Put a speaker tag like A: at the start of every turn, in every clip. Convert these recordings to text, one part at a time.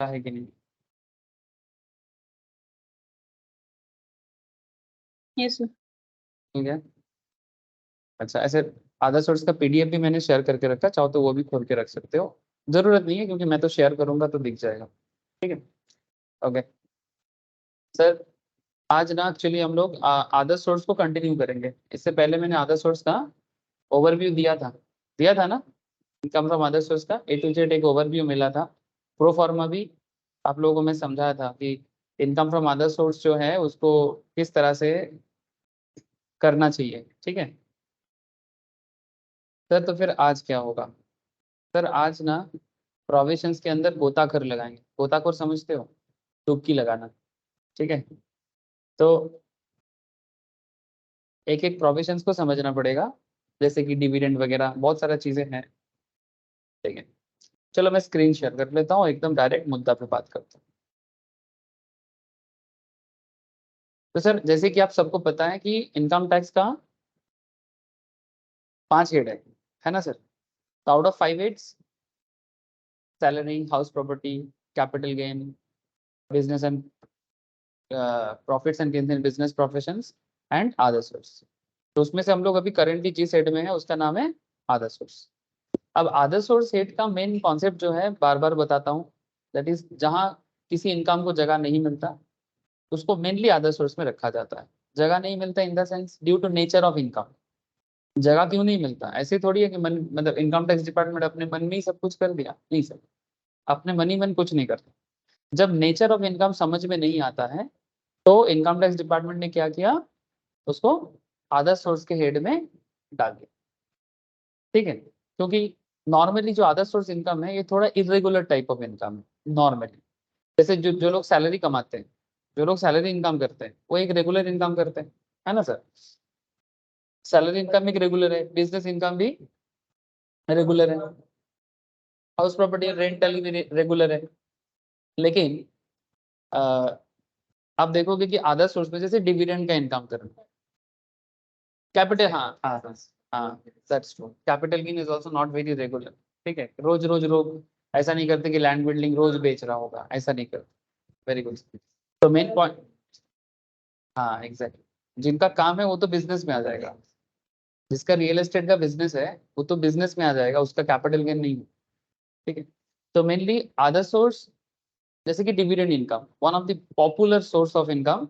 A: है कि नहीं?
B: Yes sir.
A: ठीक है। अच्छा, ऐसे अदर सोर्स का पीडीएफ भी मैंने शेयर करके रखा, चाहो तो वो भी खोल के रख सकते हो। जरूरत नहीं है क्योंकि मैं तो शेयर करूंगा तो दिख जाएगा। ठीक है। ओके सर, आज ना एक्चुअली हम लोग अदर सोर्स को कंटिन्यू करेंगे। इससे पहले मैंने अदर सोर्स का ओवरव्यू दिया था ना। इनकम फ्रॉम अदर सोर्स का ए टू जेड एक ओवरव्यू मिला था। प्रो फॉर्मा भी आप लोगों को मैं समझाया था कि इनकम फ्रॉम अदर सोर्स जो है उसको किस तरह से करना चाहिए। ठीक है सर, तो फिर आज क्या होगा? सर आज ना प्रोविजंस के अंदर गोताखोर लगाएंगे। गोताखोर समझते हो? डुबकी लगाना। ठीक है। तो एक एक प्रोविजंस को समझना पड़ेगा, जैसे कि डिविडेंड वगैरह बहुत सारा चीजें हैं। ठीक है, चलो मैं स्क्रीन शेयर कर लेता हूँ, एकदम डायरेक्ट मुद्दा पे बात करता हूँ। तो सर जैसे कि आप सबको पता है कि इनकम टैक्स का 5 हेड है ना सर? तो out of 5 heads, salary, house property, capital gain, business and profits and gains in business professions and other source. तो उसमें से हम लोग अभी करेंटली जिस हेड में है उसका नाम है अदर सोर्स। अब अदर सोर्स हेड का मेन कॉन्सेप्ट जो है बार बार बताता हूँ, दैट इज जहाँ किसी इनकम को जगह नहीं मिलता उसको मेनली अदर सोर्स में रखा जाता है। जगह नहीं मिलता in the sense due to nature of income. जगह क्यों नहीं मिलता? ऐसे थोड़ी है कि मन मतलब इनकम टैक्स डिपार्टमेंट अपने मन में ही सब कुछ कर दिया, नहीं सर। अपने मन ही मन कुछ नहीं करता। जब नेचर ऑफ इनकम समझ में नहीं आता है तो इनकम टैक्स डिपार्टमेंट ने क्या किया, उसको अदर सोर्स के हेड में डाल दिया। ठीक है, क्योंकि नॉर्मली जो अदर सोर्स इनकम है ये थोड़ा इरेगुलर टाइप ऑफ इनकम है नॉर्मली। जैसे जो जो लोग सैलरी कमाते हैं, जो लोग सैलरी इनकम करते हैं वो एक रेगुलर इनकम करते हैं, है ना सर? सैलरी इनकम एक रेगुलर है, बिजनेस इनकम भी रेगुलर है, हाउस प्रॉपर्टी रेंटल भी रेगुलर है। लेकिन अ, आप देखोगे कि अदर सोर्स में जैसे डिविडेंड का इनकम करना, कैपिटल, हाँ हाँ हाँ हाँ, that's true, capital gain is also not very regular. ठीक है, रोज रोज लोग ऐसा नहीं करते कि लैंड बिल्डिंग रोज बेच रहा होगा, ऐसा नहीं करते। Very good. तो मेन पॉइंट, हाँ एग्जैक्टली, जिनका काम है वो तो बिजनेस में आ जाएगा। जिसका रियल एस्टेट का बिजनेस है वो तो बिजनेस में आ जाएगा, उसका कैपिटल गेन नहीं है। ठीक है, तो मेनली अदर सोर्स जैसे कि dividend income one of the popular source of income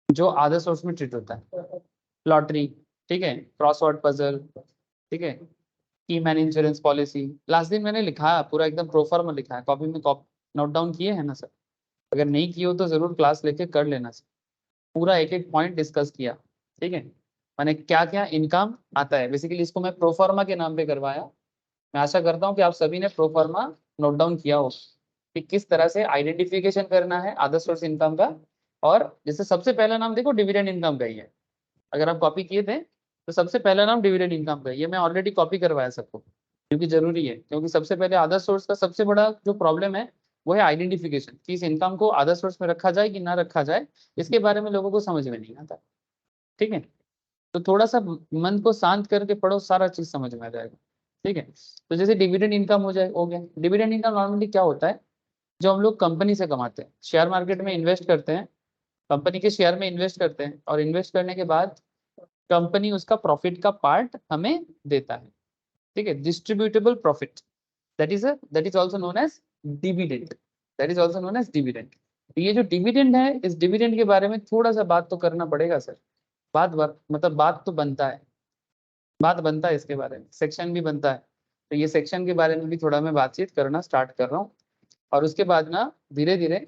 A: जो अदर सोर्स में ट्रीट होता है। लॉटरी, ठीक है, क्रॉसवर्ड पजल, ठीक है, की मैन इंश्योरेंस पॉलिसी। लास्ट दिन मैंने लिखा है पूरा एकदम प्रोफार्मा लिखा है, कॉपी में नोट डाउन किए हैं ना सर? अगर नहीं किए हो तो जरूर क्लास लेके कर लेना सर। पूरा एक एक पॉइंट डिस्कस किया। ठीक है, मैंने क्या क्या इनकम आता है, बेसिकली इसको मैं प्रोफार्मा के नाम पे करवाया। मैं आशा करता हूँ कि आप सभी ने प्रोफार्मा नोट डाउन किया हो कि किस तरह से आइडेंटिफिकेशन करना है अदर सोर्स इनकम का। और जैसे सबसे पहला नाम देखो डिविडेंड इनकम का ही है, अगर आप कॉपी किए थे तो सबसे पहला नाम डिविडेंड इनकम का ही है। ये मैं ऑलरेडी कॉपी करवाया सबको क्योंकि जरूरी है, क्योंकि सबसे पहले अदर सोर्स का सबसे बड़ा जो प्रॉब्लम है वो है आइडेंटिफिकेशन, कि इस इनकम को अदर सोर्स में रखा जाए कि ना रखा जाए, इसके बारे में लोगों को समझ में नहीं आता। ठीक है, तो थोड़ा सा मन को शांत करके पढ़ो, सारा चीज समझ में आ जाएगा। ठीक है, तो जैसे डिविडेंड इनकम हो गया। डिविडेंड इनकम नॉर्मली क्या होता है, जो हम लोग कंपनी से कमाते हैं, शेयर मार्केट में इन्वेस्ट करते हैं, कंपनी के शेयर में इन्वेस्ट करते हैं और इन्वेस्ट करने के बाद कंपनी उसका प्रॉफिट का पार्ट हमें देता है। ठीक है, distributable profit, that is also known as dividend, that is also known as dividend. ये जो डिविडेंड है, इस डिविडेंड के बारे में थोड़ा सा बात तो करना पड़ेगा सर। मतलब बात तो बनता है, बात बनता है इसके बारे में, सेक्शन भी बनता है। तो ये सेक्शन के बारे में भी थोड़ा मैं बातचीत करना स्टार्ट कर रहा हूँ, और उसके बाद ना धीरे धीरे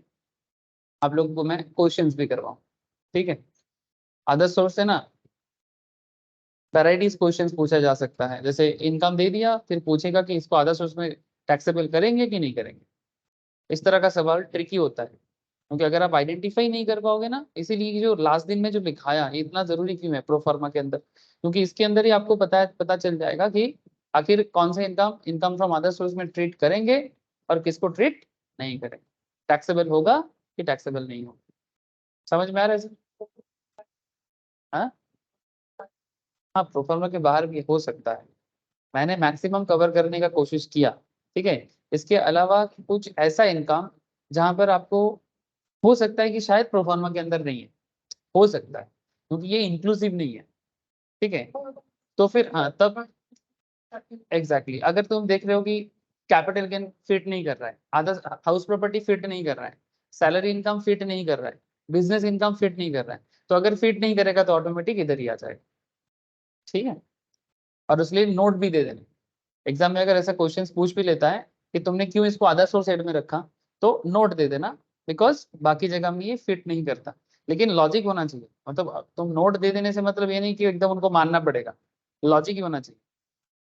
A: आप लोगों को मैं क्वेश्चंस भी करवाऊँ। ठीक है, अदर सोर्स है ना, वैराइटीज क्वेश्चंस पूछा जा सकता है। जैसे इनकम दे दिया, फिर पूछेगा कि इसको अदर सोर्स में टैक्सेबल करेंगे कि नहीं करेंगे। इस तरह का सवाल ट्रिकी होता है, क्योंकि अगर आप आइडेंटिफाई नहीं कर पाओगे ना, इसीलिए जो लास्ट दिन में जो लिखाया ये इतना जरूरी क्यों है प्रोफार्मा के अंदर, क्योंकि इसके अंदर ही आपको पता चल जाएगा कि आखिर कौन से income income from other source में ट्रीट करेंगे और किसको ट्रीट नहीं करेंगे, टैक्सेबल होगा कि टैक्सेबल नहीं होगा। समझ में आ रहा है सर? हाँ हाँ, प्रोफार्मा के बाहर भी हो सकता है, मैंने मैक्सिमम कवर करने का कोशिश किया। ठीक है, इसके अलावा कुछ ऐसा इनकम जहां पर आपको हो सकता है कि शायद प्रोफार्मा के अंदर नहीं है, हो सकता है, क्योंकि ये इंक्लूसिव नहीं है, ठीक है। तो फिर हाँ, तब एग्जैक्टली अगर तुम देख रहे हो कि कैपिटल गेन फिट नहीं कर रहा है, आधा हाउस प्रॉपर्टी फिट नहीं कर रहा है, सैलरी इनकम फिट नहीं कर रहा है, बिजनेस इनकम फिट नहीं कर रहा है, तो अगर फिट नहीं करेगा तो ऑटोमेटिक इधर ही आ जाएगा, ठीक है। और उसके लिए नोट भी दे देना, एग्जाम में अगर ऐसा क्वेश्चंस पूछ भी लेता है कि तुमने क्यों इसको अदर सोर्स हेड में रखा, तो नोट दे देना, बिकॉज बाकी जगह में ये फिट नहीं करता। लेकिन लॉजिक होना चाहिए, मतलब तुम नोट दे देने से मतलब ये नहीं कि एकदम उनको मानना पड़ेगा, लॉजिक ही होना चाहिए।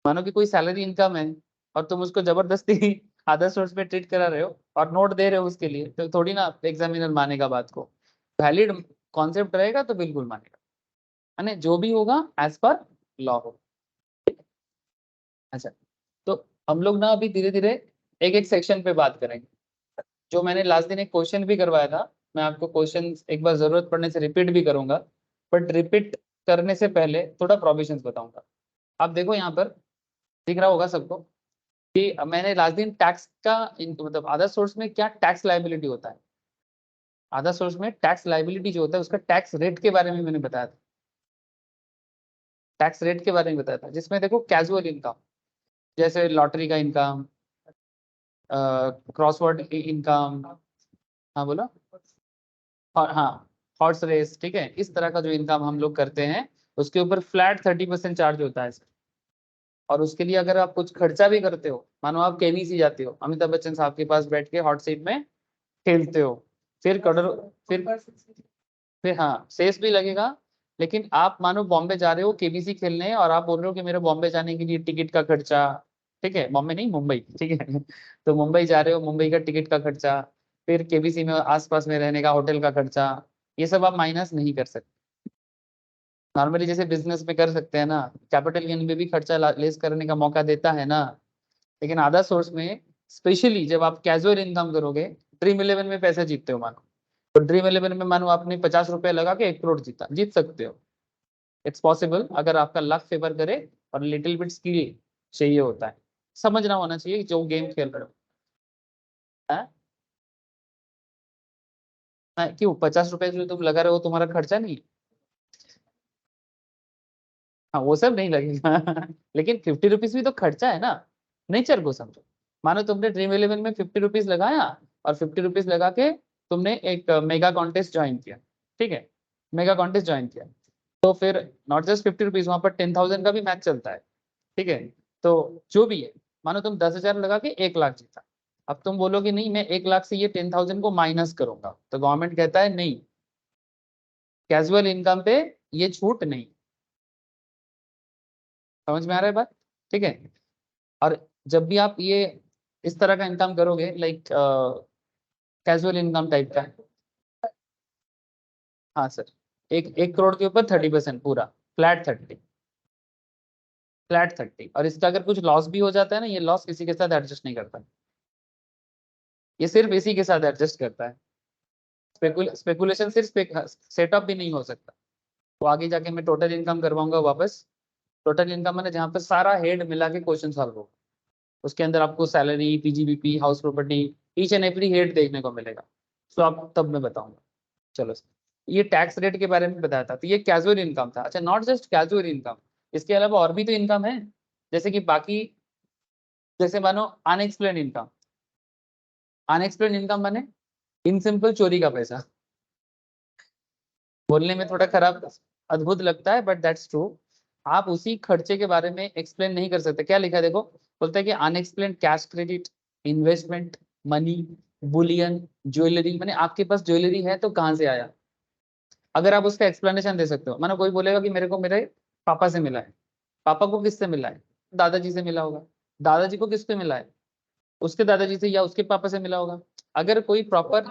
A: मानो कि कोई सैलरी इनकम है और तुम उसको जबरदस्ती अदर सोर्स में ट्रीट करा रहे हो और नोट दे रहे हो उसके लिए, तो थोड़ी ना एग्जामिनर मानेगा बात को। वैलिड कॉन्सेप्ट रहेगा तो बिल्कुल मानेगा, है ना, जो भी होगा एज पर लॉ हो। अच्छा, तो हम लोग ना अभी धीरे धीरे एक एक सेक्शन पे बात करेंगे। जो मैंने लास्ट दिन एक क्वेश्चन भी करवाया था, मैं आपको क्वेश्चन एक बार जरूरत पड़ने से रिपीट भी करूंगा, बट रिपीट करने से पहले थोड़ा प्रोविजंस बताऊंगा। आप देखो यहाँ पर दिख रहा होगा सबको कि मैंने लास्ट दिन टैक्स का मतलब अदर सोर्स में क्या टैक्स लाइबिलिटी होता है, अदर सोर्स में टैक्स लाइबिलिटी जो होता है उसका टैक्स रेट के बारे में मैंने बताया था, टैक्स रेट के बारे में बताया था, जिसमें देखो कैजुअल इनकम जैसे लॉटरी का इनकम, क्रॉसवर्ड इनकम, हाँ बोलो, और हाँ हॉर्स रेस, ठीक है, इस तरह का जो इनकम हम लोग करते हैं उसके ऊपर फ्लैट 30% चार्ज होता है। और उसके लिए अगर आप कुछ खर्चा भी करते हो, मानो आप केबीसी जाते हो, अमिताभ बच्चन साहब के पास बैठ के हॉट सीट में खेलते हो, फिर करोड़, फिर हाँ सेस भी लगेगा। लेकिन आप मानो बॉम्बे जा रहे हो केबीसी खेलने और आप बोल रहे हो कि मेरे बॉम्बे जाने के लिए टिकट का खर्चा, ठीक है, बॉम्बे नहीं मुंबई, ठीक है तो मुंबई जा रहे हो, मुंबई का टिकट का खर्चा, फिर केबीसी में आसपास में रहने का होटल का खर्चा, ये सब आप माइनस नहीं कर सकते। नॉर्मली जैसे बिजनेस में कर सकते हैं ना, कैपिटल गेन में भी खर्चा लेस करने का मौका देता है ना, लेकिन अदर सोर्स में स्पेशली जब आप कैजुअल इनकम करोगे, ड्रीम इलेवन में पैसे जीतते हो मानो, तो ड्रीम इलेवन में मानो आपने 50 रुपए लगा के 1 करोड़ जीता, जीत सकते हो, इट्स पॉसिबल अगर आपका लक फेवर करे और लिटिल बिट स्किल चाहिए होता है, समझना होना चाहिए कि जो गेम खेल रहे हो। हाँ? हाँ, क्यों 50 रुपए जो तुम लगा रहे हो तुम्हारा खर्चा नहीं? हाँ वो सब नहीं लगेगा लेकिन 50 रुपीज भी तो खर्चा है ना, नेचर को समझो। मानो तुमने ड्रीम इलेवन में 50 रुपीज लगाया और 50 रुपीज लगा के तुमने एक मेगा कॉन्टेस्ट ज्वाइन किया, ठीक है, मेगा कॉन्टेस्ट ज्वाइन किया, तो फिर नॉट जस्ट 50 रुपीज, वहां पर 10,000 का भी मैच चलता है, ठीक है। तो जो भी है, मानो तुम 10,000 लगा के 1 लाख जीता, अब तुम बोलो कि नहीं मैं 1 लाख से ये 10,000 को माइनस करूंगा, तो गवर्नमेंट कहता है नहीं, कैजुअल इनकम पे ये छूट नहीं। समझ में आ रहा है बात, ठीक है। और जब भी आप ये इस तरह का इनकम करोगे लाइक कैजुअल इनकम टाइप का, हाँ सर, एक 1 करोड़ के ऊपर 30% पूरा, फ्लैट 30, फ्लैट 30, और इसका अगर कुछ लॉस भी हो जाता है ना, ये लॉस किसी के साथ एडजस्ट नहीं करता, ये सिर्फ इसी के साथ एडजस्ट करता है। स्पेकुलेशन सिर्फ सेटअप भी नहीं हो सकता। तो आगे जाके मैं टोटल इनकम करवाऊंगा वापस, टोटल इनकम मैंने जहाँ पे सारा हेड मिला के क्वेश्चन सॉल्व हो, उसके अंदर आपको salary, PGBP, house property, each and every head देखने को मिलेगा, तो आप तब मैं बताऊंगा। चलो सर, ये टैक्स रेट के बारे में बताया था, तो ये कैजुअल इनकम था। अच्छा, नॉट जस्ट कैजुअल इनकम, इसके अलावा और भी तो इनकम है, जैसे कि बाकी, जैसे मानो अनएक्सप्लेन इनकम, अनएक्सप्लेन इनकम माने इन सिंपल चोरी का पैसा, बोलने में थोड़ा खराब अद्भुत लगता है बट दैट्स ट्रू। आप उसी खर्चे के बारे में एक्सप्लेन नहीं कर सकते, क्या लिखा है देखो, बोलता है कि unexplained cash credit, investment money, Boolean, jewellery, माने आपके पास ज्वेलरी है तो कहाँ से आया, अगर आप उसका एक्सप्लेनेशन दे सकते हो। मानो कोई बोलेगा कि मेरे को मेरे पापा से मिला है, पापा को किससे मिला है, दादाजी से मिला होगा, दादाजी को किससे मिला है, उसके दादाजी से या उसके पापा से मिला होगा। अगर कोई प्रॉपर,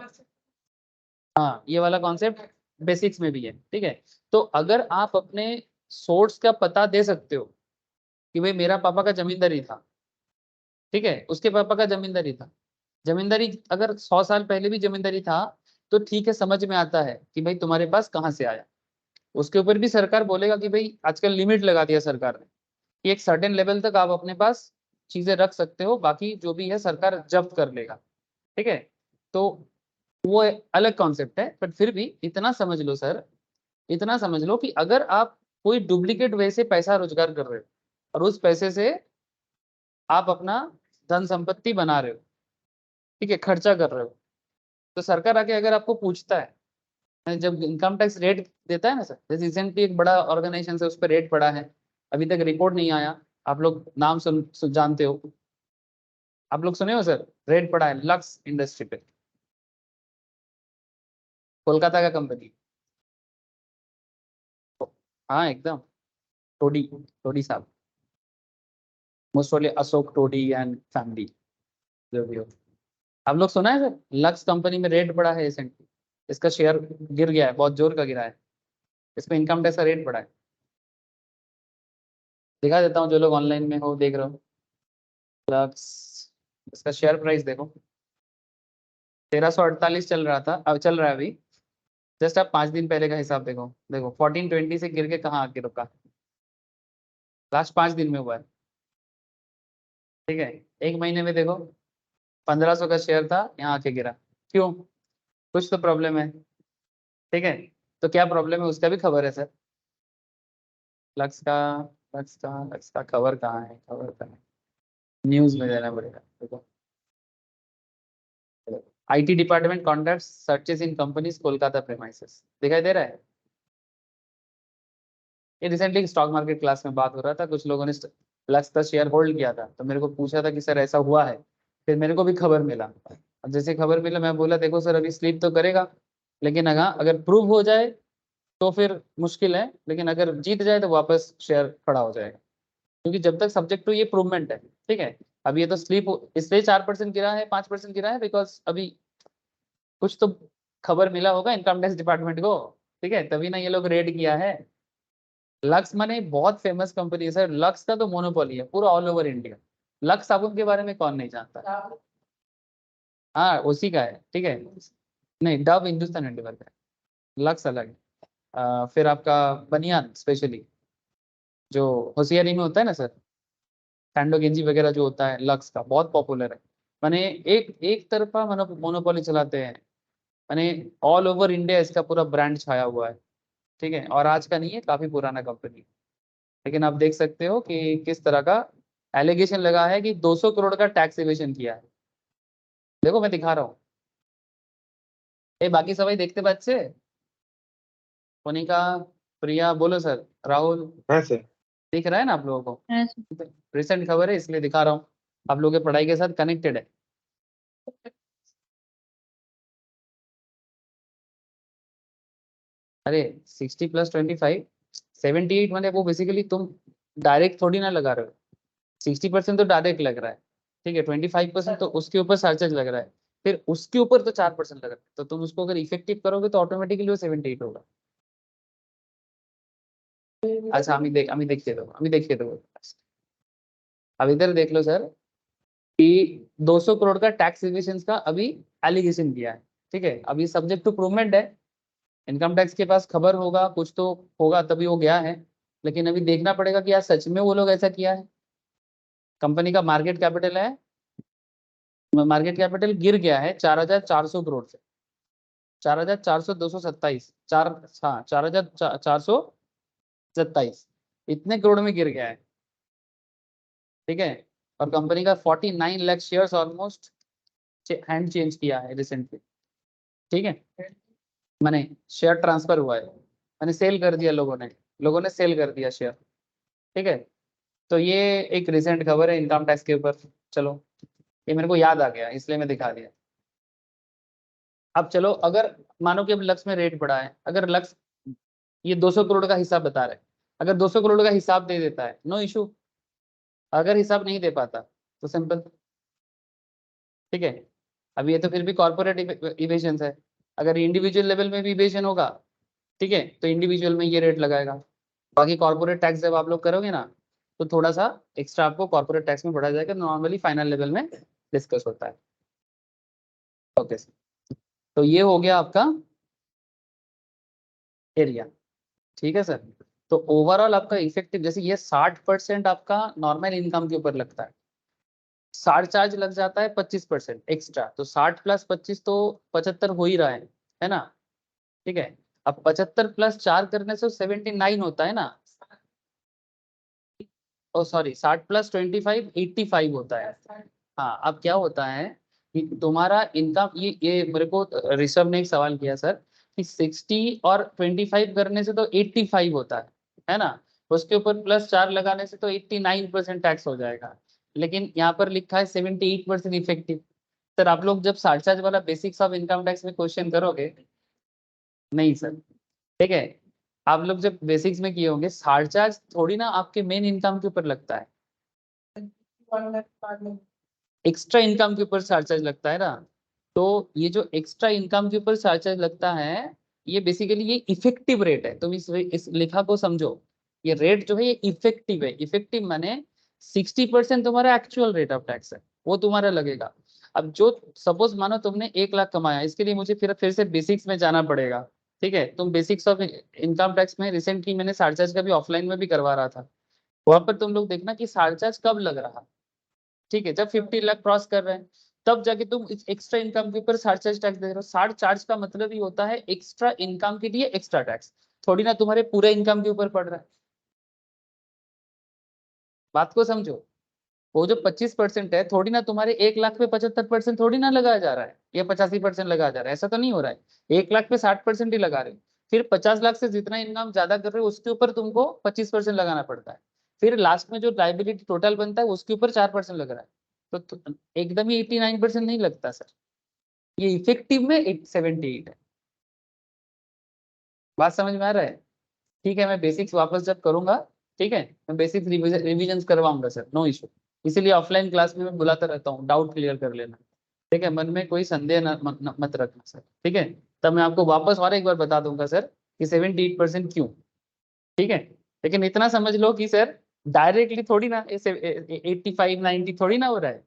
A: हाँ ये वाला कॉन्सेप्ट बेसिक्स में भी है, ठीक है। तो अगर आप अपने सोर्स का पता दे सकते हो कि भाई मेरा पापा का जमींदारी था, ठीक है, उसके पापा का जमींदारी था, जमींदारी अगर 100 साल पहले भी जमींदारी था, तो ठीक है, समझ में आता है कि भाई तुम्हारे पास कहाँ से आया। उसके ऊपर भी सरकार बोलेगा कि भाई आजकल लिमिट लगा दिया सरकार ने कि एक सर्टेन लेवल तक आप अपने पास चीजें रख सकते हो, बाकी जो भी है सरकार जब्त कर लेगा, ठीक है। तो वो अलग कॉन्सेप्ट है, बट फिर भी इतना समझ लो सर, इतना समझ लो कि अगर आप कोई डुप्लीकेट वे से पैसा रोजगार कर रहे हो और उस पैसे से आप अपना धन संपत्ति बना रहे हो, ठीक है, खर्चा कर रहे हो, तो सरकार आके अगर आपको पूछता है, जब इनकम टैक्स रेट देता है ना सर, जैसे रिसेंटली एक बड़ा ऑर्गेनाइजेशन से उस पर रेट पड़ा है, अभी तक रिपोर्ट नहीं आया, आप लोग नाम जानते हो, आप लोग सुने हो सर, रेट पड़ा है लक्स इंडस्ट्री पे, कोलकाता का कंपनी। हाँ एकदम, टोडी, टोडी साहब, most probably Ashok Todi and family, जो भी हो। आप लोग सुना है सर, लक्स कंपनी में रेट बढ़ा है रिसेंटली, इसका शेयर गिर गया है, बहुत जोर का गिरा है, इसमें इनकम टैक्स का रेट बढ़ा है। दिखा देता हूँ, जो लोग ऑनलाइन में हो देख रहे हो, लक्स, इसका शेयर प्राइस देखो, 1348 चल रहा था, अब चल रहा है अभी। जस्ट आप 5 दिन पहले का हिसाब देखो, देखो 1420 से गिर के कहाँ आके रुका, लास्ट 5 दिन में हुआ है, ठीक है। एक महीने में देखो 1500 का शेयर था, यहाँ आके गिरा, क्यों? कुछ तो प्रॉब्लम है, ठीक है। तो क्या प्रॉब्लम है उसका भी खबर है सर, लक्स का, लक्स का खबर कहाँ है, खबर कहाँ है, न्यूज में देना पड़ेगा, देखो, IT department conduct searches in companies Kolkata premises, दिखाई दे रहा है। ये रिसेंटली स्टॉक मार्केट क्लास में बात हो रहा था, कुछ लोगों ने लक्स का शेयर होल्ड किया था, तो मेरे को पूछा था कि सर ऐसा हुआ है, फिर मेरे को भी खबर मिला, अब जैसे खबर मिला मैं बोला देखो सर अभी स्लीप तो करेगा, लेकिन अगर प्रूव हो जाए तो फिर मुश्किल है, लेकिन अगर जीत जाए तो वापस शेयर खड़ा हो जाएगा, क्योंकि जब तक सब्जेक्ट टू ये प्रूवमेंट है, ठीक है। अब ये तो स्लीप इसलिए 4% गिरा है, 5% गिरा है, बिकॉज अभी कुछ तो खबर मिला होगा इनकम टैक्स डिपार्टमेंट को, ठीक है, तभी ना ये लोग रेड किया है। लक्स माने बहुत फेमस कंपनी है सर, लक्स का तो मोनोपोली है पूरा ऑल ओवर इंडिया, लक्स साबुन के बारे में कौन नहीं जानता। हाँ उसी का है, ठीक है। नहीं, डव हिंदुस्तान यूनिलीवर का है, लक्स अलग है। फिर आपका बनियान स्पेशली, जो होशियारी में होता है ना सर, सैंडो गेंजी वगैरह जो होता है, लक्स का बहुत पॉपुलर है। माने एक एक तरफा मोनोपोली चलाते हैं, माने ऑल ओवर इंडिया इसका पूरा ब्रांड छाया हुआ है, ठीक है। और आज का नहीं है, काफी पुराना कंपनी, लेकिन आप देख सकते हो कि किस तरह का एलिगेशन लगा है कि 200 करोड़ का टैक्स इवेशन किया है। देखो मैं दिखा रहा हूँ, ये बाकी सभी देखते बच्चे, मोनिका, प्रिया, बोलो सर, राहुल,
B: हाँ सर।
A: दिख रहा है ना आप लोगों को?
C: हाँ
A: रिसेंट खबर है इसलिए दिखा रहा हूँ, आप लोगों के पढ़ाई के साथ कनेक्टेड है। अरे 60 + 25, 78, मतलब वो बेसिकली तुम डायरेक्ट थोड़ी ना लगा रहे हो, 60% तो डायरेक्ट लग रहा है, ठीक है, 25% तो उसके ऊपर चार्जेस लग रहा है, फिर उसके ऊपर तो 4% लग रहा है, तो तुम उसको अगर इफेक्टिव करोगे तो ऑटोमेटिकली वो 78 होगा। अच्छा अभी देखिए दो, अभी देखिए दो, अब इधर देख लो सर कि 200 करोड़ का टैक्स इवेशन का अभी एलिगेशन किया है, ठीक है। अभी सब्जेक्ट टू प्रूवमेंट है, इनकम टैक्स के पास खबर होगा, कुछ तो होगा तभी वो गया है, लेकिन अभी देखना पड़ेगा कि यार सच में वो लोग ऐसा किया है। कंपनी का मार्केट कैपिटल है, मार्केट कैपिटल गिर गया है 4400 करोड़ से, 4400, 227, चार, हाँ 4427, इतने करोड़ में गिर गया है, ठीक है। और कंपनी का 49 lakh shares almost hand change किया है रिसेंटली, ठीक है, मैंने शेयर ट्रांसफर हुआ है, मैंने सेल कर दिया, लोगों ने सेल कर दिया शेयर, ठीक है। तो ये एक रिसेंट खबर है इनकम टैक्स के ऊपर, चलो ये मेरे को याद आ गया इसलिए मैं दिखा दिया। अब चलो, अगर मानो कि अब लक्स में रेट बढ़ा है, अगर लक्स ये 200 करोड़ का हिसाब बता रहे हैं, अगर 200 करोड़ का हिसाब दे देता है नो इशू, अगर हिसाब नहीं दे पाता तो सिंपल, ठीक है। अब ये तो फिर भी कॉर्पोरेट इवेशन है, अगर इंडिविजुअल लेवल में भी इवेशन होगा, ठीक है, तो इंडिविजुअल में ये रेट लगाएगा, बाकी कॉर्पोरेट टैक्स जब आप लोग करोगे ना, तो थोड़ा सा एक्स्ट्रा आपको कॉर्पोरेट टैक्स में बढ़ा जाएगा, नॉर्मली फाइनल लेवल में डिस्कस होता है। ओके, तो ये हो गया आपका एरिया, ठीक है सर। तो ओवरऑल आपका इफेक्टिव, जैसे ये 60% आपका नॉर्मल इनकम के ऊपर लगता है, 60 चार्ज लग जाता है 25% एक्स्ट्रा, तो 60 प्लस 25 तो 75 हो ही रहा है ना। ठीक है, अब 75 प्लस 4 करने से 79 होता है ना। ओ सॉरी, 60 प्लस 25 85 होता है। हाँ, अब क्या होता है कि तुम्हारा इनकम, ये मेरे को ऋषभ ने एक सवाल किया सर कि 60 और 25 करने से तो 85 होता है ना। उसके ऊपर प्लस 4 लगाने से तो 89% टैक्स हो जाएगा, लेकिन यहाँ पर लिखा है 78% इफेक्टिव। सर आप लोग जब साठ चार्ज वाला बेसिक्स ऑफ इनकम टैक्स में क्वेश्चन करोगे, नहीं सर, ठीक है, आप लोग जब बेसिक्स में किए होंगे, साठ चार्ज थोड़ी ना आपके मेन इनकम के ऊपर लगता है, एक्स्ट्रा इनकम के ऊपर चार्ज लगता है ना। तो ये जो एक्स्ट्रा इनकम के ऊपर चार्ज लगता है, ये बेसिकली ये इफेक्टिव रेट है, तुम इस लिखा को समझो। ये रेट जो है ये इफेक्टिव है, इफेक्टिव माने 60% तुम्हारा एक्चुअल रेट ऑफ टैक्स है, वो तुम्हारा लगेगा। अब जो सपोज मानो तुमने 1 लाख कमाया, इसके लिए मुझे फिर से बेसिक्स में जाना पड़ेगा। ठीक है, तुम बेसिक्स ऑफ इनकम टैक्स में रिसेंटली मैंने चार्ज का भी ऑफलाइन में भी करवा रहा था, वहां पर तुम लोग देखना कि चार्ज कब लग रहा। ठीक है, जब 50 लाख क्रॉस कर रहे हैं, तब जाके तुम इस एक्स्ट्रा इनकम के ऊपर साठ चार्ज टैक्स दे रहे हो। साठ चार्ज का मतलब ही होता है एक्स्ट्रा इनकम के लिए एक्स्ट्रा टैक्स, थोड़ी ना तुम्हारे पूरे इनकम के ऊपर पड़ रहा है। बात को समझो, वो जो 25% है, थोड़ी ना तुम्हारे 1 लाख पे 75% थोड़ी ना लगाया जा रहा है, या 85% लगाया जा रहा है, ऐसा तो नहीं हो रहा है। 1 लाख पे 60% ही लगा रहे हो, फिर 50 लाख से जितना इनकम ज्यादा कर रहे हो उसके ऊपर तुमको 25% लगाना पड़ता है, फिर लास्ट में जो लाइबिलिटी टोटल बनता है उसके ऊपर 4% लग रहा है। तो एकदम ही 89% नहीं लगता सर, ये इफेक्टिव में 78 है। बात समझ में आ रहा है? ठीक है, मैं बेसिक्स वापस जब करूंगा, ठीक है, मैं बेसिक्स रिविजन करवाऊंगा सर, नो इशू। इसीलिए ऑफलाइन क्लास में मैं बुलाता रहता हूँ, डाउट क्लियर कर लेना। ठीक है, मन में कोई संदेह मत रखना सर। ठीक है, तब मैं आपको वापस और एक बार बता दूंगा सर कि 78% क्यों। ठीक है, लेकिन इतना समझ लो कि सर डायरेक्टली थोड़ी ना ऐसे 85 90 थोड़ी ना हो रहा है,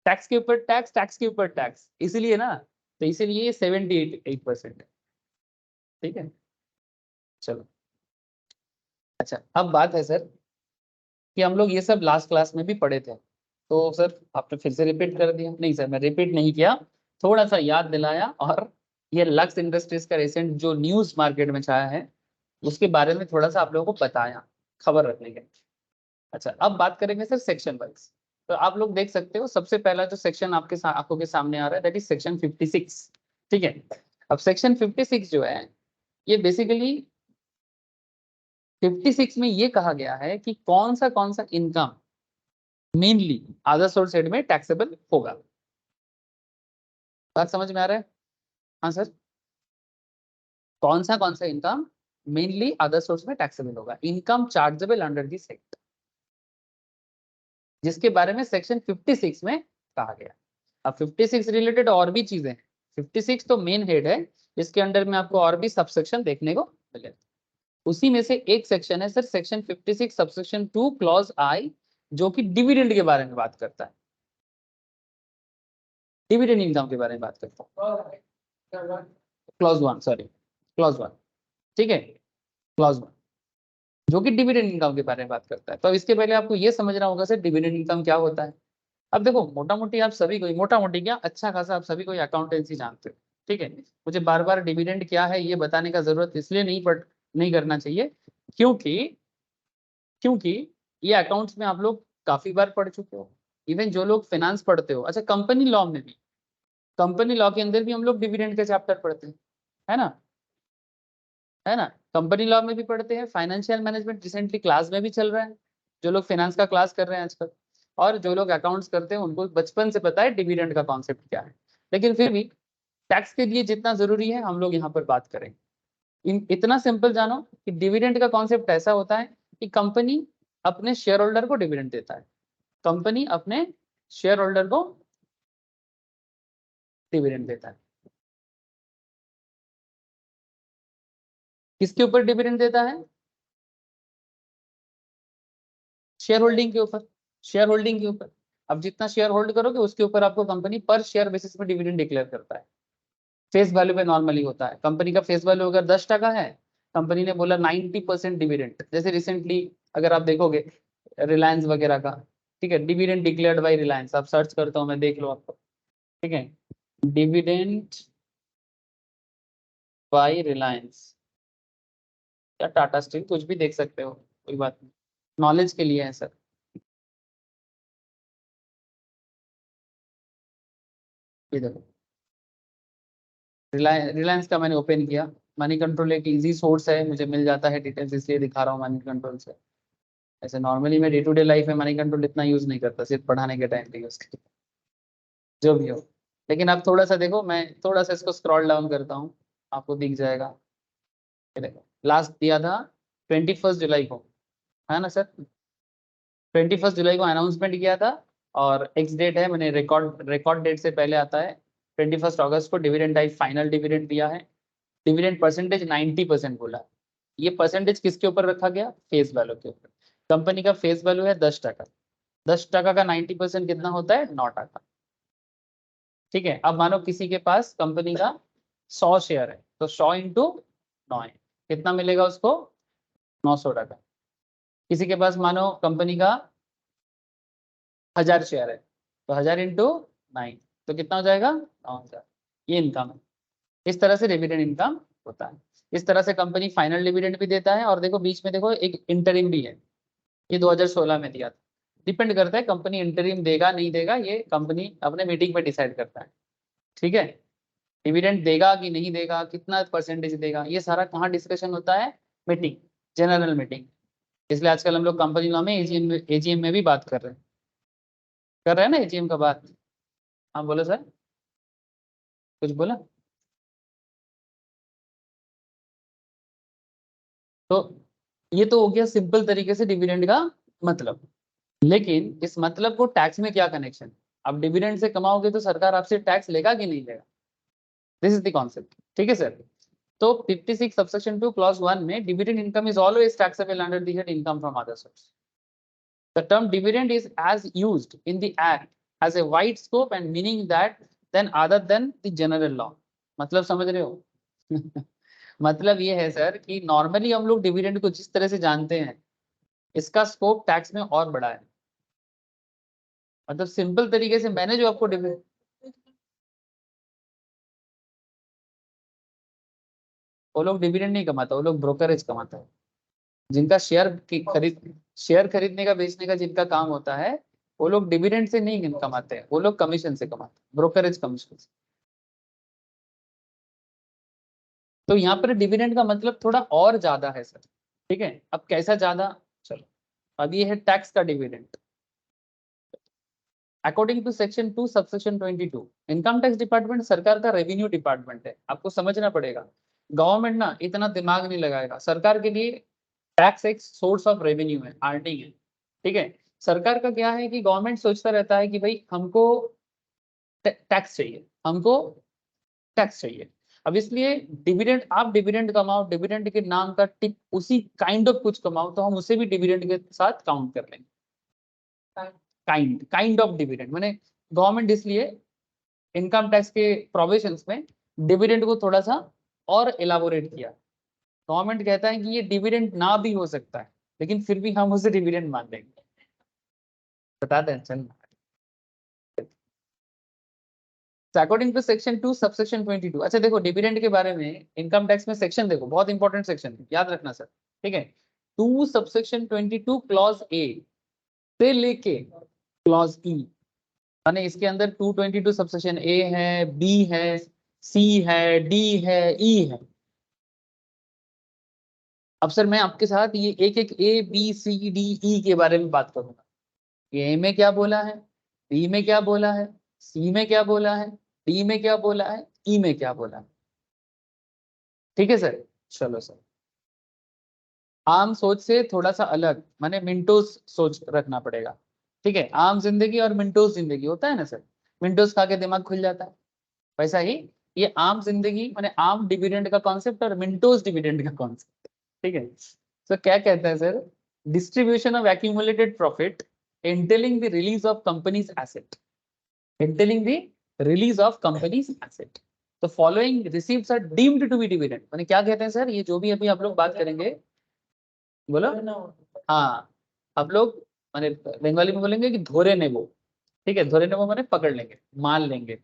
A: टैक्स के ऊपर टैक्स, टैक्स के ऊपर टैक्स, इसीलिए ना, तो इसीलिए ये 78% है। ठीक है, चलो। अच्छा, अब बात है सर कि हम लोग ये सब लास्ट क्लास में भी पढ़े थे, तो सर आपने फिर से रिपीट कर दिया। नहीं सर, मैं रिपीट नहीं किया, थोड़ा सा याद दिलाया, और ये लक्स इंडस्ट्रीज का रिसेंट जो न्यूज मार्केट में छाया है उसके बारे में थोड़ा सा आप लोगों को बताया, खबर रखने के। अच्छा, अब बात करेंगे सर सेक्शन वाइज। तो आप लोग देख सकते हो, सबसे पहला जो सेक्शन आपके आंखों के सामने आ रहा है, दैट इज सेक्शन 56। ठीक है, अब सेक्शन 56 जो है, ये बेसिकली 56 में ये कहा गया है कि कौन सा income mainly other source head में टैक्सेबल होगा। बात समझ में आ रहा है? हाँ सर, कौन सा इनकम मेनली अदर सोर्स में टैक्सेबल होगा, income chargeable under this sector, जिसके बारे में सेक्शन 56 में कहा गया। अब 56 रिलेटेड और भी चीजें हैं, 56 तो मेन हेड है, इसके अंडर में आपको और भी सबसेक्शन देखने को मिलेगा। उसी में से एक सेक्शन है सर सेक्शन 56 सबसेक्शन 2 क्लॉज आई, जो कि डिविडेंड के बारे में बात करता है, डिविडेंड इनकम के बारे में बात करता है। Clause 1, sorry, clause 1। ठीक है, क्लॉज 1 जो कि डिविडेंड इनकम के बारे में बात करता है। तो इसके पहले आपको ये समझना होगा सर डिविडेंड इनकम क्या होता है। अब देखो, मोटा मोटी आप सभी को, मोटा मोटी क्या, अच्छा खासा आप सभी को अकाउंटेंसी जानते हो। ठीक है, मुझे बार बार डिविडेंड क्या है ये बताने का जरूरत इसलिए नहीं करना चाहिए, क्योंकि क्योंकि ये अकाउंट्स में आप लोग काफी बार पढ़ चुके हो। इवन जो लोग फाइनेंस पढ़ते हो, अच्छा कंपनी लॉ में भी, कंपनी लॉ के अंदर भी हम लोग डिविडेंड का चैप्टर पढ़ते हैं, है ना, है ना। कंपनी लॉ में भी पढ़ते हैं, फाइनेंशियल मैनेजमेंट रिसेंटली क्लास में भी चल रहा है, जो लोग फाइनेंस का क्लास कर रहे हैं आजकल, और जो लोग अकाउंट्स करते हैं उनको बचपन से पता है डिविडेंड का कॉन्सेप्ट क्या है। लेकिन फिर भी टैक्स के लिए जितना जरूरी है हम लोग यहाँ पर बात करें। इतना सिंपल जानो कि डिविडेंड का कॉन्सेप्ट ऐसा होता है कि कंपनी अपने शेयर होल्डर को डिविडेंड देता है, कंपनी अपने शेयर होल्डर को डिविडेंड देता है। किसके ऊपर डिविडेंड देता है? शेयर होल्डिंग के ऊपर, शेयर होल्डिंग के ऊपर। अब जितना शेयर होल्ड करोगे उसके ऊपर आपको कंपनी पर शेयर बेसिस पे डिविडेंड डिक्लेयर करता है। फेस वैल्यू पे नॉर्मली होता है, कंपनी का फेस वैल्यू अगर 10 टका है, कंपनी ने बोला 90% डिविडेंड, जैसे रिसेंटली अगर आप देखोगे रिलायंस वगैरह का, ठीक है, डिविडेंड डिक्लेयर्ड बाय रिलायंस, आप सर्च करता हूँ मैं, देख लो आपको, ठीक है, डिविडेंड बाय रिलायंस या टाटा स्टील, कुछ भी देख सकते हो, कोई बात नहीं, नॉलेज के लिए है सर। ये देखो, रिलायंस का मैंने ओपन किया, मनी कंट्रोल एक इजी सोर्स है, मुझे मिल जाता है डिटेल्स, इसलिए दिखा रहा हूँ मनी कंट्रोल से। ऐसे नॉर्मली मैं डे टू डे लाइफ में मनी कंट्रोल इतना यूज नहीं करता, सिर्फ पढ़ाने के टाइम पे यूज करता, जो भी हो। लेकिन आप थोड़ा सा देखो, मैं थोड़ा सा इसको स्क्रॉल डाउन करता हूँ, आपको दिख जाएगा। ये देखो, लास्ट दिया था 21 जुलाई को, है ना सर, 21 जुलाई को अनाउंसमेंट किया था, और एक्स डेट है, मैंने रिकॉर्ड रिकॉर्ड डेट से पहले आता है, 21 अगस्त को डिविडेंड टाइप फाइनल डिविडेंड दिया है। डिविडेंड परसेंटेज 90% बोला। ये परसेंटेज किसके ऊपर रखा गया, फेस वैल्यू के ऊपर। कंपनी का फेस वैल्यू है 10%, 10% का 90% कितना होता है, 9%। ठीक है, अब मानो किसी के पास कंपनी का 100 शेयर है, तो 100 × 9 है, कितना मिलेगा उसको, 900 टका। किसी के पास मानो कंपनी का 1000 शेयर है, तो 1000 × 9, तो कितना हो जाएगा, 9000। ये इनकम है, इस तरह से डिविडेंड इनकम होता है। इस तरह से कंपनी फाइनल डिविडेंड भी देता है, और देखो बीच में देखो एक इंटरिम भी है, ये 2016 में दिया था। डिपेंड करता है कंपनी इंटरिम देगा नहीं देगा, ये कंपनी अपने मीटिंग पे डिसाइड करता है। ठीक है, डिविडेंड देगा कि नहीं देगा, कितना परसेंटेज देगा, ये सारा कहाँ डिस्कशन होता है, मीटिंग, जनरल मीटिंग। इसलिए आजकल हम लोग कंपनी लॉ में एजीएम में भी बात कर रहे हैं ना, एजीएम का बात। हाँ बोलो सर, कुछ बोला। तो ये तो हो गया सिंपल तरीके से डिविडेंड का मतलब। लेकिन इस मतलब को टैक्स में क्या कनेक्शन, अब डिविडेंड से कमाओगे तो सरकार आपसे टैक्स लेगा कि नहीं लेगा, दिस इज द कॉन्सेप्ट। ठीक है सर, तो 56 सबसेक्शन 2 क्लॉज 1 में dividend income is always taxable under the head income from other source. The term dividend is as used in the act has a wide scope and meaning that then other than the general law. मतलब समझ रहे हो मतलब ये है sir कि normally हम लोग डिविडेंड को जिस तरह से जानते हैं, इसका स्कोप टैक्स में और बड़ा है। मतलब सिंपल तरीके से मैंने जो आपको डिविडेंड, वो लोग डिविडेंड नहीं कमाता, वो लोग ब्रोकरेज कमाता है। जिनका शेयर की खरीद, शेयर खरीदने का बेचने का जिनका काम होता है, वो लोग डिविडेंड से नहीं कमाते हैं, वो लोग कमीशन से कमाते हैं, ब्रोकरेज कमीशन से। तो यहाँ पर डिविडेंड का मतलब थोड़ा और ज्यादा है सर। ठीक है, अब कैसा ज्यादा, चलो अब ये है टैक्स का dividend. According to section 2 subsection 22, income tax department सरकार का रेवेन्यू डिपार्टमेंट है, आपको समझना पड़ेगा। गवर्नमेंट ना इतना दिमाग नहीं लगाएगा, सरकार के लिए टैक्स एक सोर्स ऑफ रेवेन्यू है, अर्निंग है। ठीक है, सरकार का क्या है कि गवर्नमेंट सोचता रहता है कि भाई हमको टैक्स चाहिए, हमको टैक्स चाहिए। अब इसलिए डिविडेंड, आप डिविडेंड कमाओ, डिविडेंड के नाम का टिप उसी काइंड ऑफ कुछ कमाओ, तो हम उसे भी डिविडेंड के साथ काउंट कर लेंगे। काइंड ऑफ डिविडेंड मैंने, गवर्नमेंट इसलिए इनकम टैक्स के प्रोविजंस में डिविडेंड को थोड़ा सा और एलाबोरेट किया। गवर्नमेंट कहता है कि ये डिविडेंड ना भी हो सकता है, लेकिन फिर भी हम उसे डिविडेंड मान लेंगे। बता दें चल, अकॉर्डिंग टू सेक्शन 2 सबसेक्शन 22। अच्छा देखो डिविडेंड के बारे में इनकम टैक्स में सेक्शन देखो, बहुत इंपॉर्टेंट सेक्शन है, याद रखना सर। ठीक है, 2 सबसेक्शन 22 क्लॉज ए से लेके क्लॉज ई, माने इसके अंदर 222 सबसेक्शन ए है, बी है, सी है, डी है, ई है। अब सर मैं आपके साथ ये एक एक ए बी सी डी ई के बारे में बात करूंगा। ए में क्या बोला है, बी में क्या बोला है, सी में क्या बोला है, डी में क्या बोला है, ई में क्या बोला है। ठीक है सर, चलो सर, आम सोच से थोड़ा सा अलग, माने मिंटोज सोच रखना पड़ेगा। ठीक है, आम जिंदगी और मिंटोज जिंदगी होता है ना सर, मिंटोज खा के दिमाग खुल जाता है, वैसा ही ये आम जिंदगी माने आम डिविडेंड का कॉन्सेप्ट और मिंटोज डिविडेंड का कॉन्सेप्ट। ठीक है, तो क्या कहता है sir, distribution of accumulated profit entailing the release of company's asset, entailing the release of company's asset, तो फॉलोइंग रिसीव्स are deemed to be dividend. माने क्या कहते हैं सर, ये जो भी अभी आप लोग बात करेंगे, बोलो। हाँ, अब लोग माने बंगाली में बोलेंगे कि धोरे नेबो, ठीक है, धोरे नेबो माने पकड़ लेंगे, मान लेंगे।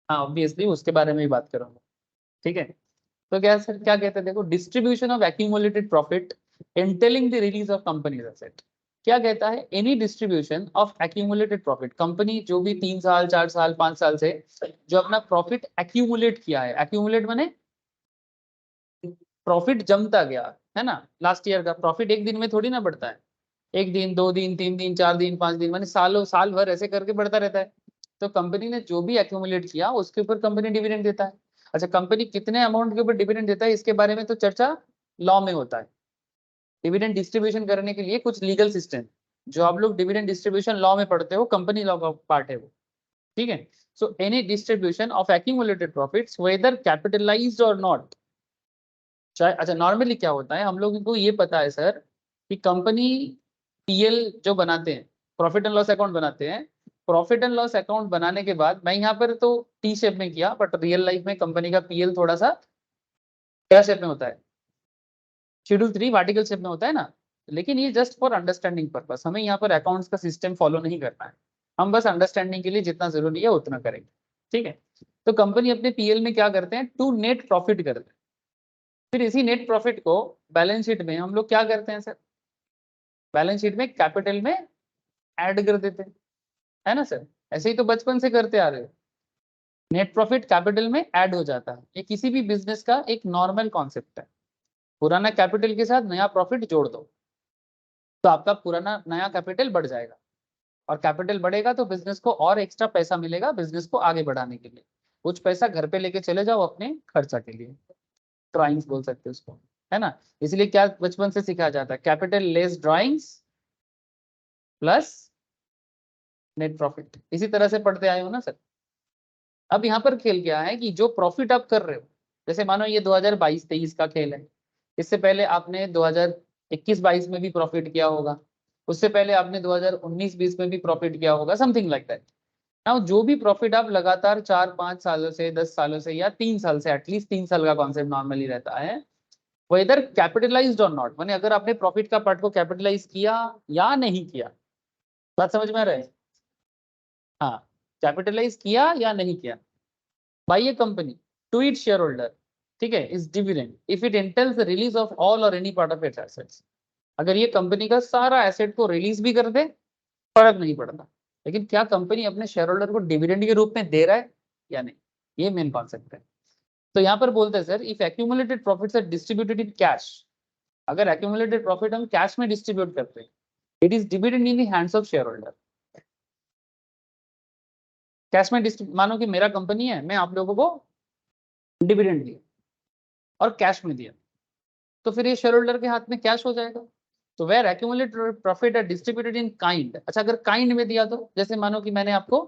A: हाँ ऑब्वियसली उसके बारे में ही बात करूंगा, ठीक है। तो क्या सर क्या कहते हैं, देखो distribution of accumulated profit entailing the release of company's asset. क्या कहता है, any distribution of accumulated profit, company जो भी 3 साल 4 साल 5 साल से जो अपना प्रॉफिट एक्यूमुलेट किया है, एक्यूमुलेट माने प्रॉफिट जमता गया, है ना। लास्ट ईयर का प्रॉफिट एक दिन में थोड़ी ना बढ़ता है, एक दिन 2 दिन 3 दिन 4 दिन 5 दिन माने सालों साल भर ऐसे करके बढ़ता रहता है। तो कंपनी ने जो भी एक्यूमुलेट किया उसके ऊपर कंपनी डिविडेंड देता है। अच्छा कंपनी कितने अमाउंट के ऊपर डिविडेंड देता है इसके बारे में तो चर्चा लॉ में होता है। डिविडेंड डिस्ट्रीब्यूशन करने के लिए कुछ लीगल सिस्टम जो आप लोग डिविडेंड डिस्ट्रीब्यूशन लॉ में पढ़ते हो, कंपनी लॉ का पार्ट है वो, ठीक है। So any distribution of accumulated profits whether capitalised or not, चाहे अच्छा नॉर्मली क्या होता है हम लोगों को ये पता है सर कि कंपनी पीएल जो बनाते हैं, प्रॉफिट एंड लॉस अकाउंट बनाते हैं, प्रॉफिट एंड लॉस अकाउंट बनाने के बाद मैं यहाँ पर तो टी शेप में किया बट रियल लाइफ में कंपनी का पीएल थोड़ा सा क्या शेप में होता है, शेड्यूल 3 वर्टिकल शेप में होता है ना। लेकिन ये जस्ट फॉर अंडरस्टैंडिंग पर्पस, हमें यहाँ पर अकाउंट्स का सिस्टम फॉलो नहीं करना है, हम बस अंडरस्टैंडिंग के लिए जितना जरूरी है उतना करेंगे, ठीक है। तो कंपनी अपने पीएल में क्या करते हैं, टू नेट प्रॉफिट करते हैं, फिर इसी नेट प्रॉफिट को बैलेंस शीट में हम लोग क्या करते हैं सर, बैलेंस शीट में कैपिटल में ऐड कर देते हैं, है ना सर। ऐसे ही तो बचपन से करते आ रहे हो, नेट प्रॉफिट कैपिटल में ऐड हो जाता है, ये किसी भी बिजनेस का एक नॉर्मल कॉन्सेप्ट है। पुराना कैपिटल के साथ नया प्रॉफिट जोड़ दो तो आपका पुराना नया कैपिटल बढ़ जाएगा, और कैपिटल बढ़ेगा तो बिजनेस को और एक्स्ट्रा पैसा मिलेगा बिजनेस को आगे बढ़ाने के लिए। कुछ पैसा घर पे लेके चले जाओ अपने खर्चा के लिए, ड्राइंग्स बोल सकते हो उसको, है ना। इसलिए क्या बचपन से सिखाया जाता है, capital less drawings plus net profit, इसी तरह से पढ़ते आए हो ना सर। अब यहाँ पर खेल क्या है कि जो प्रॉफिट आप कर रहे हो, जैसे मानो ये 2022-23 का खेल है, इससे पहले आपने 2021-22 में भी प्रॉफिट किया होगा, उससे पहले आपने 2019-20 में भी प्रॉफिट किया होगा, समथिंग लाइक दैट। नाउ जो भी प्रॉफिट आप लगातार 4-5 सालों से 10 सालों से या 3 साल से, एटलीस्ट 3 साल का कॉन्सेप्ट नॉर्मली रहता है, वो इधर कैपिटलाइज्ड और नॉट, माने अगर आपने प्रॉफिट का पार्ट को कैपिटलाइज किया या नहीं किया, बात समझ में आ रहा है। हाँ कैपिटलाइज किया या नहीं किया by a company to it shareholder, ठीक है, is dividend if it entails the release of all or any part of its assets. अगर ये कंपनी का सारा एसेट को रिलीज भी कर दे फर्क नहीं पड़ता, लेकिन क्या कंपनी अपने शेयर होल्डर को डिविडेंड के रूप में दे रहा है या नहीं, ये मेन कॉन्सेप्ट है। तो यहाँ पर बोलते हैं sir if accumulated profits are distributed in cash, अगर एक्यूमुलेटेड प्रॉफिट हम कैश में डिस्ट्रीब्यूट करते हैं, it is dividend in the hands of shareholder. Cash में मानो कि मेरा कंपनी है, मैं आप लोगों को डिविडेंड दिया और कैश में दिया, तो फिर ये शेयर होल्डर के हाथ में कैश हो जाएगा। तो where accumulated profit are distributed in kind, अच्छा अगर काइंड में दिया तो जैसे मानो कि मैंने आपको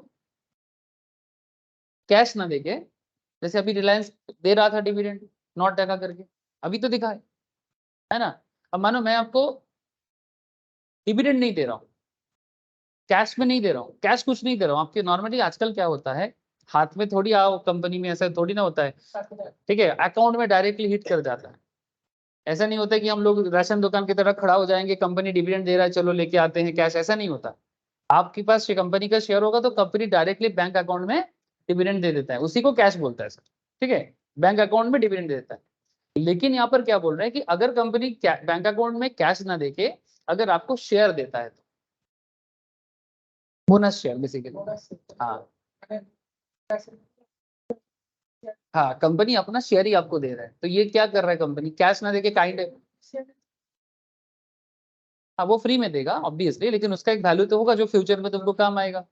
A: कैश ना देके, जैसे अभी रिलायंस दे रहा था डिविडेंड 9 टका करके, अभी तो दिखा है ना। अब मानो मैं आपको डिविडेंड नहीं दे रहा हूँ, कैश में नहीं दे रहा हूँ, कैश कुछ नहीं दे रहा हूँ आपके, नॉर्मली आजकल क्या होता है हाथ में थोड़ी आओ कंपनी में, ऐसा थोड़ी ना होता है, ठीक है, अकाउंट में डायरेक्टली हिट कर जाता है। ऐसा नहीं होता कि हम लोग राशन दुकान की तरह खड़ा हो जाएंगे, कंपनी डिविडेंड दे रहा है चलो लेके आते हैं कैश, ऐसा नहीं होता। आपके पास कंपनी का शेयर होगा तो कंपनी डायरेक्टली बैंक अकाउंट में डिविडेंड दे देता है, उसी को कैश बोलता है सर, ठीक है, बैंक अकाउंट में डिविडेंड दे देता है। लेकिन यहाँ पर क्या बोल रहे हैं कि अगर कंपनी बैंक अकाउंट में कैश ना देके अगर आपको शेयर देता है तो बोनस शेयर बेसिकली, हाँ हाँ कंपनी अपना शेयर ही आपको दे रहा है, तो ये क्या कर रहा है कंपनी, कैश ना देके काइंड, हाँ वो फ्री में देगा ऑब्वियसली, लेकिन उसका एक वैल्यू तो होगा जो फ्यूचर में तुमको काम आएगा,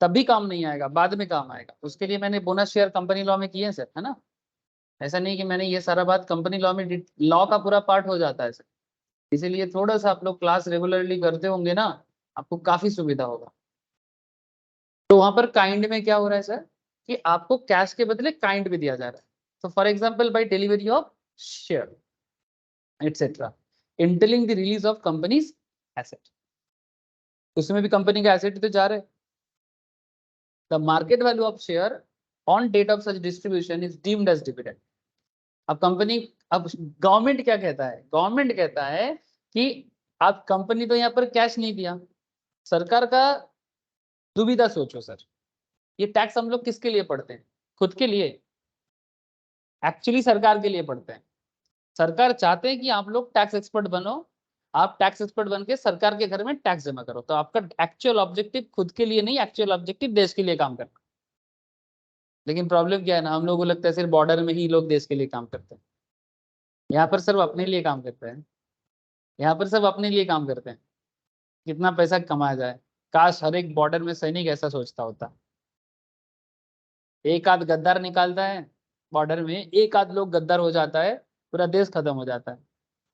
A: तभी काम नहीं आएगा बाद में काम आएगा, उसके लिए मैंने बोनस शेयर कंपनी लॉ में किए हैं सर, है ना। ऐसा नहीं कि मैंने ये सारा बात कंपनी लॉ में, लॉ का पूरा पार्ट हो जाता है सर, इसीलिए थोड़ा सा आप लोग क्लास रेगुलरली करते होंगे ना, आपको काफी सुविधा होगा। तो वहां पर काइंड में क्या हो रहा है सर कि आपको कैश के बदले काइंड भी दिया जा रहा है, तो for example by delivery of share etcetera entailing the release of company's asset, उसमें भी कंपनी का एसेट तो जा रहा है। The market value of share on date of such distribution is deemed as dividend. अब कंपनी, अब गवर्नमेंट क्या कहता है, गवर्नमेंट कहता है कि आप कंपनी तो यहाँ पर कैश नहीं दिया, सरकार का दुविधा सोचो सर, ये टैक्स हम लोग किसके लिए पढ़ते हैं? खुद के लिए? एक्चुअली सरकार के लिए पढ़ते हैं। सरकार चाहते हैं कि आप लोग टैक्स एक्सपर्ट बनो, आप टैक्स एक्सपर्ट बन के सरकार के घर में टैक्स जमा करो। तो आपका एक्चुअल ऑब्जेक्टिव खुद के लिए नहीं, एक्चुअल ऑब्जेक्टिव देश के लिए काम करना। लेकिन प्रॉब्लम क्या है ना, हम लोगों को लगता है सिर्फ बॉर्डर में ही लोग देश के लिए काम करते हैं। यहाँ पर सिर्फ अपने लिए काम करते हैं, यहाँ पर सब अपने लिए काम करते हैं, कितना पैसा कमाया जाए। काश हर एक बॉर्डर में सैनिक ऐसा सोचता होता। एक आध गद्दार निकालता है बॉर्डर में, एक आध लोग गद्दार हो जाता है, पूरा देश खत्म हो जाता है।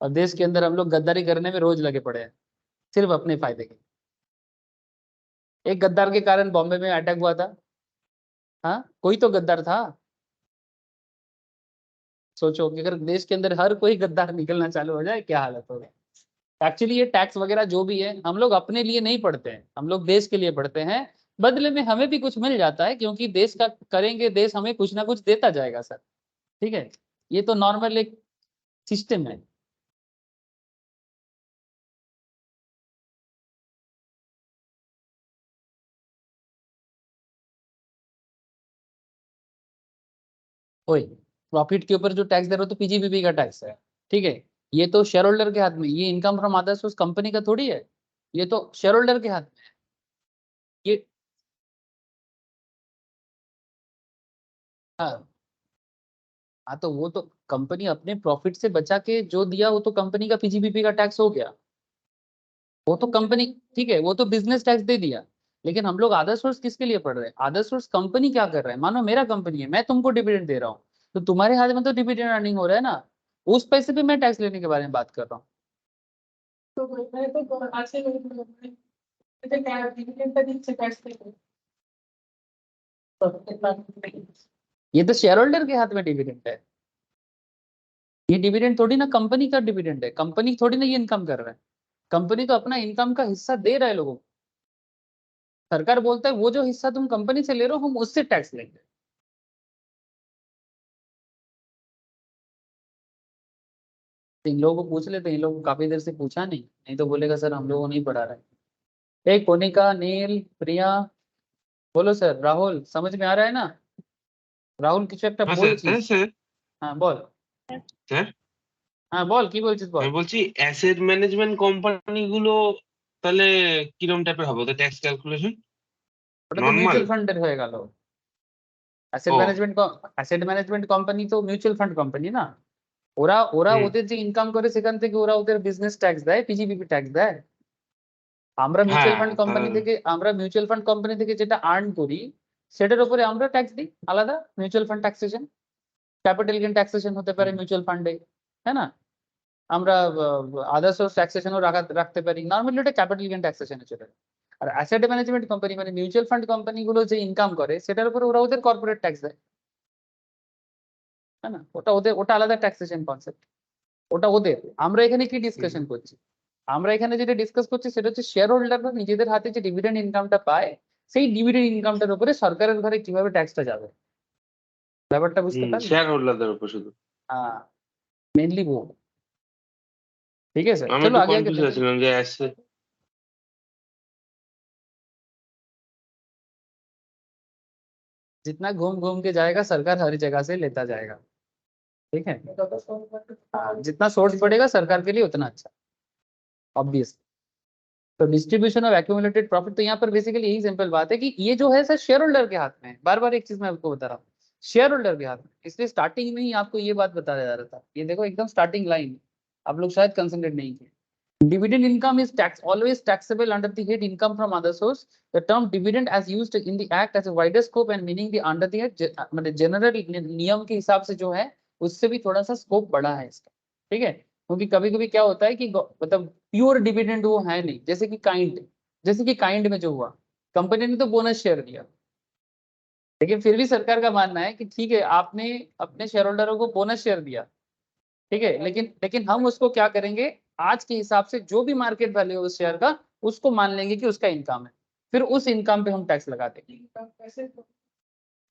A: और देश के अंदर हम लोग गद्दारी करने में रोज लगे पड़े हैं, सिर्फ अपने फायदे के। एक गद्दार के कारण बॉम्बे में अटैक हुआ था। हाँ, कोई तो गद्दार था। सोचो कि अगर देश के अंदर हर कोई गद्दार निकलना चालू हो जाए, क्या हालत होगी। एक्चुअली ये टैक्स वगैरह जो भी है, हम लोग अपने लिए नहीं पढ़ते हैं, हम लोग देश के लिए पढ़ते हैं। बदले में हमें भी कुछ मिल जाता है, क्योंकि देश का करेंगे, देश हमें कुछ ना कुछ देता जाएगा सर। ठीक है, ये तो नॉर्मल एक सिस्टम है। ओए, प्रॉफिट के ऊपर जो टैक्स दे रहे हो तो पीजीबीपी का टैक्स है। ठीक है, ये तो शेयर होल्डर के हाथ में, ये income from other source company का थोड़ी है, ये तो शेयर होल्डर के हाथ में है। ये हाँ, हाँ तो वो तो कंपनी अपने प्रॉफिट से बचा के जो दिया, वो तो कंपनी का पीजीबीपी का टैक्स हो गया। वो तो कंपनी, ठीक है, वो तो बिजनेस टैक्स दे दिया। लेकिन हम लोग अदर सोर्स किसके लिए पढ़ रहे हैं? अदर सोर्स कंपनी क्या कर रहा है, मानो मेरा कंपनी है, मैं तुमको डिविडेंड दे रहा हूँ, तो तुम्हारे हाथ में तो डिविडेंड अर्निंग हो रहा है ना, उस पैसे पे मैं टैक्स लेने के बारे में बात कर रहा हूँ। ये तो शेयर होल्डर के हाथ में डिविडेंड है, ये डिविडेंड थोड़ी ना कंपनी का डिविडेंड है, कंपनी थोड़ी ना ये इनकम कर रहा है। कंपनी तो अपना इनकम का हिस्सा दे रहा है लोगों को। सरकार बोलता है वो जो हिस्सा तुम कंपनी से ले रहे हो, हम उससे टैक्स लेंगे। तो इन लोगों को पूछ लेते हैं, इन लोगों को काफी देर से पूछा नहीं, नहीं तो बोलेगा सर हम लोगों को नहीं पढ़ा रहा है। ए कोनिका, नील, प्रिया, बोलो सर। राहुल, समझ में आ रहा है ना? রাহুল কিছু একটা
B: হ্যাঁ স্যার,
A: বলছিস।
B: স্যার।
A: হ্যাঁ বল।
B: স্যার,
A: হ্যাঁ বল, কি বলছিস বল।
B: আমি বলছি অ্যাসেট ম্যানেজমেন্ট কোম্পানি গুলো তাহলে কিরকম টাইপের হবে ওদের ট্যাক্স ক্যালকুলেশন?
A: ওটা তো
B: নর্মাল?
A: মিউচুয়াল ফান্ডের হয়ে গেল।
B: ও,
A: অ্যাসেট ম্যানেজমেন্ট কোম্পানি তো মিউচুয়াল ফান্ড কোম্পানি না। ওরা ওরা
B: হুম,
A: ওদের যে ইনকাম করে সেখান থেকে ওরা ওদের বিজনেস ট্যাক্স দেয়, পিজিবিপি ট্যাক্স দেয়।
B: হ্যাঁ, তাহলে
A: আমরা মিউচুয়াল ফান্ড কোম্পানি থেকে যেটা আর্ন করি, সেটার উপরে আমরা ট্যাক্স দিই আলাদা, mutual fund taxation. Capital gain taxation হতে পারে
B: হুম,
A: মিউচুয়াল ফান্ডে, হ্যাঁ না? আমরা আদার সোর্স ট্যাক্সেশনও রাখতে পারি, নর্মালি ওটা ক্যাপিটাল গেইন ট্যাক্সেশনে চলে যায়। আর অ্যাসেট ম্যানেজমেন্ট কোম্পানি মানে মিউচুয়াল ফান্ড কোম্পানি গুলো যে ইনকাম করে, সেটার উপরে ওরা ওদের কর্পোরেট ট্যাক্স দেয়, হ্যাঁ না? ওটা ওদের, ওটা আলাদা ট্যাক্সেশন কনসেপ্ট, ওটা ওদের। আমরা এখানে কি
B: হুম,
A: ডিসকাশন করছি? আমরা এখানে যেটা ডিসকাস করছি সেটা হচ্ছে শেয়ার হোল্ডাররা নিজেদের হাতে যে ডিভিডেন্ড ইনকামটা পায়, সেই ডিভিডেন্ড ইনকামটার উপরে সরকারের ঘরে কিভাবে ট্যাক্সটা যাবে, ব্যাপারটা বুঝতে
B: হুম,
A: পারলি?
B: শেয়ার হোল্ডারদের উপর শুধু।
A: हाँ, मेनली वो। ठीक है सर,
B: আমি
A: चलो
B: একটু
A: आगे आगे
B: কনফিউজ
A: देखते हैं।
B: হয়েছিলাম যে অ্যাসেট।
A: जितना घूम घूम के जाएगा सरकार हर जगह से लेता जाएगा। ठीक है, हाँ, जितना सोर्स बढ़ेगा सरकार के लिए उतना अच्छा, ऑब्वियस। तो डिस्ट्रीब्यूशन ऑफ एक्यूमुलेटेड प्रॉफिट, तो यहाँ पर बेसिकली यही सिंपल बात है कि ये जो है सर शेयर होल्डर के हाथ में है। बार बार एक चीज मैं आपको बता रहा हूँ, शेयर होल्डर के हाथ में। इसलिए स्टार्टिंग में ही आपको ये बात बताया जा रहा था, ये देखो एकदम स्टार्टिंग लाइन, आप लोग शायद कंसंट्रेट नहीं किए। Dividend income is tax always taxable under the head income from other source. The term dividend as used in the act as a wider scope and meaning the under the head मतलब general नियम के हिसाब से जो है, उससे भी थोड़ा सा स्कोप बड़ा है इसका। ठीक है, क्योंकि कभी कभी क्या होता है कि मतलब प्योर डिविडेंड वो है नहीं, जैसे कि काइंड में जो हुआ, कंपनी ने तो बोनस शेयर दिया, लेकिन फिर भी सरकार का मानना है कि ठीक है आपने अपने शेयर होल्डरों को बोनस शेयर दिया, ठीक है, लेकिन लेकिन हम उसको क्या करेंगे, आज के हिसाब से जो भी मार्केट वैल्यू है उस शेयर का, उसको मान लेंगे कि उसका इनकम है, फिर उस इनकम पे हम टैक्स लगा देंगे।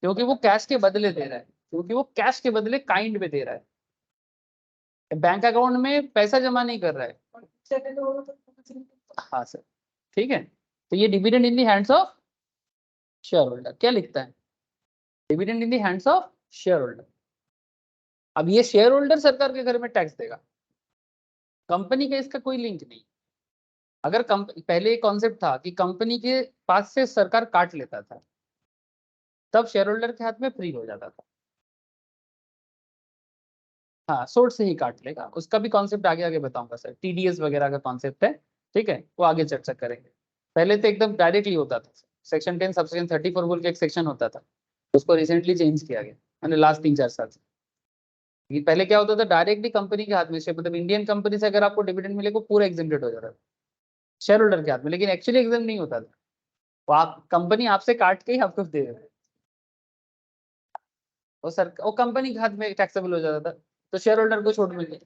A: क्योंकि वो कैश के बदले दे रहा है, क्योंकि वो कैश के बदले काइंड में दे रहा है, बैंक अकाउंट में पैसा जमा नहीं कर रहा है। हाँ सर, ठीक है। तो ये dividend in the hands of share holder, क्या लिखता है, dividend in the hands of share holder. अब ये शेयर होल्डर सरकार के घर में टैक्स देगा, कंपनी का इसका कोई लिंक नहीं। अगर पहले एक कॉन्सेप्ट था कि कंपनी के पास से सरकार काट लेता था, तब शेयर होल्डर के हाथ में फ्री हो जाता था। हाँ, सोर्स से ही काट लेगा, उसका भी कॉन्सेप्ट आगे आगे बताऊंगा सर, टीडीएस वगैरह का कॉन्सेप्ट है, ठीक है, वो आगे चर्चा करेंगे। पहले तो एकदम डायरेक्टली होता था, सेक्शन 10 सबसेक्शन 34 बोल के एक सेक्शन होता था, उसको रिसेंटली चेंज किया गया, मैंने लास्ट 3-4 साल से। ये पहले क्या होता था, डायरेक्टली कंपनी के हाथ में, मतलब इंडियन कंपनी से अगर आपको डिविडेंड मिले, को पूरा एग्जेम्प्टेड हो जाता था शेयर होल्डर के हाथ में, लेकिन एक्चुअली एग्जाम नहीं होता था, वो आप कंपनी आपसे काट के ही आपको दे देते, वो सर वो कंपनी के हाथ में टैक्सेबल हो जाता था, तो शेयर होल्डर को छूट मिल गई।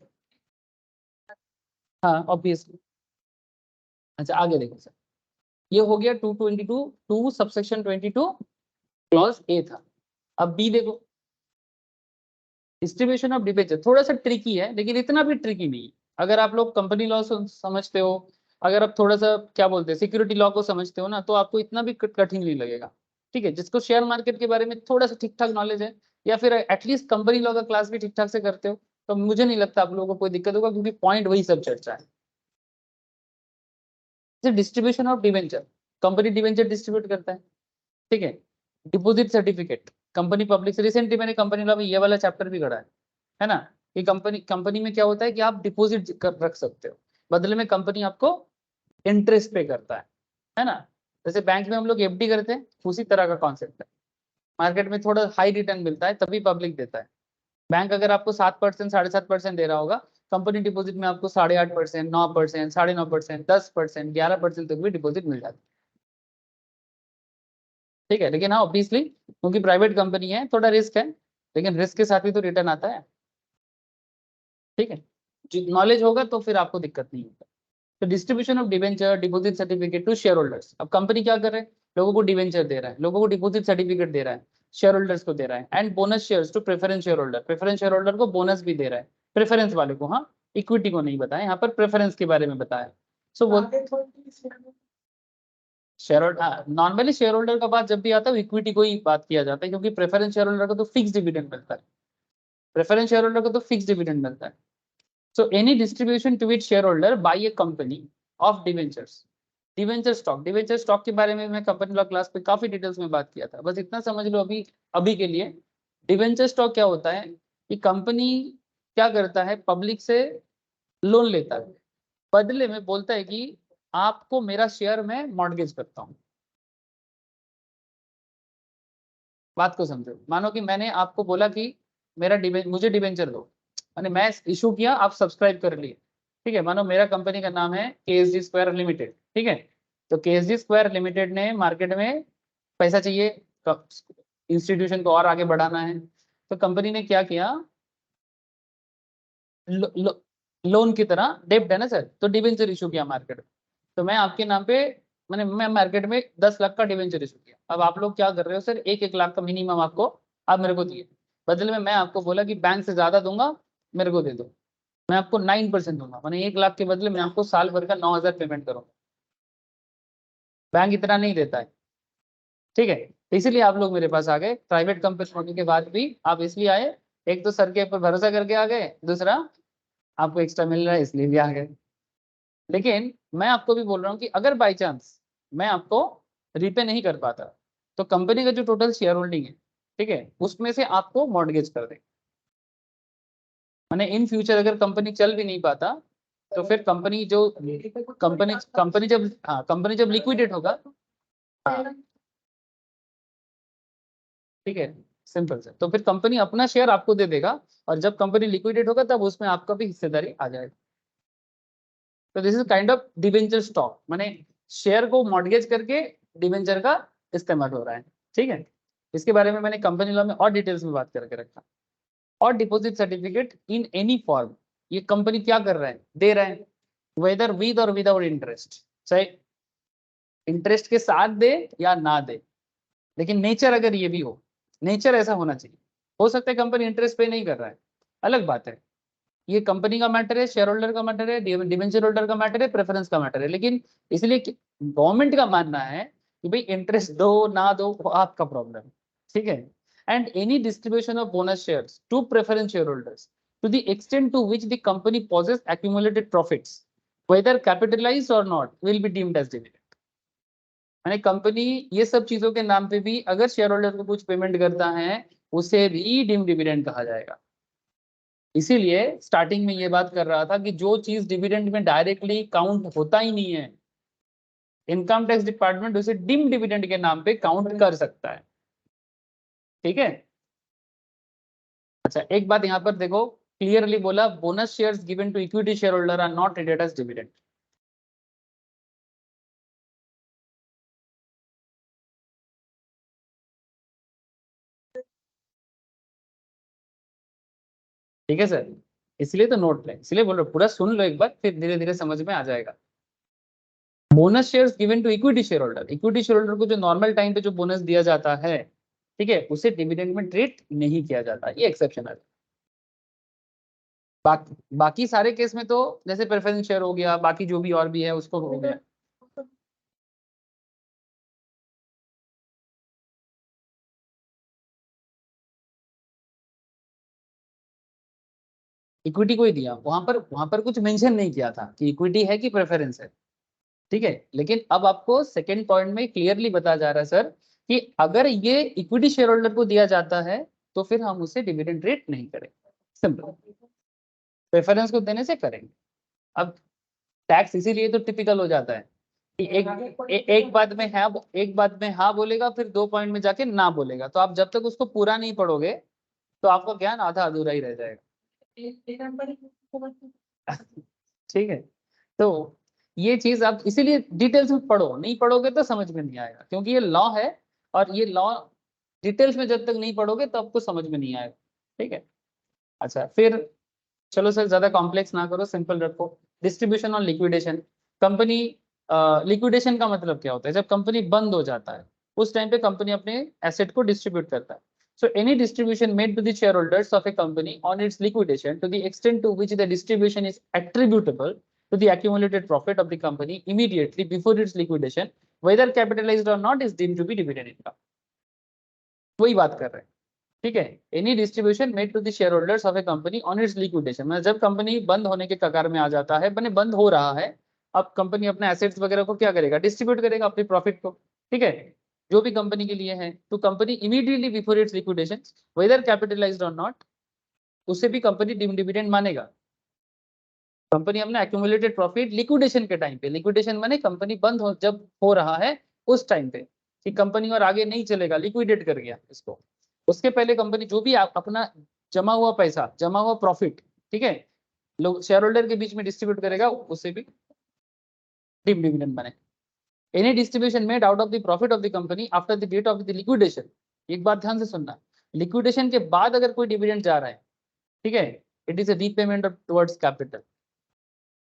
A: हाँ ऑब्वियसली। अच्छा आगे देखो सर, ये हो गया 222 2 सबसेक्शन 22 क्लॉज ए था। अब बी देखो, डिस्ट्रीब्यूशन ऑफ डिबेंचर, थोड़ा सा ट्रिकी है लेकिन इतना भी ट्रिकी नहीं है। अगर आप लोग कंपनी लॉ समझते हो, अगर आप थोड़ा सा क्या बोलते हैं सिक्योरिटी लॉ को समझते हो ना, तो आपको इतना भी कठिन नहीं लगेगा, ठीक है। जिसको शेयर मार्केट के बारे में थोड़ा सा ठीक ठाक नॉलेज है, या फिर एटलीस्ट कंपनी लॉ का क्लास भी ठीक ठाक से करते हो, तो मुझे नहीं लगता आप लोगों को कोई दिक्कत होगा, क्योंकि पॉइंट वही सब चर्चा है। Distribution of debenture, company debenture distribute करता है, ठीक है। डिपॉजिट सर्टिफिकेट, कंपनी पब्लिक से, रिसेंटली मैंने कंपनी लॉ में ये वाला चैप्टर भी पढ़ा है ना, कि कंपनी में क्या होता है कि आप डिपॉजिट रख सकते हो, बदले में कंपनी आपको इंटरेस्ट पे करता है ना। जैसे बैंक में हम लोग एफडी करते हैं, उसी तरह का कॉन्सेप्ट है। मार्केट में थोड़ा हाई रिटर्न मिलता है तभी पब्लिक देता है। बैंक अगर आपको 7% 7.5% दे रहा होगा, कंपनी डिपॉजिट में आपको 8.5%, 9%, 9.5%, 10%, 11% तक भी डिपॉजिट मिल जाता है, ठीक है। लेकिन हाँ ऑब्वियसली क्योंकि प्राइवेट कंपनी है थोड़ा रिस्क है, लेकिन रिस्क के साथ ही तो रिटर्न आता है, ठीक है। नॉलेज होगा तो फिर आपको दिक्कत नहीं होगा। तो distribution of debenture deposit certificate to shareholders, अब कंपनी क्या कर रहे हैं, लोगों को डिवेंचर दे रहा है, लोगों को डिपॉजिट सर्टिफिकेट दे रहा है, शेयर होल्डर्स को दे रहा है, and bonus shares to preference shareholder, preference shareholder को बोनस भी दे रहा है, प्रेफरेंस वाले को, हाँ इक्विटी को नहीं बताया यहाँ पर, प्रेफरेंस के बारे में बताया। सो share holder, normally share holder का बात जब भी आता है इक्विटी को ही बात किया जाता है, क्योंकि प्रेफरेंस शेयर होल्डर को तो फिक्स डिविडेंड मिलता है, प्रेफरेंस शेयर होल्डर को तो फिक्स डिविडेंड मिलता है। So any distribution to its shareholder by a company of debentures, debenture stock के बारे में मैं कंपनी लॉ क्लास पे काफी डिटेल्स में बात किया था, बस इतना समझ लो अभी अभी के लिए। डिवेंचर स्टॉक क्या होता है कि कंपनी क्या करता है, पब्लिक से लोन लेता है, बदले में बोलता है कि आपको मेरा शेयर मैं मॉर्गेज करता हूँ। बात को समझो, मानो कि मैंने आपको बोला कि मुझे डिवेंचर दो, मैंने मैं इशू किया, आप सब्सक्राइब कर लिए, ठीक है। मानो मेरा कंपनी का नाम है केएसजी स्क्वायर लिमिटेड, ठीक है। तो केएसजी स्क्वायर लिमिटेड ने मार्केट में पैसा चाहिए, इंस्टीट्यूशन को और आगे बढ़ाना है, तो कंपनी ने क्या किया, लो, लो, लोन की तरह डेब्ट है ना सर, तो डिवेंचर इशू किया मार्केट में। तो मैं आपके नाम पे मैं मार्केट में 10 लाख का डिवेंचर इशू किया। अब आप लोग क्या कर रहे हो सर, 1-1 लाख का मिनिमम आपको आप मेरे को दिए, बदले में मैं आपको बोला कि बैंक से ज्यादा दूंगा, मेरे को दे दो, मैं आपको 9% दूंगा, मैंने 1 लाख के बदले में आपको साल भर का 9,000 पेमेंट करूंगा। बैंक इतना नहीं देता है, ठीक है। तो इसीलिए आप लोग मेरे पास आ गए, प्राइवेट कंपनी होने के बाद भी आप इसलिए आए, एक तो सर के ऊपर भरोसा करके आ गए, दूसरा आपको एक्स्ट्रा मिल रहा है इसलिए भी आ गए। लेकिन मैं आपको भी बोल रहा हूँ कि अगर बाई चांस मैं आपको रीपे नहीं कर पाता, तो कंपनी का जो टोटल शेयर होल्डिंग है, ठीक है, उसमें से आपको मॉर्गेज कर दे, मैंने इन फ्यूचर अगर कंपनी चल भी नहीं पाता, तो फिर कंपनी जब लिक्विडेट होगा, हाँ ठीक है, सिंपल से, तो फिर कंपनी अपना शेयर आपको दे देगा, और जब कंपनी लिक्विडेट होगा तब उसमें आपका भी हिस्सेदारी आ जाएगा। तो this is kind of debenture stock, माने शेयर को मॉर्गेज करके डिवेंचर का इस्तेमाल हो रहा है, ठीक है। इसके बारे में मैंने कंपनी लॉ में और डिटेल्स में बात करके रखा। और deposit certificate in any form, ये कंपनी क्या कर रहा है, दे रहा है, वेदर विद और विदाउट इंटरेस्ट, चाहे इंटरेस्ट के साथ दे या ना दे, लेकिन नेचर अगर ये भी हो, नेचर ऐसा होना चाहिए। हो सकता है कंपनी इंटरेस्ट पे नहीं कर रहा है, अलग बात है, ये कंपनी का मैटर है, शेयर होल्डर का मैटर है, डिवेंचर होल्डर का मैटर है, प्रेफरेंस का मैटर है। लेकिन इसलिए गवर्नमेंट का मानना है कि भाई इंटरेस्ट दो ना दो वो आपका प्रॉब्लम है, ठीक है। And any distribution of bonus shares to preference shareholders to the extent to which the company possesses accumulated profits, whether capitalized or not, will be deemed as dividend. माने company ये सब चीजों के नाम पे भी अगर शेयर होल्डर को कुछ पेमेंट करता है उसे भी डीम डिविडेंड कहा जाएगा। इसीलिए स्टार्टिंग में ये बात कर रहा था कि जो चीज डिविडेंड में डायरेक्टली काउंट होता ही नहीं है, इनकम टैक्स डिपार्टमेंट उसे डीम डिविडेंड के नाम पे काउंट कर सकता है, ठीक है। अच्छा एक बात यहाँ पर देखो, क्लियरली बोला bonus shares given to equity shareholder are not treated as dividend. ठीक है सर, इसलिए तो नोट लें, इसलिए बोल रहे पूरा सुन लो एक बार, फिर धीरे धीरे समझ में आ जाएगा। Bonus shares given to equity shareholder, equity shareholder को जो नॉर्मल टाइम पे जो बोनस दिया जाता है, ठीक है, उसे डिविडेंड में ट्रीट नहीं किया जाता, ये एक्सेप्शनल है। बाकी सारे केस में तो जैसे प्रेफरेंस शेयर हो गया, बाकी जो भी और भी है उसको हो गया। इक्विटी को ही दिया, वहां पर कुछ मेंशन नहीं किया था कि इक्विटी है कि प्रेफरेंस है, ठीक है। लेकिन अब आपको सेकंड पॉइंट में क्लियरली बताया जा रहा है सर कि अगर ये इक्विटी शेयर होल्डर को दिया जाता है तो फिर हम उसे डिविडेंड रेट नहीं करेंगे, सिंपल। प्रेफरेंस को देने से करेंगे। अब टैक्स इसीलिए तो टिपिकल हो जाता है कि एक बात में है, एक बात में हाँ बोलेगा, फिर 2 पॉइंट में जाके ना बोलेगा, तो आप जब तक उसको पूरा नहीं पढ़ोगे तो आपका ज्ञान आधा अधूरा ही रह जाएगा। ठीक है, तो ये चीज आप इसीलिए डिटेल्स में पढ़ो, नहीं पढ़ोगे तो समझ में नहीं आएगा, क्योंकि ये लॉ है और ये लॉ डिटेल्स में जब तक नहीं पढ़ोगे तो आपको समझ में नहीं आएगा, ठीक है। अच्छा फिर चलो सर ज्यादा कॉम्प्लेक्स ना करो, सिंपल रखो। डिस्ट्रीब्यूशन और लिक्विडेशन। कंपनी लिक्विडेशन का मतलब क्या होता है, जब कंपनी बंद हो जाता है उस टाइम पे कंपनी अपने एसेट को डिस्ट्रीब्यूट करता है। So any distribution made to the shareholders of a company on its liquidation to the extent to which the distribution is attributable to the accumulated profit of the company immediately before its liquidation, whether capitalized or not, is deemed to be dividend income. वही बात कर रहे हैं, ठीक है। Any distribution made to the shareholders of a company on its liquidation, मतलब जब company बंद होने के कगार में आ जाता है, बने बंद हो रहा है, अब कंपनी अपने एसेट्स वगैरह को क्या करेगा, डिस्ट्रीब्यूट करेगा अपनी प्रॉफिट को, ठीक है, जो भी कंपनी के लिए है। तो company immediately before its liquidation whether capitalised or not, उसे भी कंपनी डिविडेंड मानेगा। कंपनी अपना एक्यूमुलेटेड प्रॉफिट लिक्विडेशन के टाइम पे, लिक्विडेशन माने कंपनी बंद हो जब हो रहा है उस टाइम पे, कि कंपनी और आगे नहीं चलेगा, लिक्विडेट कर गया इसको, उसके पहले कंपनी जो भी अपना जमा हुआ पैसा, जमा हुआ प्रॉफिट, ठीक है, लोग शेयर होल्डर के बीच में डिस्ट्रीब्यूट करेगा, उसे भी डिविडेंड बने। Any distribution made out of the profit of the company after the date of the liquidation, एक बात ध्यान से सुनना, लिक्विडेशन के बाद अगर कोई डिविडेंड जा रहा है, ठीक है, it is a repayment towards capital,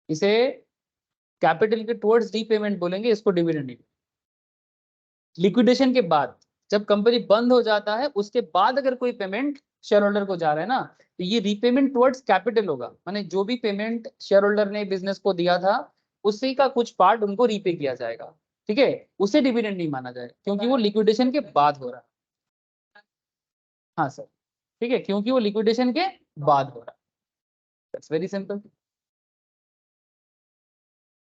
A: इसे कैपिटल के टुवर्ड्स रीपेमेंट बोलेंगे, इसको डिविडेंड नहीं। लिक्विडेशन के बाद जब कंपनी बंद हो जाता है उसके बाद अगर कोई पेमेंट शेयर होल्डर को जा रहा है ना, तो ये रीपेमेंट टुवर्ड्स कैपिटल होगा, माने जो भी पेमेंट शेयर होल्डर ने बिजनेस को दिया था उसी का कुछ पार्ट उनको रीपे किया जाएगा, ठीक है, उसे डिविडेंड नहीं माना जाएगा क्योंकि वो लिक्विडेशन के बाद हो रहा है। हाँ सर, ठीक है, क्योंकि वो लिक्विडेशन के बाद हो रहा है, दैट्स वेरी सिंपल।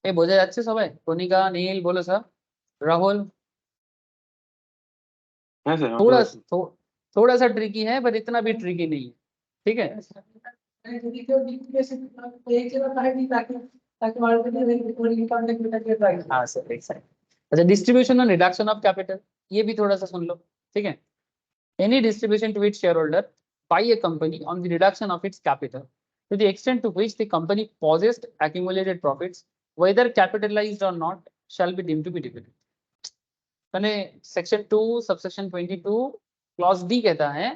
A: ए বোঝা যাচ্ছে সবাই? কণিকা, নীল बोलो सर, राहुल।
B: हाँ सर
A: थोड़ा थोड़ा सा ट्रिकी है पर इतना भी ट्रिकी नहीं है, ठीक है। हाँ सर एक सेकंड। अच्छा डिस्ट्रीब्यूशन और रिडक्शन ऑफ कैपिटल, ये भी थोड़ा सा सुन लो, ठीक है। Any distribution to its shareholder by a company on the reduction of its capital to the extent to which the company possessed accumulated profits whether capitalized or not shall be deemed to be dividend। मैंने section 2 subsection 22 clause D कहता है,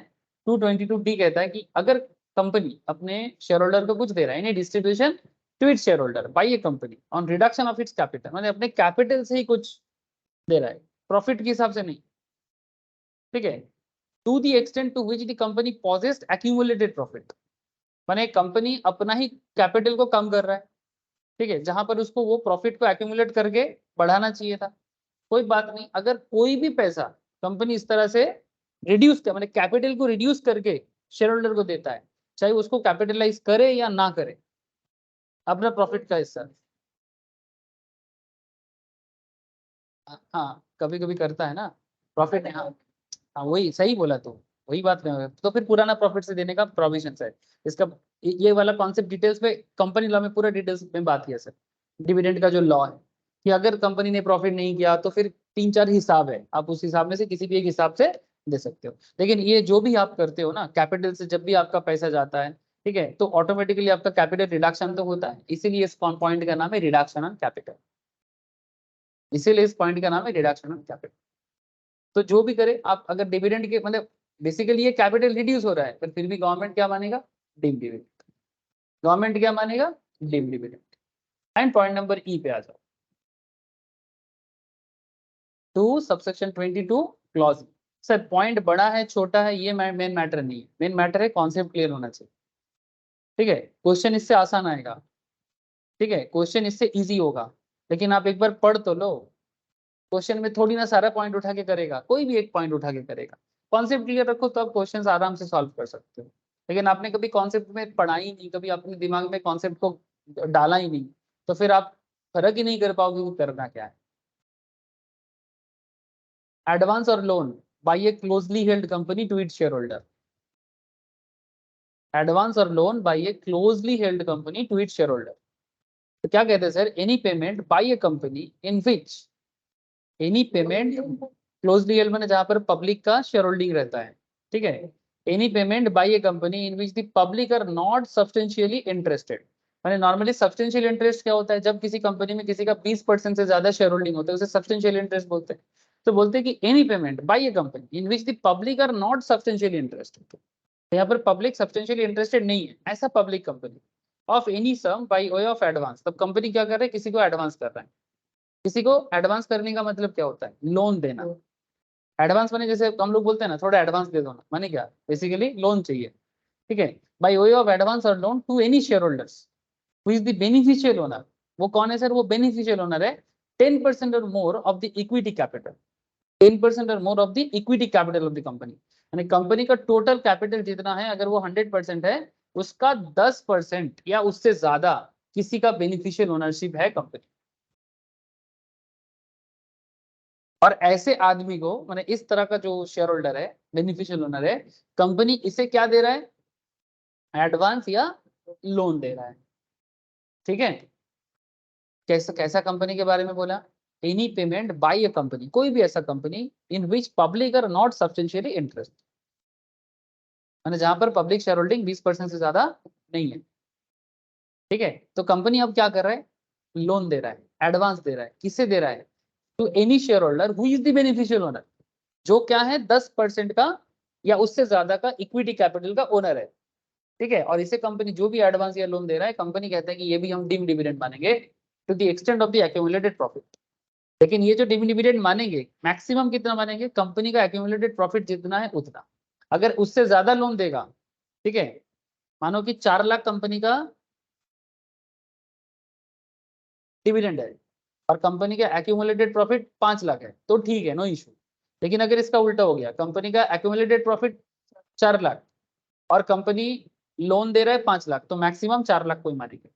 A: 222 D कहता है कि अगर company अपने share holder को कुछ दे रहा है, यानी distribution to its shareholder by a company on reduction of its capital, मतलब अपने कैपिटल से ही कुछ दे रहा है, प्रॉफिट के हिसाब से नहीं, ठीक है, to the extent to which the company possessed accumulated profit, माने कंपनी अपना ही कैपिटल को कम कर रहा है, ठीक है, जहां पर उसको वो प्रॉफिट को एक्यूमुलेट करके बढ़ाना चाहिए था। कोई बात नहीं, अगर कोई भी पैसा कंपनी इस तरह से रिड्यूस कर, मतलब कैपिटल को रिड्यूस करके शेयर होल्डर को देता है, चाहे उसको कैपिटलाइज करे या ना करे, अपना प्रॉफिट का हिस्सा, हाँ कभी कभी करता है ना प्रॉफिट, हाँ हाँ वही सही बोला, तो वही बात में तो फिर पुराना प्रॉफिट से देने का प्रोविजन है इसका। ये वाला कॉन्सेप्ट डिटेल्स में कंपनी लॉ में पूरा डिटेल्स में बात किया सर, डिविडेंड का जो लॉ है कि अगर कंपनी ने प्रॉफिट नहीं किया तो फिर 3-4 हिसाब है, आप उस हिसाब में से किसी भी एक हिसाब से दे सकते हो। लेकिन ये जो भी आप करते हो ना कैपिटल से, जब भी आपका पैसा जाता है, ठीक है, तो ऑटोमेटिकली आपका कैपिटल रिडक्शन तो होता है, इसीलिए इस पॉइंट का नाम है रिडक्शन ऑन कैपिटल, इसीलिए इस पॉइंट का नाम है रिडक्शन ऑन कैपिटल। तो जो भी करे आप, अगर डिविडेंड के मतलब बेसिकली ये कैपिटल रिड्यूस हो रहा है, पर फिर भी गवर्नमेंट क्या मानेगा, डीम डिविडेंड, गवर्नमेंट क्या मानेगा, deem dividend. And point number E पे आ जाओ, 2 सबसेक्शन 22 क्लॉज। सर पॉइंट बड़ा है छोटा है ये मेन मैटर नहीं है, मेन मैटर है कॉन्सेप्ट क्लियर होना चाहिए, ठीक है, क्वेश्चन इससे आसान आएगा, ठीक है, क्वेश्चन इससे इजी होगा, लेकिन आप एक बार पढ़ तो लो। क्वेश्चन में थोड़ी ना सारा पॉइंट उठा के करेगा, कोई भी एक पॉइंट उठा के करेगा। कॉन्सेप्ट क्लियर रखो तो आप क्वेश्चंस आराम से सॉल्व कर सकते हो, लेकिन आपने कभी कॉन्सेप्ट में पढ़ा ही नहीं, कभी अपने दिमाग में कॉन्सेप्ट को डाला ही नहीं, तो फिर आप फर्क ही नहीं कर पाओगे कि करना क्या है। एडवांस और loan by a closely held company to its shareholder, advance और loan by a closely held company to its shareholder. तो क्या कहते हैं sir, any payment by a company in which, any payment closely held मैंने जहां पर public का share holding रहता है, ठीक है, any payment by a company in which the public are not substantially interested. मैंने नॉर्मली सब्सटेंशियल इंटरेस्ट क्या होता है, जब किसी कंपनी में किसी का 20% से ज्यादा शेयर होल्डिंग होता है उसे सब्सटेंशियल इंटरेस्ट बोलते हैं। तो बोलते हैं कि any payment by a company in which the public are not substantially interested, यहाँ पर पब्लिक सब्सटेंशियली इंटरेस्टेड नहीं है, ऐसा public company of any sum by way of advance, तब कंपनी क्या कर रहा है, किसी को एडवांस कर रहा है। किसी को एडवांस करने का मतलब क्या होता है, लोन देना। एडवांस माने जैसे हम लोग बोलते हैं ना थोड़ा एडवांस दे दो ना, माने क्या, बेसिकली लोन चाहिए, ठीक है, बाय वे ऑफ एडवांस और loan to any shareholders who is the beneficial owner. वो कौन है सर, वो बेनिफिशियल ओनर है 10% और more of the equity capital, 10% और more of the equity capital of the company, यानी कंपनी का टोटल कैपिटल जितना है अगर वो 100% है, उसका 10% या उससे ज्यादा किसी का बेनिफिशियल ओनरशिप है कंपनी। और ऐसे आदमी को माने इस तरह का जो शेयर होल्डर है, बेनिफिशियल ओनर है, कंपनी इसे क्या दे रहा है, एडवांस या लोन दे रहा है, ठीक है। कैसा कैसा कंपनी के बारे में बोला, any payment by a company, कोई भी ऐसा company in which public are not substantially interest, माने जहां पर पब्लिक शेयर होल्डिंग 20% से ज्यादा नहीं है, ठीक है। तो कंपनी अब क्या कर रहा है, लोन दे रहा है, एडवांस दे रहा है, किससे दे रहा है, to any shareholder who is the beneficial owner, जो क्या है 10% का या उससे ज्यादा का इक्विटी कैपिटल का ओनर है, ठीक है। और इसे कंपनी जो भी एडवांस या लोन दे रहा है, कंपनी कहता है कि ये भी हम डिम डिविडेंड मानेंगे to the extent of the accumulated profit. लेकिन ये जो डिम डिविडेंड मानेंगे मैक्सिमम कितना मानेंगे, कंपनी का एक्यूमुलेटेड प्रॉफिट जितना है उतना। अगर उससे ज्यादा लोन देगा, ठीक है, मानो कि 4 लाख कंपनी का डिविडेंड है और कंपनी का एक्यूमुलेटेड प्रॉफिट 5 लाख है, तो ठीक है, नो इशू। लेकिन अगर इसका उल्टा हो गया, कंपनी का एक्यूमुलेटेड प्रॉफिट 4 लाख और कंपनी लोन दे रहा है 5 लाख, तो मैक्सिमम 4 लाख कोई मानेंगे।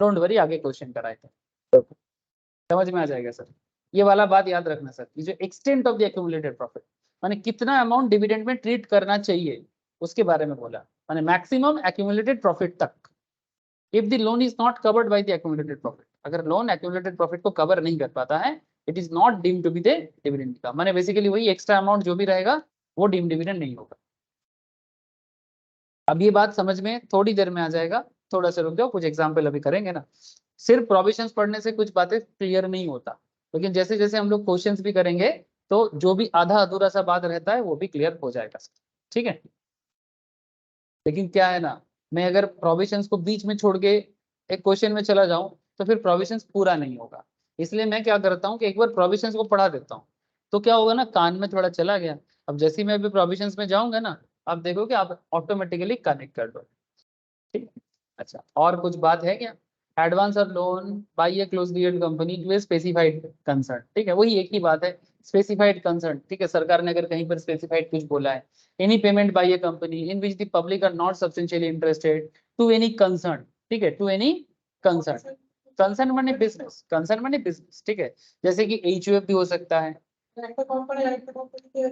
A: डोंट वरी, आगे क्वेश्चन कराए थे, समझ में आ जाएगा सर। ये वाला बात याद रखना सर, ये जो extent of the accumulated profit माने कितना अमाउंट डिविडेंड में ट्रीट करना चाहिए उसके बारे में बोला, माने मैक्सिमम एक्यूमुलेटेड प्रॉफिट तक। If the loan is not covered by the accumulated profit, अगर लोन एक्यूमुलेटेड प्रॉफिट को कवर नहीं कर पाता है, it is not deemed to be the dividend का, माने बेसिकली वही एक्स्ट्रा अमाउंट जो भी रहेगा वो डीम डिविडेंड नहीं होगा। अब ये बात समझ में थोड़ी देर में आ जाएगा, थोड़ा सा रुक जाओ, कुछ एग्जाम्पल अभी करेंगे ना। सिर्फ प्रोविजंस पढ़ने से कुछ बातें क्लियर नहीं होता, लेकिन जैसे जैसे हम लोग क्वेश्चंस भी करेंगे तो जो भी आधा अधूरा सा बात रहता है वो भी क्लियर हो जाएगा, ठीक है। लेकिन क्या है ना, मैं अगर प्रोविजंस को बीच में छोड़ के एक क्वेश्चन में चला जाऊं तो फिर प्रोविजंस पूरा नहीं होगा, इसलिए मैं क्या करता हूँ कि एक बार प्रोविजंस को पढ़ा देता हूँ, तो क्या होगा ना, कान में थोड़ा चला गया। अब जैसे ही मैं अभी प्रोविजंस में जाऊंगा ना, आप देखो कि आप ऑटोमेटिकली कनेक्ट कर दो। ठीक है। अच्छा, और कुछ बात है क्या? एडवांस और loan by a closely held company to a specified concern, ठीक है, वही एक ही बात है, स्पेसिफाइड कंसर्न, ठीक है। सरकार ने अगर कहीं पर स्पेसिफाइड कुछ बोला है, any payment by a company in which the public are not substantially interested to any concern, ठीक है, टू एनी कंसर्न। कंसर्न माने बिजनेस, कंसर्न माने बिजनेस, ठीक है। जैसे कि एचयूएफ भी हो सकता है,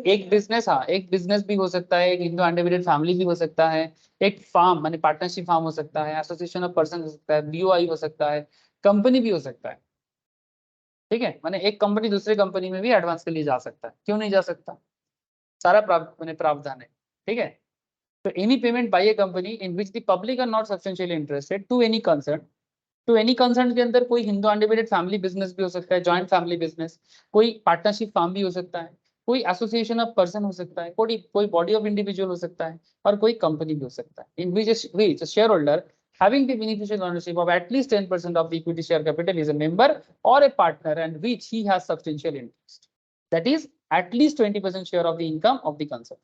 A: एक बिजनेस, हाँ एक बिजनेस भी हो सकता है, एक हिंदू अनडिवाइडेड फैमिली भी हो सकता है, एक फार्म माने पार्टनरशिप फार्म हो सकता है, एसोसिएशन ऑफ पर्सन हो सकता है, बीओआई हो सकता है, कंपनी भी हो सकता है, ठीक है। माने एक कंपनी दूसरे कंपनी में भी एडवांस के लिए जा सकता है, क्यों नहीं जा सकता? सारा माने प्रावधान है, ठीक है। तो any payment by a company in which the public are not substantially interested to any concern, तो एनी कंसर्न के अंदर कोई हिंदू अनडिवाइडेड फैमिली बिजनेस भी हो सकता है, जॉइंट फैमिली बिजनेस, कोई पार्टनरशिप फार्म भी हो सकता है, कोई एसोसिएशन ऑफ पर्सन हो सकता है, कोई बॉडी ऑफ इंडिविजुअल हो सकता है, और कोई कंपनी भी हो सकता है, in which shareholder having the beneficial ownership of at least 10% of the equity share capital is a member or a partner and which he has substantial interest, that is at least 20% share of the income of the concern।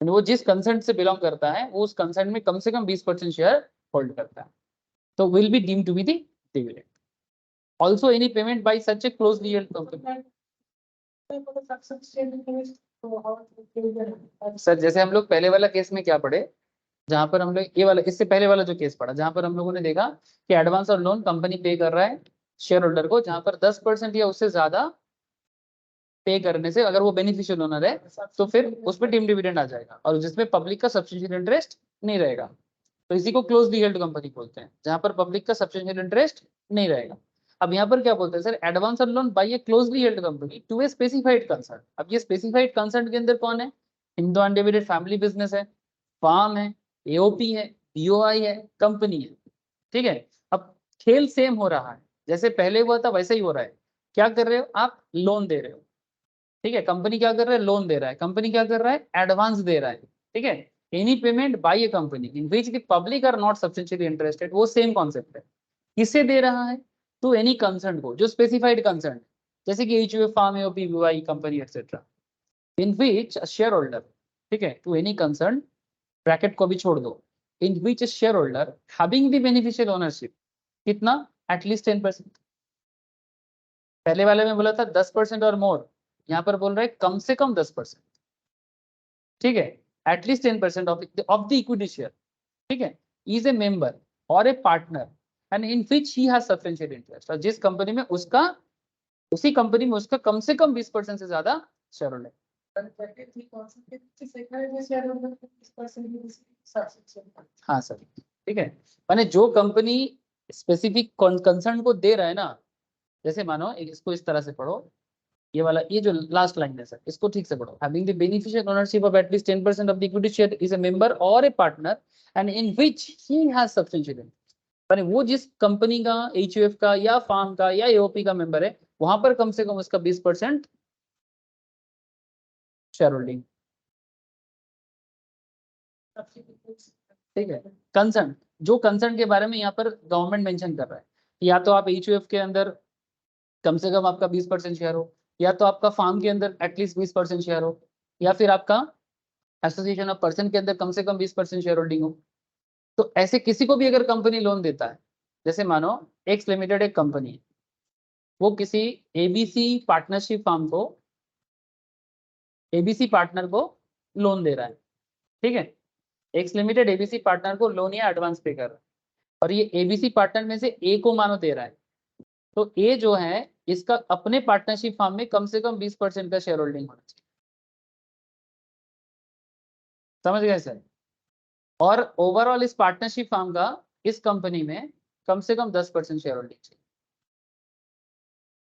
A: वो जिस concern से belong करता है वो उस concern में कम से कम 20% share hold करता है, so will be deemed to be the dividend. Also, any payment by such a closely held company. Sir जैसे हम लोग पहले वाला केस में क्या पढ़े, जहां पर हम लोग ये वाला, इससे पहले वाला जो केस पढ़ा, जहां पर हम लोगों ने देखा कि एडवांस और लोन कंपनी पे कर रहा है शेयर होल्डर को, जहां पर 10% या उससे ज्यादा पे करने से अगर वो बेनिफिशियल ओनर है तो फिर उसमें टीम डिविडेंड आ जाएगा, और जिसमें पब्लिक का सब्सिडेंशियल इंटरेस्ट नहीं रहेगा, तो इसी को क्लोजली हेल्ड कंपनी बोलते हैं, जहां पर पब्लिक का सब्सिडेंशियल इंटरेस्ट नहीं रहेगा। अब यहाँ पर क्या बोलते हैं सर, एडवांस और loan by a closely held company to a specified concern. अब ये स्पेसिफाइड कंसर्न के अंदर कौन है? हिंदू अनडिवाइडेड फैमिली बिजनेस है, फार्म है, एओपी है, बीओआई है, कंपनी है, ठीक है। अब खेल सेम हो रहा है, जैसे पहले हुआ था वैसे ही हो रहा है। क्या कर रहे हो आप? लोन दे रहे हो, ठीक है। कंपनी क्या कर रहा है? लोन दे रहा है। कंपनी क्या कर रहा है? एडवांस दे रहा है, ठीक है। Any payment by a company in which the public are not substantially interested, वो सेम कॉन्सेप्ट है। किससे दे रहा है? टू एनी कंसर्न को, जो स्पेसिफाइड कंसर्न, जैसे कि HUF, firm, AOP, BOI, company etcetera, in which shareholder, ठीक है, टू एनी कंसर्न, ब्रैकेट को भी छोड़ दो, in which shareholder having the beneficial ownership, कितना? एटलीस्ट 10%। पहले वाले में बोला था 10% और मोर, यहाँ पर बोल रहा है कम से कम 10%, ठीक है। At least 10% of the equity share, ठीक है, is a member or a partner and in which he has substantial interest, और जिस कंपनी में उसका, उसी कंपनी में उसका कम से कम 20% से ज्यादा शेयर होल्डर। हाँ सर, ठीक है। माने जो कंपनी स्पेसिफिक कंसर्न को दे रहा है ना, जैसे मानो इसको इस तरह से पढ़ो, ये वाला, ये जो लास्ट लाइन है सर, इसको ठीक से पढ़ो, having the beneficial ownership of at least 10% of the equity share is a member or a partner and in which he has substantial, माने वो जिस कंपनी का, एचयूएफ का या फार्म का या एओपी का मेंबर है, वहां पर कम से कम उसका 20% शेयर होल्डिंग, ठीक है। कंसर्न, जो कंसर्न के बारे में यहाँ पर गवर्नमेंट मेंशन कर रहा है, या तो आप एचयूएफ के अंदर कम से कम आपका 20% शेयर हो, या तो आपका फार्म के अंदर एटलीस्ट 20% शेयर हो, या फिर आपका एसोसिएशन ऑफ पर्सन के अंदर कम से कम 20% शेयर होल्डिंग हो। तो ऐसे किसी को भी अगर कंपनी लोन देता है, जैसे मानो एक्स लिमिटेड एक कंपनी है, वो किसी एबीसी पार्टनरशिप फार्म को, एबीसी पार्टनर को लोन दे रहा है, ठीक है। एक्स लिमिटेड एबीसी पार्टनर को लोन या एडवांस पे कर रहा है, और ये एबीसी पार्टनर में से ए को मानो दे रहा है, तो ए जो है इसका अपने पार्टनरशिप फार्म में कम से कम 20% का शेयर होल्डिंग होना चाहिए, समझ गए सर। और ओवरऑल इस पार्टनरशिप फार्म का इस कंपनी में कम से कम 10% शेयर होल्डिंग चाहिए।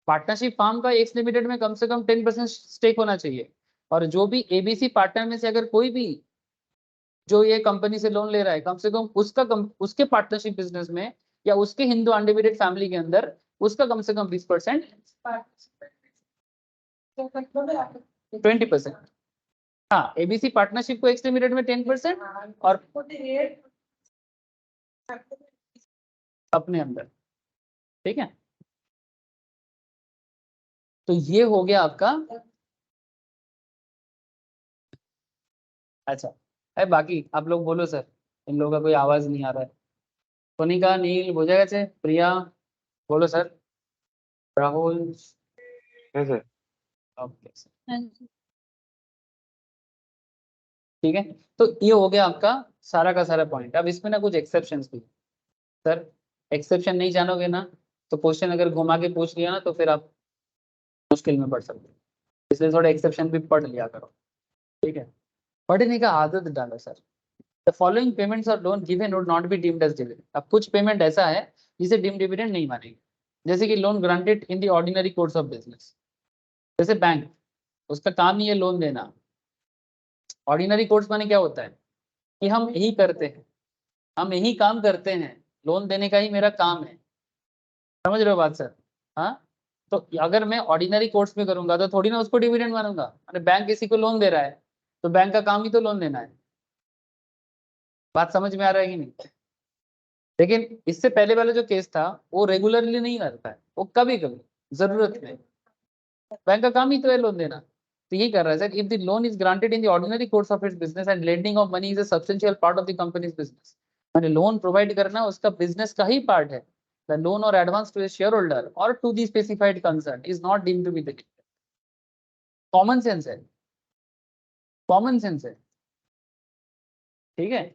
A: पार्टनरशिप फार्म का एक्स लिमिटेड में कम से कम 10% स्टेक होना चाहिए, और जो भी एबीसी पार्टनर में से अगर कोई भी जो ये कंपनी से लोन ले रहा है, कम से कम उसके पार्टनरशिप बिजनेस में या उसके हिंदू अनडिवाइडेड फैमिली के अंदर उसका कम से कम 20%, 20%। हाँ, एबीसी पार्टनरशिप को एक्स लिमिटेड में 10% और अपने अंदर, ठीक है। तो ये हो गया आपका। अच्छा है, बाकी आप लोग बोलो सर। इन लोगों का कोई आवाज नहीं आ रहा है। सोनिका, नील, बुझे গেছে? प्रिया बोलो सर। राहुल,
B: है सर।
A: ओके सर, ठीक है। तो ये हो गया आपका सारा का सारा पॉइंट। अब इसमें ना कुछ एक्सेप्शंस भी। सर एक्सेप्शन नहीं जानोगे ना तो क्वेश्चन अगर घुमा के पूछ लिया ना तो फिर आप मुश्किल में पड़ सकते हो, इसलिए थोड़ा एक्सेप्शन भी पढ़ लिया करो, ठीक है। पढ़ने का आदत डालो सर। द फॉलोइंग पेमेंट्स और loan given would not be deemed as dividend. अब कुछ पेमेंट ऐसा है जिसे डीम डिविडेंड नहीं मानेंगे, जैसे कि loan granted in the ordinary course of business. जैसे बैंक, उसका काम ही है लोन देना। ऑर्डिनरी कोर्स माने क्या होता है कि हम यही करते हैं, हम यही काम करते हैं, लोन देने का ही मेरा काम है। समझ रहे हो बात सर? हाँ, तो अगर मैं ऑर्डिनरी कोर्स में करूंगा तो थोड़ी ना उसको डिविडेंड मानूंगा। अरे बैंक किसी को लोन दे रहा है तो बैंक का काम ही तो लोन देना है। बात समझ में आ रहा है कि नहीं? लेकिन इससे पहले वाला जो केस था वो रेगुलरली नहीं करता है, वो कभी कभी जरूरत में। बैंक का काम ही तो है लोन देना। तो यही कर रहा है sir, if the loan is granted in the ordinary course of its business and lending of money is a substantial part of the company's business. मैंने लोन प्रोवाइड करना उसका बिजनेस का ही पार्ट है। The loan or advance to a shareholder or to the specified concern is not deemed to be the. Common sense है, common sense है, ठीक है।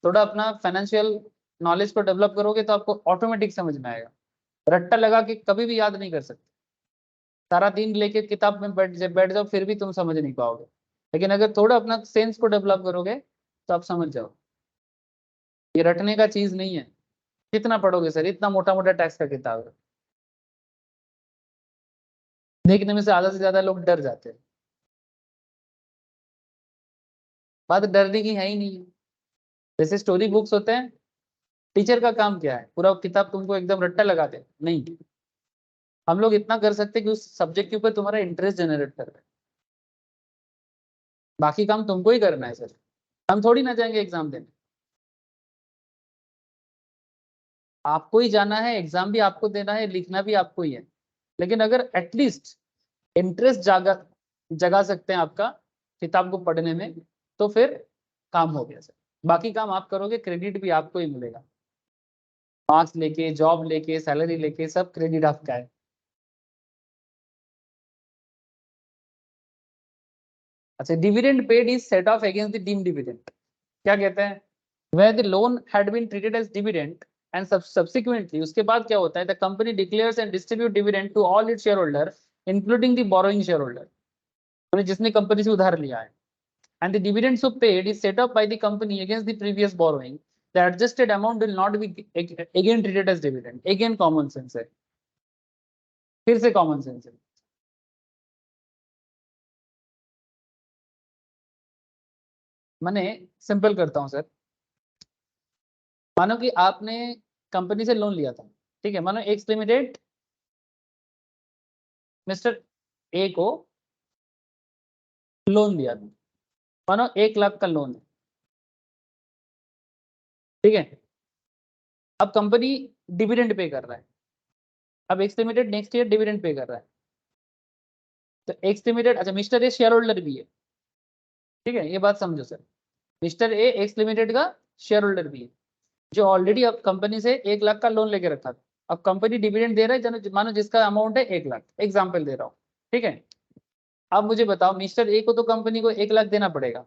A: थोड़ा अपना फाइनेंशियल नॉलेज को डेवलप करोगे तो आपको ऑटोमेटिक समझ में आएगा। रट्टा लगा के कभी भी याद नहीं कर सकते। सारा दिन लेके किताब में बैठ जाओ फिर भी तुम समझ नहीं पाओगे। लेकिन अगर थोड़ा अपना सेंस को डेवलप करोगे तो आप समझ जाओ। ये रटने का चीज नहीं है। कितना पढ़ोगे सर, इतना मोटा मोटा टैक्स का किताब है। देखने में से आधा से ज्यादा लोग डर जाते हैं। बात डरने की है ही नहीं है। जैसे स्टोरी बुक्स होते हैं, टीचर का काम क्या है, पूरा किताब तुमको एकदम रट्टा लगा दे? नहीं। हम लोग इतना कर सकते हैं कि उस सब्जेक्ट के ऊपर तुम्हारा इंटरेस्ट जनरेट कर रहे हैं। बाकी काम तुमको ही करना है सर, हम थोड़ी ना जाएंगे एग्जाम देने। आपको ही जाना है, एग्जाम भी आपको देना है, लिखना भी आपको ही है। लेकिन अगर एटलीस्ट इंटरेस्ट जगा सकते हैं आपका किताब को पढ़ने में तो फिर काम हो गया सर। बाकी काम आप करोगे, क्रेडिट भी आपको ही मिलेगा। मार्क्स लेके, जॉब लेके, सैलरी लेके, सब क्रेडिट आपका है। अच्छा, dividend paid is set off against the deem dividend. क्या कहते हैं? where the loan had been treated as dividend and subsequently उसके बाद क्या होता है, the company declares and distribute dividend to all its shareholder including the borrowing shareholder, जिसने company से उधार लिया है। and the dividend so paid is set up by the company against the previous borrowing. The adjusted amount will not be again treated as dividend. Again common sense है, फिर से common sense है। मैंने simple करता हूँ sir. मानो कि आपने कंपनी से लोन लिया था, ठीक है। मानो एक्स लिमिटेड मिस्टर ए को लोन दिया था, मानो 1 लाख का लोन है, ठीक है। अब कंपनी डिविडेंड पे कर रहा है। अब x limited next year dividend pay कर रहा है। तो एक्स लिमिटेड, अच्छा मिस्टर ए शेयर होल्डर भी है, ठीक है, ये बात समझो sir. Mister A x limited का शेयर होल्डर भी है, जो ऑलरेडी अब कंपनी से 1 लाख का लोन लेके रखा था। अब कंपनी डिविडेंड दे रहा है, मानो जिसका अमाउंट है 1 लाख, एग्जाम्पल दे रहा हूँ, ठीक है। अब मुझे बताओ, मिस्टर ए को तो कंपनी को 1 लाख देना पड़ेगा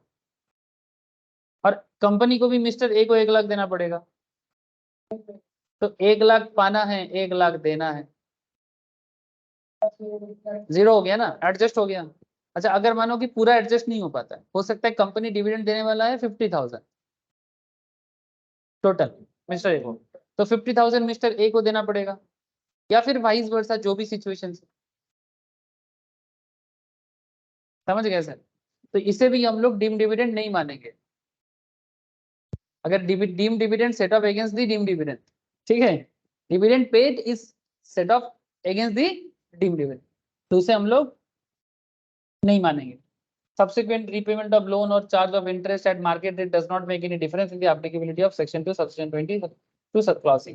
A: और कंपनी को भी मिस्टर ए को 1 लाख देना पड़ेगा। तो 1 लाख पाना है, 1 लाख देना है। जीरो हो गया ना, एडजस्ट हो गया। अच्छा, अगर मानो कि पूरा एडजस्ट नहीं हो पाता है, हो सकता है कंपनी डिविडेंड देने वाला है 50,000 टोटल मिस्टर ए को, तो 50,000 मिस्टर ए को देना पड़ेगा, या फिर वाइस वर्सा, जो भी सिचुएशन। समझ गए सर? तो इसे भी हम लोग डीम डिविडेंड नहीं मानेंगे। अगर deem dividend set off against the deem dividend, ठीक है, dividend paid is set off against the deem dividend, तो उसे हम लोग नहीं मानेंगे। Subsequent repayment of loan or charge of interest at market rate does not make any difference in the applicability of section 2 subsection 22 sub clause C।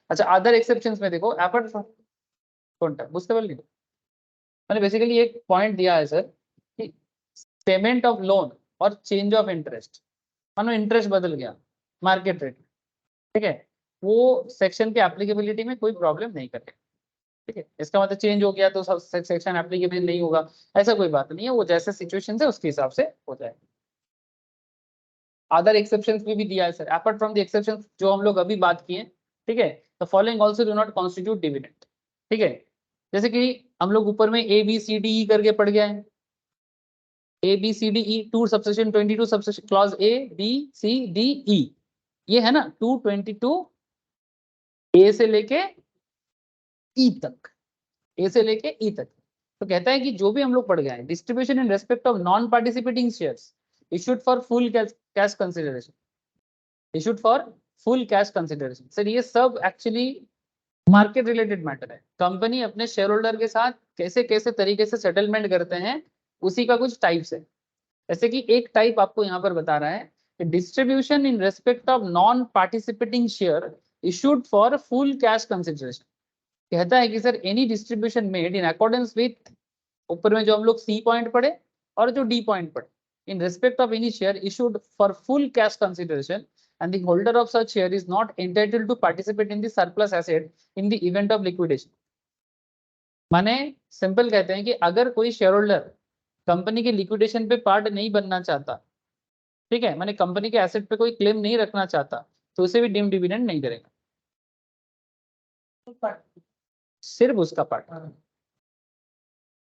A: अच्छा, other exceptions में देखो, effort कोनटा बुझते पारली? मैंने बेसिकली एक पॉइंट दिया है सर कि payment of loan और चेंज ऑफ इंटरेस्ट, मानो इंटरेस्ट बदल गया, मार्केट रेट, ठीक है, वो सेक्शन के एप्लीकेबिलिटी में कोई प्रॉब्लम नहीं करेगा, ठीक है। इसका मतलब चेंज हो गया तो सब सेक्शन एप्लीकेबल नहीं होगा, ऐसा कोई बात नहीं है, वो जैसे सिचुएशन है उसके हिसाब से हो जाएगा। अदर एक्सेप्शंस भी दिया है sir, apart from the exceptions जो हम लोग अभी बात किए, ठीक है, the following also do not constitute dividend, ठीक है। जैसे कि हम लोग ऊपर में ए बी सी डी ई करके पढ़ गए हैं, A B C D E 2 subsection 22 subsection clause A B C D E, ये है ना 222 ए से लेके ई तक, ए से लेके ई तक। तो कहता है कि जो भी हम लोग पढ़ गए हैं, distribution in respect of non participating shares issued for full cash consideration, issued for full cash consideration, sir ये सब एक्चुअली मार्केट रिलेटेड मैटर है। कंपनी अपने शेयर होल्डर के साथ कैसे कैसे तरीके से सेटलमेंट करते हैं, उसी का कुछ टाइप्स है। जैसे कि एक टाइप आपको यहाँ पर बता रहा है, distribution in respect of non participating share issued for full cash consideration. कहता है कि sir any distribution made in accordance with, ऊपर में जो हम लोग सी पॉइंट पढ़े और जो डी पॉइंट पढ़े, in respect of any share issued for full cash consideration and the holder of such share is not entitled to participate in the surplus asset in the event of liquidation। माने simple कहते हैं कि अगर कोई share holder company के liquidation पे part नहीं बनना चाहता, ठीक है, माने कंपनी के एसेट पे कोई क्लेम नहीं रखना चाहता, तो उसे भी डीम डिविडेंड नहीं करेगा, सिर्फ उसका part.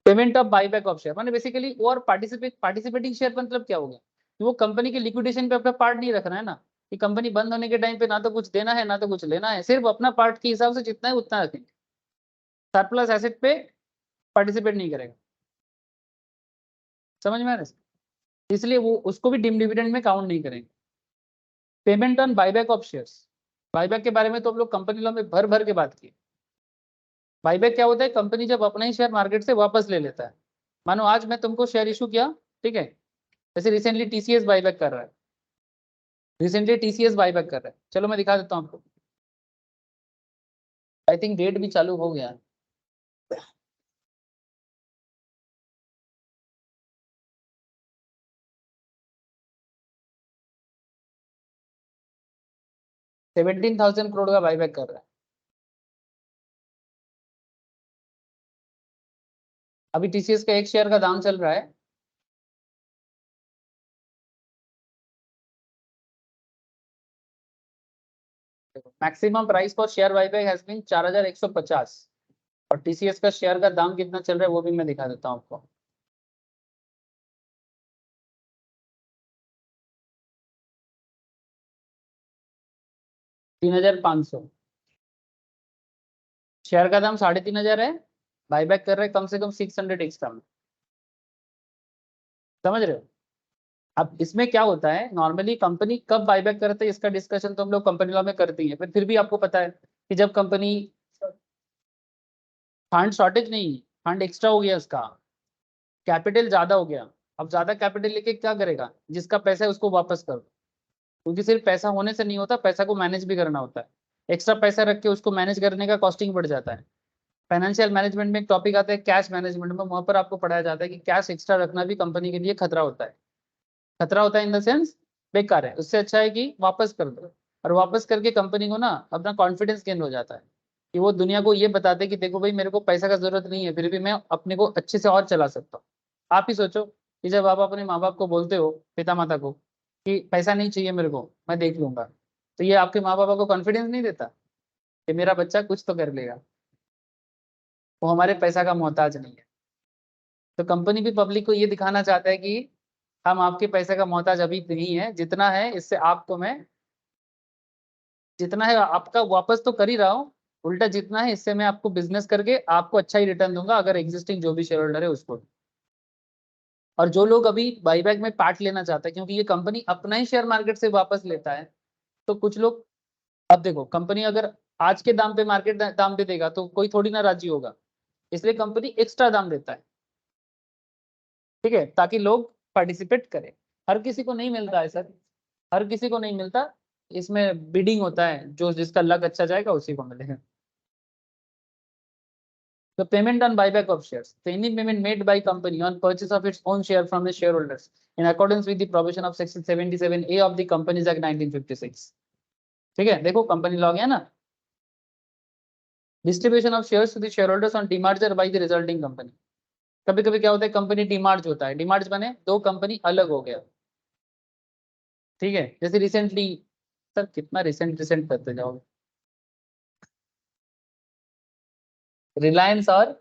A: Payment of buyback of share, माने बेसिकली और पार्टिसिपेटिंग शेयर मतलब क्या हो गया कि वो कंपनी के लिक्विडेशन पे अपना पार्ट नहीं रखना है ना, कि कंपनी बंद होने के टाइम पे ना तो कुछ देना है ना तो कुछ लेना है, सिर्फ अपना पार्ट के हिसाब से जितना है उतना रखेंगे, सरप्लस एसेट पे पार्टिसिपेट नहीं करेगा। समझ में आ रहा है? इसलिए वो उसको भी डिम डिविडेंड में काउंट नहीं करेंगे। Payment on buyback of shares, buyback के बारे में तो हम लोग कंपनी लॉ में भर भर के बात की। बाईबैक क्या होता है, कंपनी जब अपना ही शेयर मार्केट से वापस ले लेता है। मानो आज मैं तुमको शेयर इशू किया, ठीक है, जैसे रिसेंटली टीसीएस बाईबैक कर रहा है, रिसेंटली टीसीएस बाईबैक कर रहा है, चलो मैं दिखा देता हूँ आपको, आई थिंक डेट भी चालू हो गया है। $17,000 का बाईबैक कर रहा है। अभी टीसीएस का एक शेयर का दाम चल रहा है maximum price for share buyback has been 4150, और टीसीएस का शेयर का दाम कितना चल रहा है वो भी मैं दिखा देता हूँ आपको। $3,500 शेयर का दाम, 3,500 है, बाईबैक कर रहे हैं कम से कम 600 एक्स्ट्रा में। समझ रहे हो? अब इसमें क्या होता है, नॉर्मली कंपनी कब बाईबैक करते हैं इसका डिस्कशन तो हम लोग कंपनी लॉ में करते हैं, फिर भी आपको पता है कि जब कंपनी फंड शॉर्टेज नहीं, फंड एक्स्ट्रा हो गया, उसका कैपिटल ज्यादा हो गया, अब ज्यादा कैपिटल लेके क्या करेगा, जिसका पैसा है उसको वापस कर दो, क्योंकि सिर्फ पैसा होने से नहीं होता, पैसा को मैनेज भी करना होता है। एक्स्ट्रा पैसा रख के उसको मैनेज करने का कॉस्टिंग बढ़ जाता है। फाइनेंशियल मैनेजमेंट में एक टॉपिक आता है कैश मैनेजमेंट में, वहां पर आपको पढ़ाया जाता है कि कैश एक्स्ट्रा रखना भी कंपनी के लिए खतरा होता है। खतरा होता है इन द सेंस बेकार है, उससे अच्छा है कि वापस कर दो, और वापस करके कंपनी को ना अपना कॉन्फिडेंस गेन हो जाता है कि वो दुनिया को ये बताते कि देखो भाई मेरे को पैसा का जरूरत नहीं है, फिर भी मैं अपने को अच्छे से और चला सकता हूँ। आप ही सोचो कि जब आप अपने माँ बाप को बोलते हो, पिता माता को, कि पैसा नहीं चाहिए मेरे को, मैं देख लूंगा, तो ये आपके माँ बाबा को कॉन्फिडेंस नहीं देता कि मेरा बच्चा कुछ तो कर लेगा, वो हमारे पैसा का मोहताज नहीं है। तो कंपनी भी पब्लिक को ये दिखाना चाहता है कि हम आपके पैसे का मोहताज अभी नहीं है, जितना है इससे आपको मैं, जितना है आपका वापस तो कर ही रहा हूँ, उल्टा जितना है इससे मैं आपको बिजनेस करके आपको अच्छा ही रिटर्न दूंगा, अगर एग्जिस्टिंग जो भी शेयर होल्डर है उसको। और जो लोग अभी बाईबैक में पार्ट लेना चाहते हैं, क्योंकि ये कंपनी अपना ही शेयर मार्केट से वापस लेता है, तो कुछ लोग, अब देखो कंपनी अगर आज के दाम पे मार्केट दाम पे देगा तो कोई थोड़ी ना राजी होगा, इसलिए कंपनी एक्स्ट्रा दाम देता है, ठीक है, ताकि लोग पार्टिसिपेट करें। हर किसी को नहीं मिलता है सर, हर किसी को नहीं मिलता, इसमें बिडिंग होता है, जो जिसका लक अच्छा जाएगा उसी को मिलेगा। The payment on buyback of shares. So any payment made by company on purchase of its own share from the shareholders in accordance with the provision of section 77A of the Companies Act 1956. ठीक है, देखो company law गया ना, distribution of shares to the shareholders on demerger by the resulting company. कभी कभी क्या होता है, कंपनी डीमर्ज होता है, डीमर्ज बने दो कंपनी अलग हो गया, ठीक है, जैसे रिसेंटली, सर कितना रिसेंट रिसेंट करते जाओगे, रिलायंस और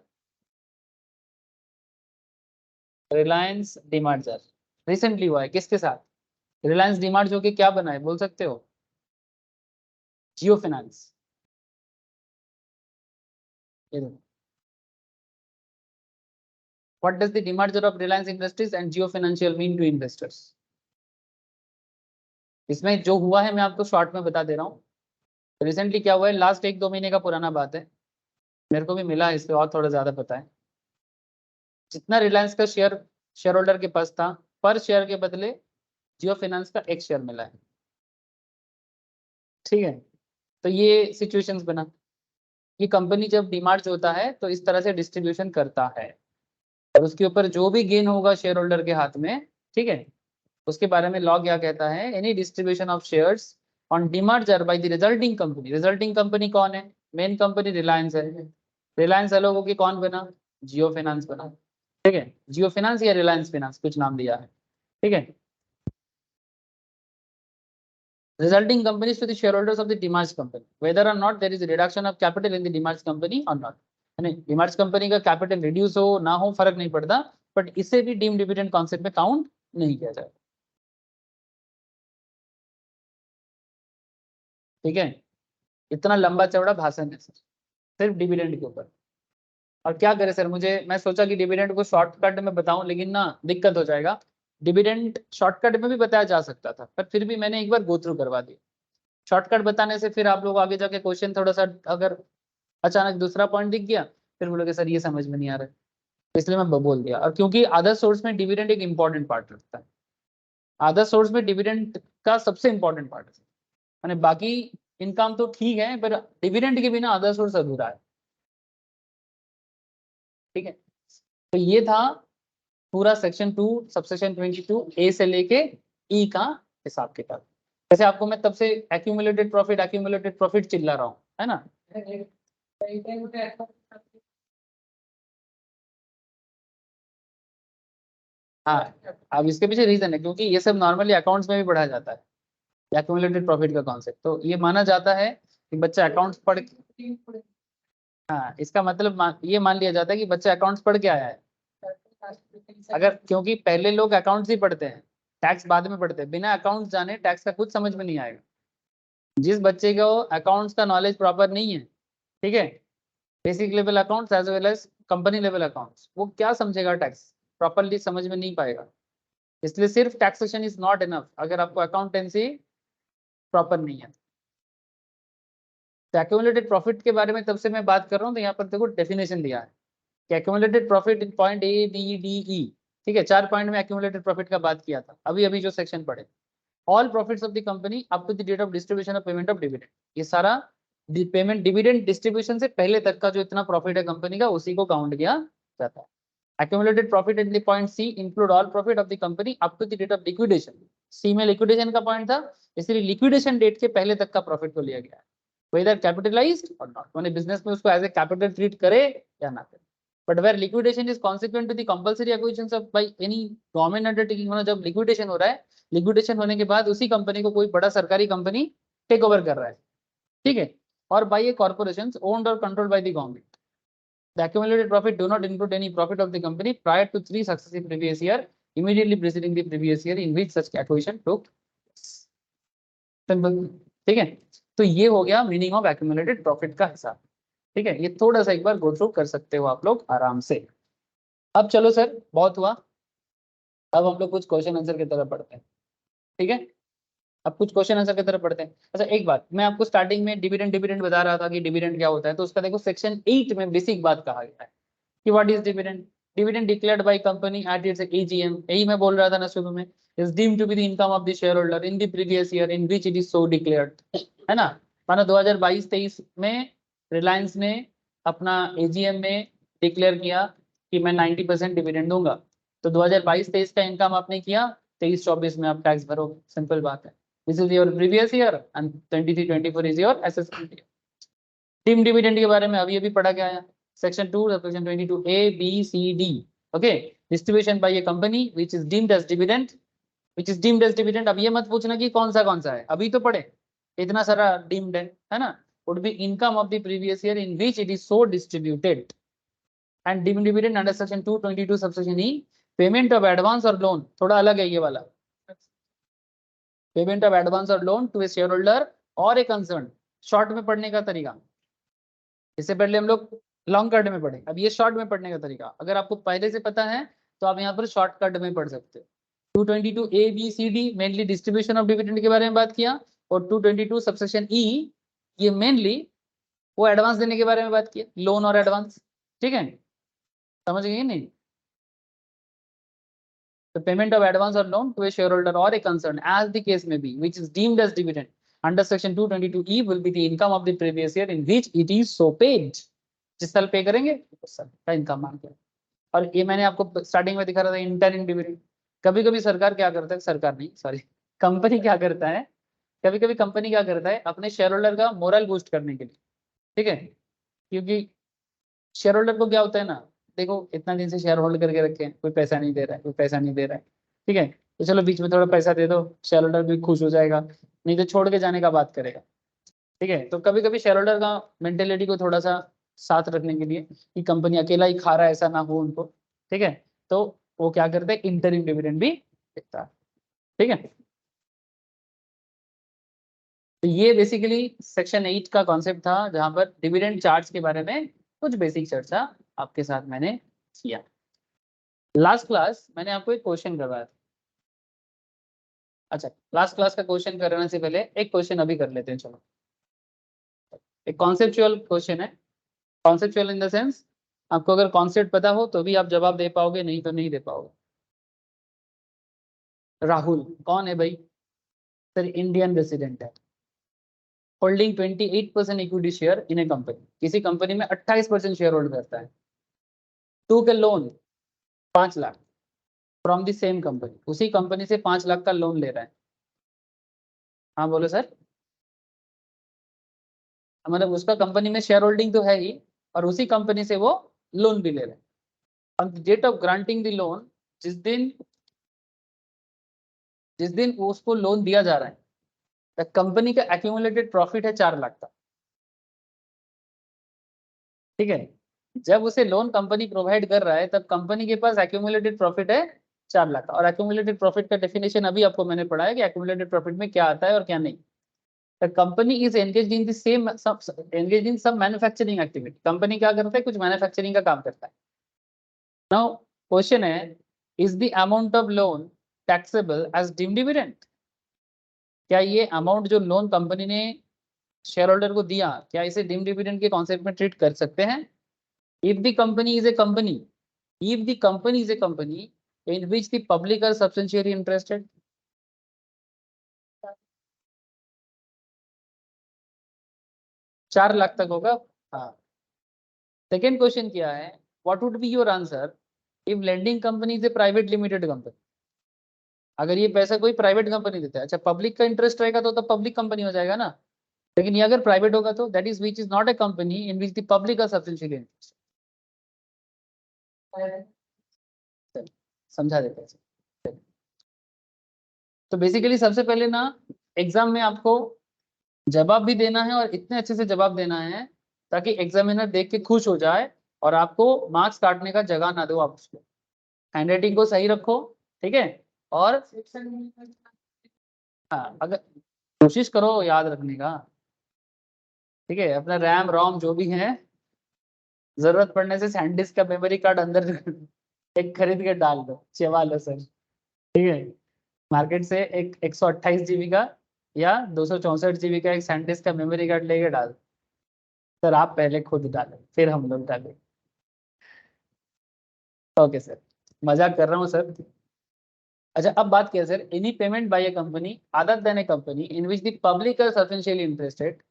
A: रिलायंस डीमर्जर रिसेंटली हुआ है, किसके साथ, रिलायंस डीमर्ज होके क्या बना है बोल सकते हो, जियो फाइनेंस। ये देखो, what does the demerger of Reliance Industries and Jio Financial mean to investors. इसमें जो हुआ है मैं आपको शॉर्ट में बता दे रहा हूँ। रिसेंटली क्या हुआ है, लास्ट एक दो महीने का पुराना बात है, मेरे को भी मिला है, इससे और थोड़ा ज्यादा पता है। जितना रिलायंस का शेयर होल्डर के पास था, पर शेयर के बदले जियो फाइनेंस का एक शेयर मिला है, ठीक है। तो ये सिचुएशंस बना, ये कंपनी जब डिमार्ट होता है तो इस तरह से डिस्ट्रीब्यूशन करता है, और उसके ऊपर जो भी गेन होगा शेयर होल्डर के हाथ में, ठीक है, उसके बारे में लॉ क्या कहता है, any distribution of shares on demerger bye the resulting company, resulting company कौन है, मेन कंपनी रिलायंस है, रिलायंस अलग होकर कौन बना, जियो फाइनेंस बना, ठीक है, जियो फाइनेंस या रिलायंस फाइनेंस कुछ नाम दिया है, ठीक है। Resulting companies to the shareholders of the demerged company, whether or not there is a reduction of capital in the demerged company or not, यानी demerged company का कैपिटल रिड्यूस हो ना हो फर्क नहीं पड़ता, बट इसे भी डीम डिविडेंड कॉन्सेप्ट में काउंट नहीं किया जाए, ठीक है। इतना लंबा चौड़ा भाषण है सर, सिर्फ डिविडेंड के ऊपर। और क्या करे सर, मैं सोचा कि डिविडेंड को शॉर्टकट में बताऊं, लेकिन ना दिक्कत हो जाएगा, डिविडेंड शॉर्टकट में भी बताया जा सकता था, पर फिर भी मैंने एक बार गो थ्रू करवा दिया। शॉर्टकट बताने से फिर आप लोग आगे जाके क्वेश्चन थोड़ा सा, अगर अचानक दूसरा पॉइंट दिख गया, फिर बोलोगे सर ये समझ में नहीं आ रहा है, तो इसलिए मैं बोल दिया। और क्योंकि अदर सोर्स में डिविडेंड एक इंपॉर्टेंट पार्ट रखता है, अदर सोर्स में डिविडेंड का सबसे इंपॉर्टेंट पार्ट है, मैंने बाकी इनकम तो ठीक है, पर डिविडेंड के बिना अदर सोर्स अधूरा है, ठीक है। तो ये था पूरा सेक्शन 2 सबसेक्शन 22 ए से लेके ई का हिसाब किताब। जैसे आपको मैं तब से एक्यूमुलेटेड प्रॉफिट चिल्ला रहा हूँ, है ना। हाँ, अब इसके पीछे रीजन है, क्योंकि ये सब नॉर्मली अकाउंट्स में भी पढ़ा जाता है, एक्यूमुलेटेड प्रॉफिट का कॉन्सेप्ट, तो ये माना जाता है कि बच्चा अकाउंट्स पढ़, हाँ इसका मतलब ये मान लिया जाता है कि बच्चा अकाउंट्स पढ़ के आया है। अगर, क्योंकि पहले लोग अकाउंट्स ही पढ़ते हैं, टैक्स बाद में पढ़ते हैं, बिना अकाउंट्स जाने टैक्स का कुछ समझ में नहीं आएगा। जिस बच्चे को अकाउंट्स का नॉलेज प्रॉपर नहीं है, ठीक है, basic level accounts as well as company level accounts, वो क्या समझेगा, टैक्स प्रॉपरली समझ में नहीं पाएगा। इसलिए सिर्फ टैक्सेशन इज नॉट इनफ अगर आपको अकाउंटेंसी प्रॉपर नहीं है। तो एक्यूमुलेटेड प्रॉफिट के बारे में तब से मैं बात कर रहा हूँ, तो यहाँ पर देखो डेफिनेशन दिया है कि accumulated profit in point A B D E, ठीक है, 4 पॉइंट में एक्यूमुलेटेड प्रॉफिट का बात किया था, अभी अभी जो सेक्शन पढ़े, all profits of the company up to the date of distribution of payment of dividend, ये सारा पेमेंट डिविडेंड डिस्ट्रीब्यूशन से पहले तक का जो इतना प्रॉफिट है कंपनी का, उसी को काउंट किया जाता है। accumulated profit in the point C include all profit of the company up to the date of liquidation, C में liquidation का पॉइंट था, इसलिए लिक्विडेशन डेट के पहले तक का प्रॉफिट को लिया गया है, whether capitalized or not, माने बिजनेस में उसको एज ए कैपिटल ट्रीट करे या ना करे, but where liquidation is consequent to the compulsory acquisition of by any government undertaking, मतलब जब लिक्विडेशन हो रहा है, लिक्विडेशन होने के बाद उसी कंपनी को कोई बड़ा सरकारी कंपनी टेक ओवर कर रहा है, ठीक है, और बाय ए कॉर्पोरेशन ओन्ड और controlled by the government. The accumulated profit do not include any profit of the company prior to 3 successive previous year immediately preceding the previous year in which such acquisition took simple, ठीक है। तो ये हो गया meaning of accumulated profit का हिसाब, ठीक है, ये थोड़ा सा एक बार गो थ्रू कर सकते हो आप लोग आराम से। अब चलो सर बहुत हुआ, अब हम लोग कुछ क्वेश्चन आंसर की तरफ पढ़ते हैं, ठीक है। अब कुछ क्वेश्चन आंसर की तरफ पढ़ते हैं। अच्छा एक बात, मैं आपको स्टार्टिंग में डिविडेंड डिविडेंड बता रहा था कि डिविडेंड क्या होता है, तो उसका देखो सेक्शन 8 में बेसिक बात कहा गया है कि what is dividend, dividend declared by company at its AGM, यही मैं बोल रहा था ना शुरू में, is deemed to be the income of the shareholder in the previous year in which it is so declared, है ना। मानो 2022-23 में रिलायंस ने अपना एजीएम में डिक्लेयर किया कि मैं 90% डिविडेंड दूंगा, तो 2022-23 का इनकम आपने किया, 23-24 में आप टैक्स भरोगे, सिंपल बात है। This is your previous year and 23-24 is your assessment year. Deem dividend के बारे में अभी पढ़ा क्या है, section 2 section 22 A B C D। Okay, distribution by a company which is deemed as dividend, which is deemed as dividend. अब ये मत पूछना कि कौन सा है, अभी तो पढ़े, इतना सारा डीम्ड है ना। would be income of the previous year in which it is so distributed and deemed dividend under section 222 subsection E, payment of advance or loan, थोड़ा अलग है ये वाला, पेमेंट ऑफ एडवांस और loan to a shareholder और a concern. Short में पढ़ने का तरीका, इससे पहले हम लोग लॉन्ग कट में पढ़े, अब ये शॉर्ट में पढ़ने का तरीका। अगर आपको पहले से पता है तो आप यहाँ पर शॉर्टकट में पढ़ सकते हो। 222 A B C D mainly distribution of dividend के बारे में बात किया, और 222 सबसेक्शन E ये मेनली वो एडवांस देने के बारे में बात किया, लोन और एडवांस। ठीक है, समझ गए नहीं? The payment of advance or loan to a shareholder or a concern, as the case may be, which is deemed as dividend under section 222E will be the income of the previous year in which it is so paid। जिस साल पे करेंगे उस साल का income मान के। और ये मैंने आपको स्टार्टिंग में दिखा रहा था इंटरिम डिविडेंड। कभी कभी सरकार क्या करता है, सरकार नहीं सॉरी कंपनी क्या करता है, कभी कभी कंपनी क्या करता है अपने शेयर होल्डर का मोरल बूस्ट करने के लिए। ठीक है, क्योंकि शेयर होल्डर को क्या होता है ना, देखो इतना दिन से शेयर होल्ड करके रखे हैं, कोई पैसा नहीं दे रहा है, कोई पैसा नहीं दे रहा है। ठीक है, तो चलो बीच में थोड़ा पैसा दे दो, शेयर होल्डर भी खुश हो जाएगा, नहीं तो छोड़ के जाने का बात करेगा। ठीक है, तो कभी कभी शेयर होल्डर का मेंटेलिटी को थोड़ा सा साथ रखने के लिए कि कंपनी अकेला ही खा रहा है ऐसा ना हो उनको। ठीक है, तो वो क्या करते हैं, इंटरिम डिविडेंड भी देता है। ठीक है, तो ये बेसिकली सेक्शन 8 का कॉन्सेप्ट था, जहां पर डिविडेंड चार्ज के बारे में कुछ बेसिक चर्चा आपके साथ मैंने किया। लास्ट क्लास मैंने आपको एक क्वेश्चन करवाया था। अच्छा, लास्ट क्लास का क्वेश्चन करने से पहले एक क्वेश्चन अभी कर लेते हैं। चलो, एक कॉन्सेप्चुअल क्वेश्चन है। कॉन्सेप्चुअल इन द सेंस, आपको अगर कॉन्सेप्ट पता हो तो भी आप जवाब दे पाओगे, नहीं तो नहीं दे पाओगे। राहुल कौन है भाई? सर इंडियन रेसिडेंट है, holding 28% equity share in A company, किसी कंपनी में 28% शेयर होल्ड करता है। टू के loan 5 lakh from the same company, उसी कंपनी से 5 लाख का लोन ले रहा है। हाँ बोलो सर। मतलब उसका कंपनी में शेयर होल्डिंग तो है ही, और उसी कंपनी से वो लोन भी ले रहा है। On the date of granting the loan, जिस दिन उसको लोन दिया जा रहा है, कंपनी का एक्यूमुलेटेड प्रॉफिट है 4 लाख का। ठीक है, जब उसे लोन कंपनी प्रोवाइड कर रहा है तब कंपनी के पास एक्यूमुलेटेड प्रॉफिट है 4 लाख का। और एक्यूमुलेटेड प्रॉफिट का डेफिनेशन अभी आपको मैंने पढ़ा है कि एक्यूमुलेटेड प्रॉफिट में क्या आता है और क्या नहीं। The company is engaged in the same engaged in some manufacturing activity। Company क्या करता है, कुछ मैन्युफैक्चरिंग का काम करता है। नाउ क्वेश्चन है, is the amount of loan taxable as deemed dividend? क्या ये अमाउंट जो लोन कंपनी ने शेयर होल्डर को दिया, क्या इसे डीम्ड डिविडेंड के कॉन्सेप्ट में ट्रीट कर सकते हैं? If the company is a company, if the company is a company in which the public are substantially interested, 4 lakh तक होगा। हाँ, सेकेंड क्वेश्चन क्या है, what would be your answer if lending company is A private limited company? अगर ये पैसा कोई private company देता है, अच्छा पब्लिक का इंटरेस्ट रहेगा तो पब्लिक कंपनी हो जाएगा ना, लेकिन ये अगर प्राइवेट होगा तो that is which is not a company in which the public are substantially interested. समझा देते हैं। तो बेसिकली सबसे पहले ना एग्जाम में आपको जवाब भी देना है, और इतने अच्छे से जवाब देना है ताकि एग्जामिनर देख के खुश हो जाए और आपको मार्क्स काटने का जगह ना दो। आप उसको हैंडराइटिंग को सही रखो। ठीक है, और हाँ, अगर कोशिश करो याद रखने का। ठीक है, अपना रैम रोम जो भी है, जरूरत पड़ने से सैंडिस्क का मेमोरी कार्ड अंदर एक खरीद के डाल दो, चेवा लो सर। ठीक है, मार्केट से एक 128 GB का या 264 GB का एक सैंडिस्क का मेमोरी कार्ड लेके डाल। सर आप पहले खुद डालें फिर हम लोग डालें। ओके सर, मजाक कर रहा हूँ सर। अच्छा, अब बात किया sir, any payment by a company other than a company in which the public are sufficiently interested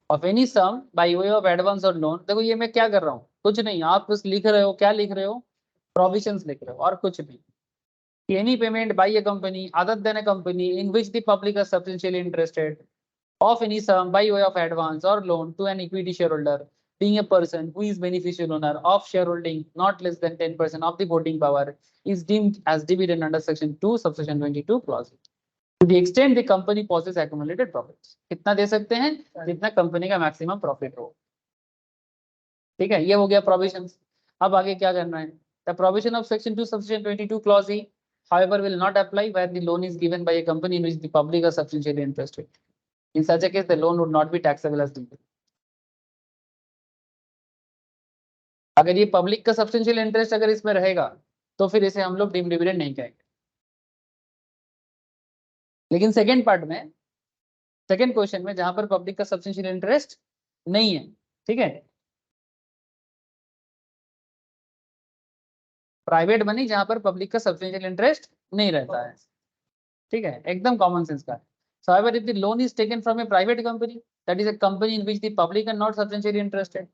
A: of any sum by way of advance और लोन। देखो ये मैं क्या कर रहा हूँ, कुछ नहीं, आप बस लिख रहे हो, क्या लिख रहे हो, प्रोविजंस लिख रहे हो और कुछ नहीं। Any payment by a company other than a company in which the public is substantially interested of any sum by way of advance or loan to an equity shareholder being a person who is beneficial owner of shareholding not less than 10% of the voting power is deemed as dividend under section 2 subsection 22 clause to the extent the company possesses accumulated profits. कितना दे सकते हैं जितना company का maximum profit हो। ठीक है, ये हो गया प्रोविजन। अब आगे क्या करना है, the provision of section 2 subsection 22 clause E however will not apply where the loan is given by a company in which the public are substantially interested. In such a case the loan would not be taxable as dividend. अगर ये public का substantial interest अगर इसमें रहेगा तो फिर इसे हम लोग डीम डिविडेंड नहीं कहेंगे। लेकिन सेकंड पार्ट में, सेकंड क्वेश्चन में जहां पर पब्लिक का सब्सटेंशियल इंटरेस्ट नहीं है, ठीक है, प्राइवेट मनी जहां पर पब्लिक का सब्सटेंशियल इंटरेस्ट नहीं रहता है, ठीक है, एकदम कॉमन सेंस का। So however, if the loan is taken from a private company, that is a company in which the public are not substantially interested,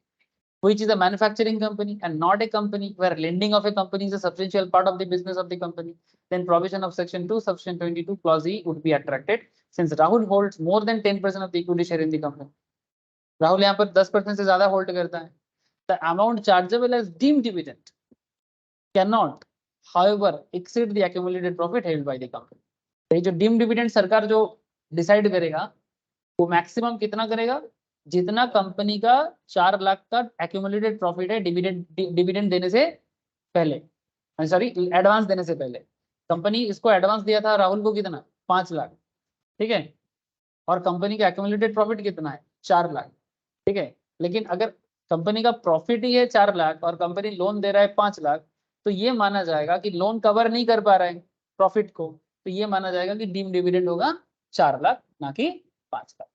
A: which is a manufacturing company and not a company where lending of a company is a substantial part of the business of the company, then provision of section 2 subsection 22 clause E would be attracted since Rahul holds more than 10% of the equity share in the company. Rahul यहाँ पर 10% से ज्यादा hold करता है। The amount chargeable as deemed dividend cannot however exceed the accumulated profit held by the company. तो ये जो deem dividend सरकार जो डिसाइड करेगा वो मैक्सिमम कितना करेगा, जितना कंपनी का 4 लाख का एक्यूमुलेटेड प्रॉफिट है डिविडेंड देने से पहले, सॉरी एडवांस देने से पहले। कंपनी इसको एडवांस दिया था राहुल को कितना, 5 लाख, ठीक है, और कंपनी का एक्यूमुलेटेड प्रॉफिट कितना है, 4 लाख, ठीक है। लेकिन अगर कंपनी का प्रॉफिट ही है 4 लाख और कंपनी लोन दे रहा है 5 लाख, तो ये माना जाएगा कि लोन कवर नहीं कर पा रहा है प्रॉफिट को, तो ये माना जाएगा कि डीम डिविडेंड होगा 4 लाख ना कि 5 लाख।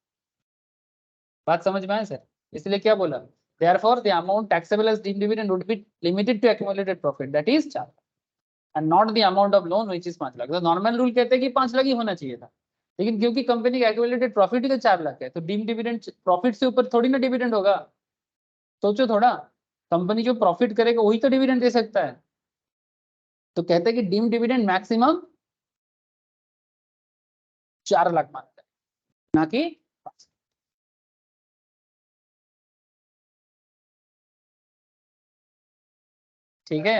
A: बात समझ में आया सर? इसलिए क्या बोला, therefore the amount taxable as deemed dividend would be limited to accumulated profit that is 4 lakh and not the amount of loan which is 5 lakh. तो नॉर्मल रूल कहते हैं कि 5 लाख ही होना चाहिए था, लेकिन क्योंकि कंपनी का एक्यूमुलेटेड प्रॉफिट ही तो 4 लाख है, तो डीम डिविडेंड प्रॉफिट से ऊपर थोड़ी ना डिविडेंड होगा। सोचो थोड़ा, कंपनी जो प्रॉफिट करेगा वही तो डिविडेंड दे सकता है, तो कहते हैं कि डीम डिविडेंड मैक्सिमम 4 लाख मानता है ना कि 5। ठीक है,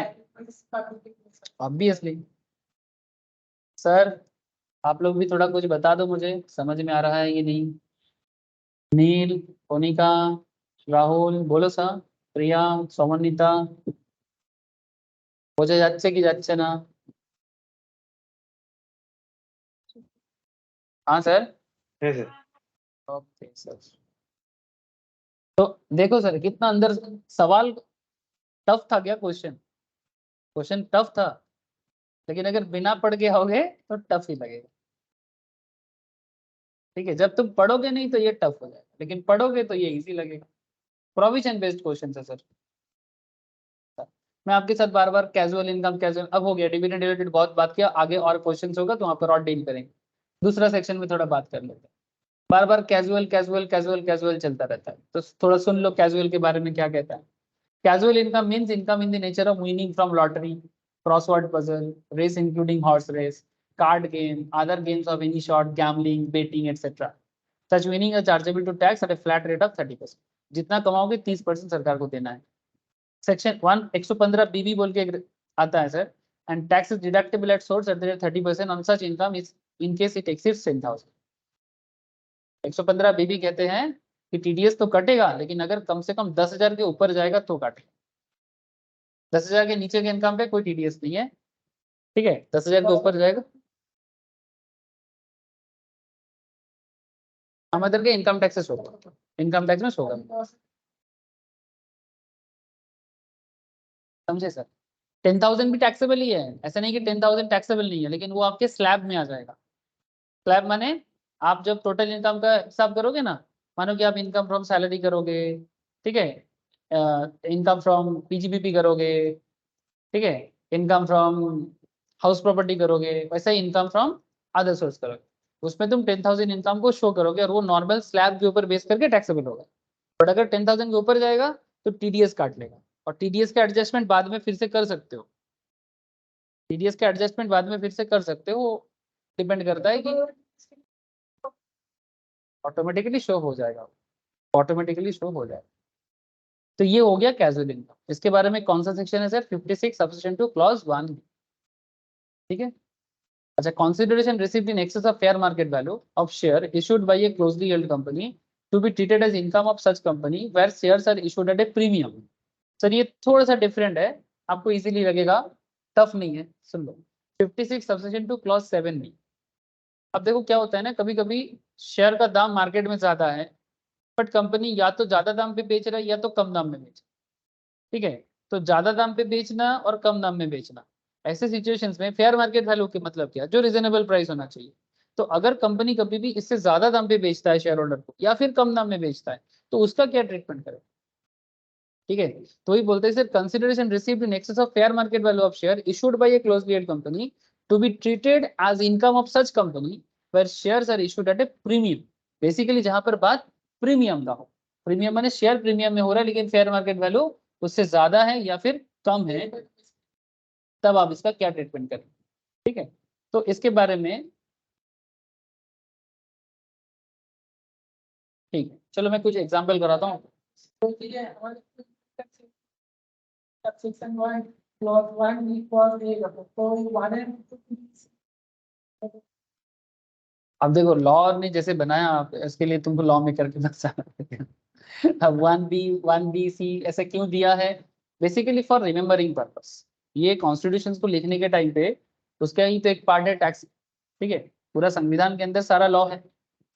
A: ऑब्वियसली। सर आप लोग भी थोड़ा कुछ बता दो, मुझे समझ में आ रहा है ये नहीं। नील, कोनिका, রাহুল बोलो सा, প্রিয়া, সমন্বিতা, বোঝা যাচ্ছে কি যাচ্ছে না? हाँ सर,
B: है सर।
A: Okay sir. तो देखो सर कितना अंदर सवाल टफ था क्या, क्वेश्चन क्वेश्चन टफ था, लेकिन अगर बिना पढ़ के आओगे तो टफ ही लगेगा। ठीक है, जब तुम पढ़ोगे नहीं तो ये टफ हो जाएगा, लेकिन पढ़ोगे तो ये इजी लगेगा। प्रोविजन बेस्ड क्वेश्चन है सर। मैं आपके साथ बार बार कैजुअल इनकम, कैजुअल अब हो गया, डिविडेंड रिलेटेड बहुत बात किया, आगे और क्वेश्चंस होगा तो वहां पर और डील करेंगे। दूसरा सेक्शन में थोड़ा बात कर लेते हैं। बार बार कैजुअल कैजुअल कैजुअल कैजुअल चलता रहता है, तो थोड़ा सुन लो कैजुअल के बारे में क्या कहता है। Casual income means income in the nature of winning from lottery, crossword puzzle, race including horse race, card game, other games of any sort, gambling, betting, etc. Such winning are chargeable to tax at a flat rate of 30%. जितना कमाओगे 30% सरकार को देना है। Section 1 115 बीबी बोल के आता है sir, and tax is deductible at source at the rate 30% on such income is in case it exceeds 10,000. 115 बीबी कहते हैं कि टीडीएस तो कटेगा, लेकिन अगर कम से कम 10,000 के ऊपर जाएगा तो काटेगा। 10,000 के नीचे के इनकम पे कोई टीडीएस नहीं है, ठीक है, 10,000 के ऊपर जाएगा हमारे के इनकम टैक्सेस होगा, इनकम टैक्स में होगा, समझे सर? 10,000 भी टैक्सेबल ही है, ऐसा नहीं कि 10,000 टैक्सेबल नहीं है, लेकिन वो आपके स्लैब में आ जाएगा। स्लैब माने आप जब टोटल इनकम का हिसाब करोगे ना, मानो कि आप इनकम फ्रॉम सैलरी करोगे, ठीक है, इनकम फ्रॉम पीजीबीपी करोगे, ठीक है, इनकम फ्रॉम हाउस प्रॉपर्टी करोगे, वैसा ही इनकम फ्रॉम अदर सोर्स करोगे, उसमें तुम 10,000 इनकम को शो करोगे और वो नॉर्मल स्लैब के ऊपर बेस करके टैक्सेबल होगा। बट अगर 10,000 के ऊपर जाएगा तो टीडीएस काट लेगा, और टीडीएस का एडजस्टमेंट बाद में फिर से कर सकते हो। टीडीएस का एडजस्टमेंट बाद में फिर से कर सकते हो, डिपेंड करता है कि ऑटोमेटिकली शो हो जाएगा, ऑटोमेटिकली शो हो जाएगा। तो ये हो गया कैजुअल इनकम। इसके बारे में कौन सा सेक्शन है सर? 56 सबसेक्शन 2 क्लॉज 1, ठीक है। अच्छा, consideration received in excess of fair market value of share issued by a closely held company to be treated as income of such company where shares are issued at a premium। Sir ये थोड़ा सा different है, आपको easily लगेगा, tough नहीं है, सुन लो। 56 subsection 2 clause 7 में अब देखो क्या होता है ना, कभी कभी शेयर का दाम मार्केट में ज्यादा है, बट कंपनी या तो ज्यादा दाम पे बेच रहा है या तो कम दाम में बेच रहा है, ठीक है। तो ज्यादा दाम पे बेचना और कम दाम में बेचना, ऐसे सिचुएशंस में फेयर मार्केट वैल्यू के मतलब क्या, जो रिजनेबल प्राइस होना चाहिए। तो अगर कंपनी कभी भी इससे ज्यादा दाम पे बेचता है शेयर होल्डर को, या फिर कम दाम में बेचता है, तो उसका क्या ट्रीटमेंट करें, ठीक है। तो वही बोलते हैं sir, consideration received in excess of fair market value of share issued by a closely held company to be treated as income of such company where shares are issued at a premium. Basically जहां पर बात premium का हो, premium माने share premium में हो रहा है लेकिन फेयर मार्केट वैल्यू उससे ज्यादा है या फिर कम है, तब आप इसका क्या ट्रीटमेंट करें, ठीक है। तो इसके बारे में ठीक है, चलो मैं कुछ एग्जांपल कराता हूँ। अब देखो लॉ ने जैसे बनाया, आप इसके लिए तुमको लॉ में करके बताना। अब 1B 1BC ऐसा क्यों दिया है? Basically for remembering purpose. ये कॉन्स्टिट्यूशन को लिखने के टाइम पे उसका ही तो एक पार्ट है टैक्स, ठीक है। पूरा संविधान के अंदर सारा लॉ है,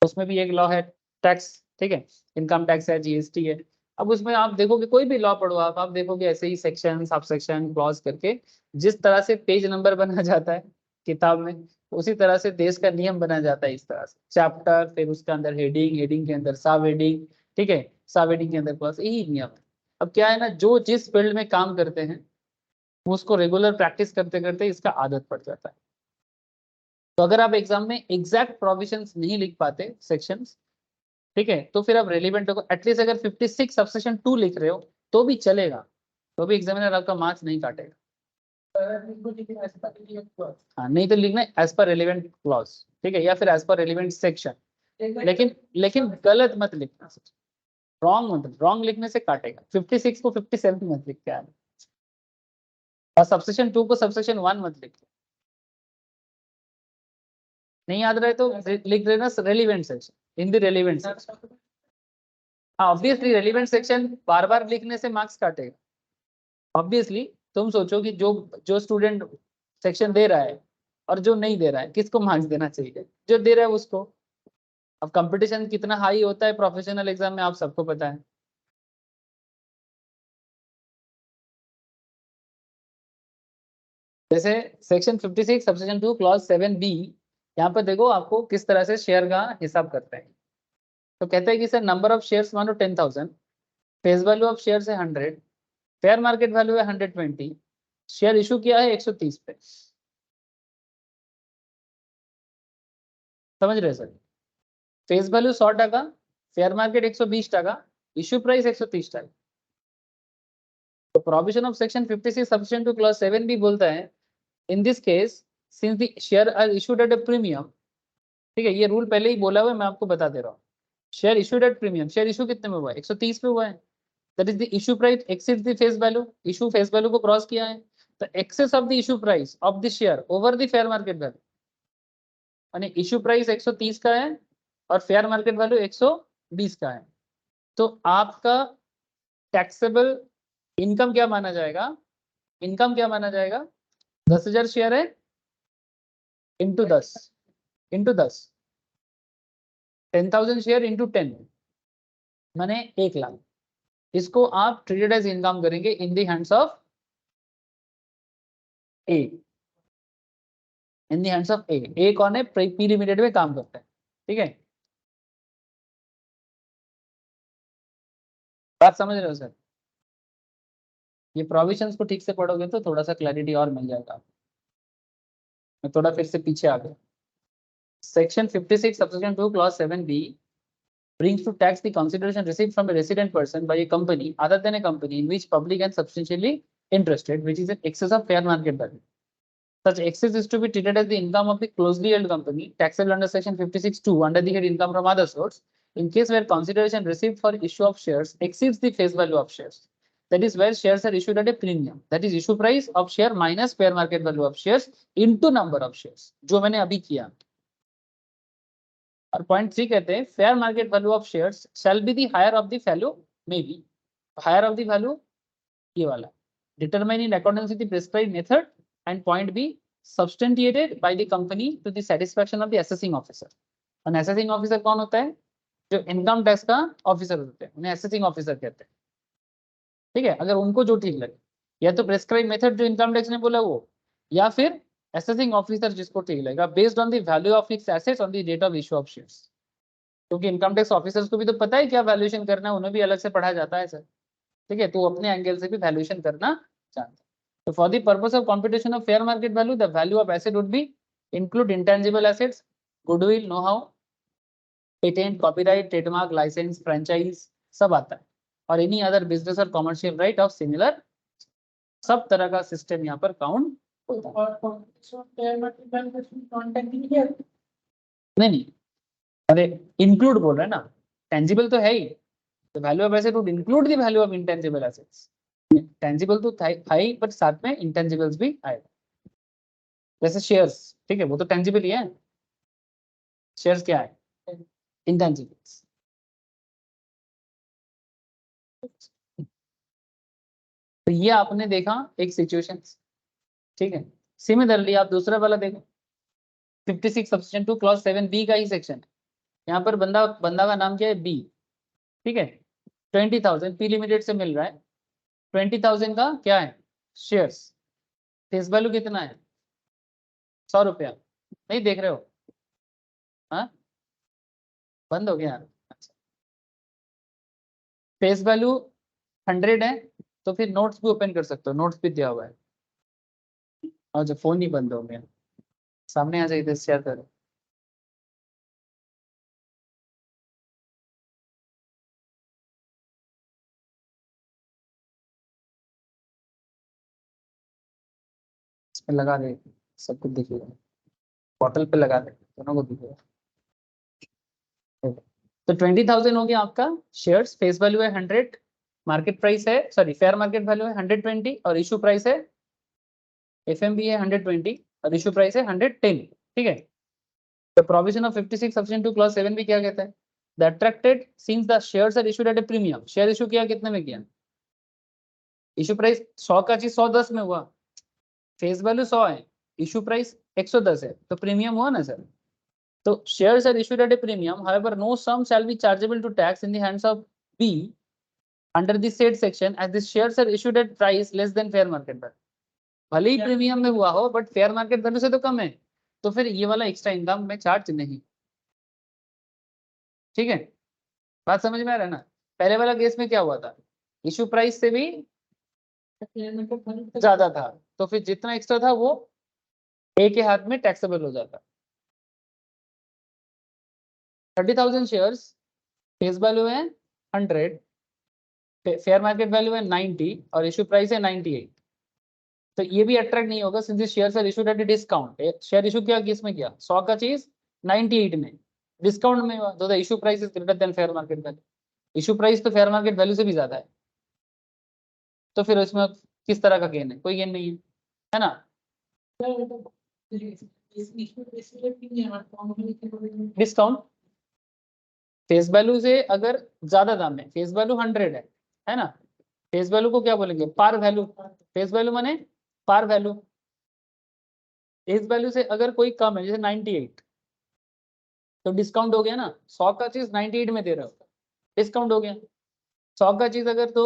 A: उसमें भी एक लॉ है टैक्स, ठीक है। इनकम टैक्स है, जीएसटी है। अब उसमें आप देखोगे कोई भी लॉ पढ़ो आप देखोगे ऐसे ही सेक्शन सब सेक्शन क्लॉज करके, जिस तरह से पेज नंबर बना जाता है किताब में, उसी तरह से देश का नियम बना जाता है। इस तरह से चैप्टर, फिर उसके अंदर हेडिंग, हेडिंग के अंदर सब हेडिंग, ठीक है, सब हेडिंग के अंदर क्लॉज, यही नियम है। अब क्या है ना, जो जिस फील्ड में काम करते हैं वो उसको रेगुलर प्रैक्टिस करते करते इसका आदत पड़ जाता है। तो अगर आप एग्जाम में एग्जैक्ट प्रोविजंस नहीं लिख पाते सेक्शंस, ठीक है, तो फिर आप रेलिवेंट को एटलीस्ट अगर 56 सबसेक्शन 2 लिख रहे हो तो भी चलेगा, तो भी एग्जामिनर आपका मार्क्स नहीं काटेगा। हाँ, नहीं तो लिखना एज पर रेलिवेंट क्लॉज, ठीक है, या फिर एज पर रेलिवेंट सेक्शन। लेकिन गलत मत लिखना, रॉन्ग मत, रॉन्ग लिखने से काटेगा। 56 को 57 मत लिख के आना, और सबसेक्शन 2 को सबसेक्शन 1 मत लिख। नहीं याद रहे तो लिख देना relevant section, in the relevant section. हाँ ऑब्वियसली रेलिवेंट सेक्शन बार बार लिखने से मार्क्स काटेगा ऑब्वियसली। तुम सोचो कि जो जो स्टूडेंट सेक्शन दे रहा है और जो नहीं दे रहा है, किसको मार्क्स देना चाहिए? जो दे रहा है उसको। अब कंपटीशन कितना हाई होता है प्रोफेशनल एग्जाम में, आप सबको पता है। जैसे सेक्शन 56 सबसेक्शन 2 क्लॉज 7B, यहाँ पर देखो आपको किस तरह से शेयर का हिसाब करते हैं। तो कहते हैं कि सर नंबर ऑफ शेयर्स मानो 10,000, फेस वैल्यू ऑफ शेयर है 100, फेयर मार्केट वैल्यू है 120, शेयर इशू किया है 130 पे। समझ रहे सर? फेस वैल्यू 100 টাকা, फेयर मार्केट 120 টাকা, इशू प्राइस 130 টাকা। तो provision of section 56 subsection 2 clause 7 भी बोलता है, in this case since the share are issued at a premium, ठीक है, ये रूल पहले ही बोला हुआ है, मैं आपको बता दे रहा हूँ। Share issued at premium, share issue कितने में हुआ है? 130 पे हुआ है। That is the issue price exceeds the face value, issue face value को क्रॉस किया है। तो excess of the issue price of the share over the fair market value, यानी इशू प्राइस 130 का है और फेयर मार्केट वैल्यू 120 का है, तो आपका टैक्सेबल इनकम क्या माना जाएगा? इनकम क्या माना जाएगा? 10,000 शेयर है इंटू 10, इंटू 10, 10,000 शेयर इंटू 10 माने 1 लाख। इसको आप ट्रीटेड एज इनकम करेंगे in the hands of a, in the hands of a कौन है? पी लिमिटेड में काम करता है, ठीक है। बात समझ रहे हो सर? ये प्रोविजंस को ठीक से पढ़ोगे तो थोड़ा सा क्लैरिटी और मिल जाएगा। मैं थोड़ा फिर से पीछे आ गया। Section 56 subsection 2 clause 7B brings to tax the consideration received from a resident person by a company other than a company in which public and substantially interested, which is in excess of fair market value. Such excess is to be treated as the income of the closely held company, taxable under section 56(2) under the head income from other source, in case where consideration received for issue of shares exceeds the face value of shares. That is where shares are issued at a premium. That is issue price of share minus fair market value of shares into number of shares. जो मैंने अभी किया. और point 3 कहते हैं fair market value of shares shall be the higher of the value may be higher of the value ये वाला determine in according with the prescribed method and point B substantiated by the company to the satisfaction of the assessing officer. और assessing officer कौन होता है? जो income tax का officer होते हैं उन्हें असेसिंग ऑफिसर कहते हैं. ठीक है, अगर उनको जो ठीक लगे या तो प्रिस्क्राइब मेथड जो इनकम टैक्स ने बोला वो या फिर असेसिंग ऑफिसर जिसको ठीक लगेगा based on the value of fixed assets on the date of issue of shares. क्योंकि इनकम टैक्स ऑफिसर्स को भी तो पता है क्या वैल्यूएशन करना है, उन्हें भी अलग से पढ़ा जाता है सर. ठीक है, तो अपने एंगल से भी वैल्यूएशन करना चाहते हैं. तो for the purpose of computation of fair market value the value of asset would be include intangible assets, goodwill, know how, patent, copyright, trademark, licence, franchise सब आता है और एनी अदर बिजनेस और कमर्शियल राइट ऑफ सिमिलर सब तरह का system यहाँ पर काउंट नहीं अरे इंक्लूड बोल रहे हैं ना, टेंजिबल तो है ही. The value of asset would include the value of intangible assets. Tangible तो है ही बट साथ में इंटेंजिबल्स भी आएगा. जैसे शेयर्स, ठीक है, वो तो टेंजिबल ही है. शेयर्स क्या है? इंटेंजिबल्स. तो ये आपने देखा एक सिचुएशन. ठीक है, सिमिलरली आप दूसरा वाला देखो 56 सब्सेक्शन 2 क्लॉज 7B का ही सेक्शन. यहाँ पर बंदा का नाम क्या है? बी. ठीक है, 20,000 पी लिमिटेड से मिल रहा है. 20,000 का क्या है? शेयर्स. फेस वैल्यू कितना है? 100 रुपया. नहीं देख रहे हो? हाँ, बंद हो गया. अच्छा, फेस वैल्यू 100 है तो फिर नोट्स भी ओपन कर सकते हो, नोट्स भी दिया हुआ है. और जो फोन ही बंद हो गया, सामने आ जाइए, शेयर करो. इसमें लगा दे, सब कुछ दिखेगा. बॉटल पे लगा दे, दोनों को दिखेगा. तो 20,000 हो गया आपका शेयर्स. फेस वैल्यू है 100, मार्केट प्राइस है सॉरी फेयर मार्केट वैल्यू है 120 और इशू प्राइस है एफएमबी है 120 और इशू प्राइस है 110. ठीक है, the provision of 56 subsection 2 clause 7 भी क्या कहता है? The attracted since the shares are issued at a premium. Share issue किया कितने में किया? इशू प्राइस 100 का चीज 110 में हुआ. फेस वैल्यू 100 है, इशू प्राइस 110 है, तो प्रीमियम हुआ ना सर. तो shares are issued at a premium. However, no sum shall be chargeable to tax in the hands of B under the said section as the shares are issued at price less than fair market value. भले ही premium में हुआ हो but fair market value से तो कम है, तो फिर ये वाला एक्स्ट्रा इनकम में चार्ज नहीं. ठीक है, बात समझ में आ रहा है ना? पहले वाला केस में क्या हुआ था? इशू प्राइस से भी ज्यादा था, तो फिर जितना एक्स्ट्रा था वो ए के हाथ में टैक्सेबल हो जाता. 30,000 शेयर्स, फेस वैल्यू है 100, फेयर मार्केट वैल्यू है 90 और इशू प्राइस है 98. तो ये भी अट्रैक्ट नहीं होगा since share are issued at discount. Share issue क्या किस में किया? 100 का चीज 98 में डिस्काउंट में हुआ, तो the issue price is greater than fair market value. Issue price तो फेयर मार्केट वैल्यू से भी ज्यादा है, तो फिर इसमें किस तरह का गेन है? कोई गेन नहीं है ना. डिस्काउंट फेस वैल्यू से अगर ज्यादा दाम है, फेस वैल्यू 100 है ना, फेस वैल्यू को क्या बोलेंगे? Par value. फेस वैल्यू माने पार वैल्यू. फेस वैल्यू से अगर कोई कम है जैसे 98 तो डिस्काउंट हो गया ना. 100 का चीज 98 में दे रहे हो, डिस्काउंट हो गया. 100 का चीज अगर तो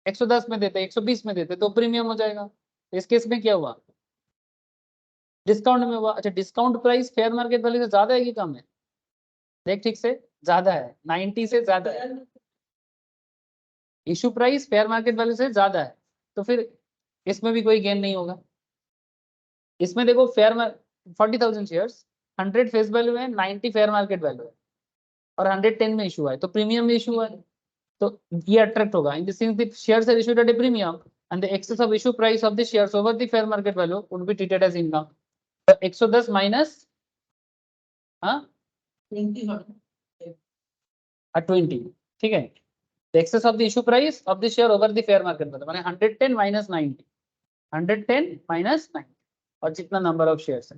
A: 110 में देते, 120 में देते तो प्रीमियम हो जाएगा. इस केस में क्या हुआ? डिस्काउंट में हुआ. अच्छा, discount price fair market value से ज्यादा है कि कम है? देख ठीक से, ज्यादा है, 90 से ज्यादा है. Issue price fair market value से ज्यादा है, तो फिर इसमें भी कोई गेन नहीं होगा. इसमें देखो फेयर 40,000 शेयर्स, 100 फेस वैल्यू है, 90 फेयर मार्केट वैल्यू है और 110 में इशू है, तो प्रीमियम में इशू है, तो ये अट्रैक्ट होगा. In the sense the shares are issued at a premium and the excess of issue price of the shares over the fair market value would be treated as income. तो 110 minus 20, ठीक है. The excess of the issue price of the share over the fair market value माने 110 minus 90, 110 minus 90 और जितना number of shares है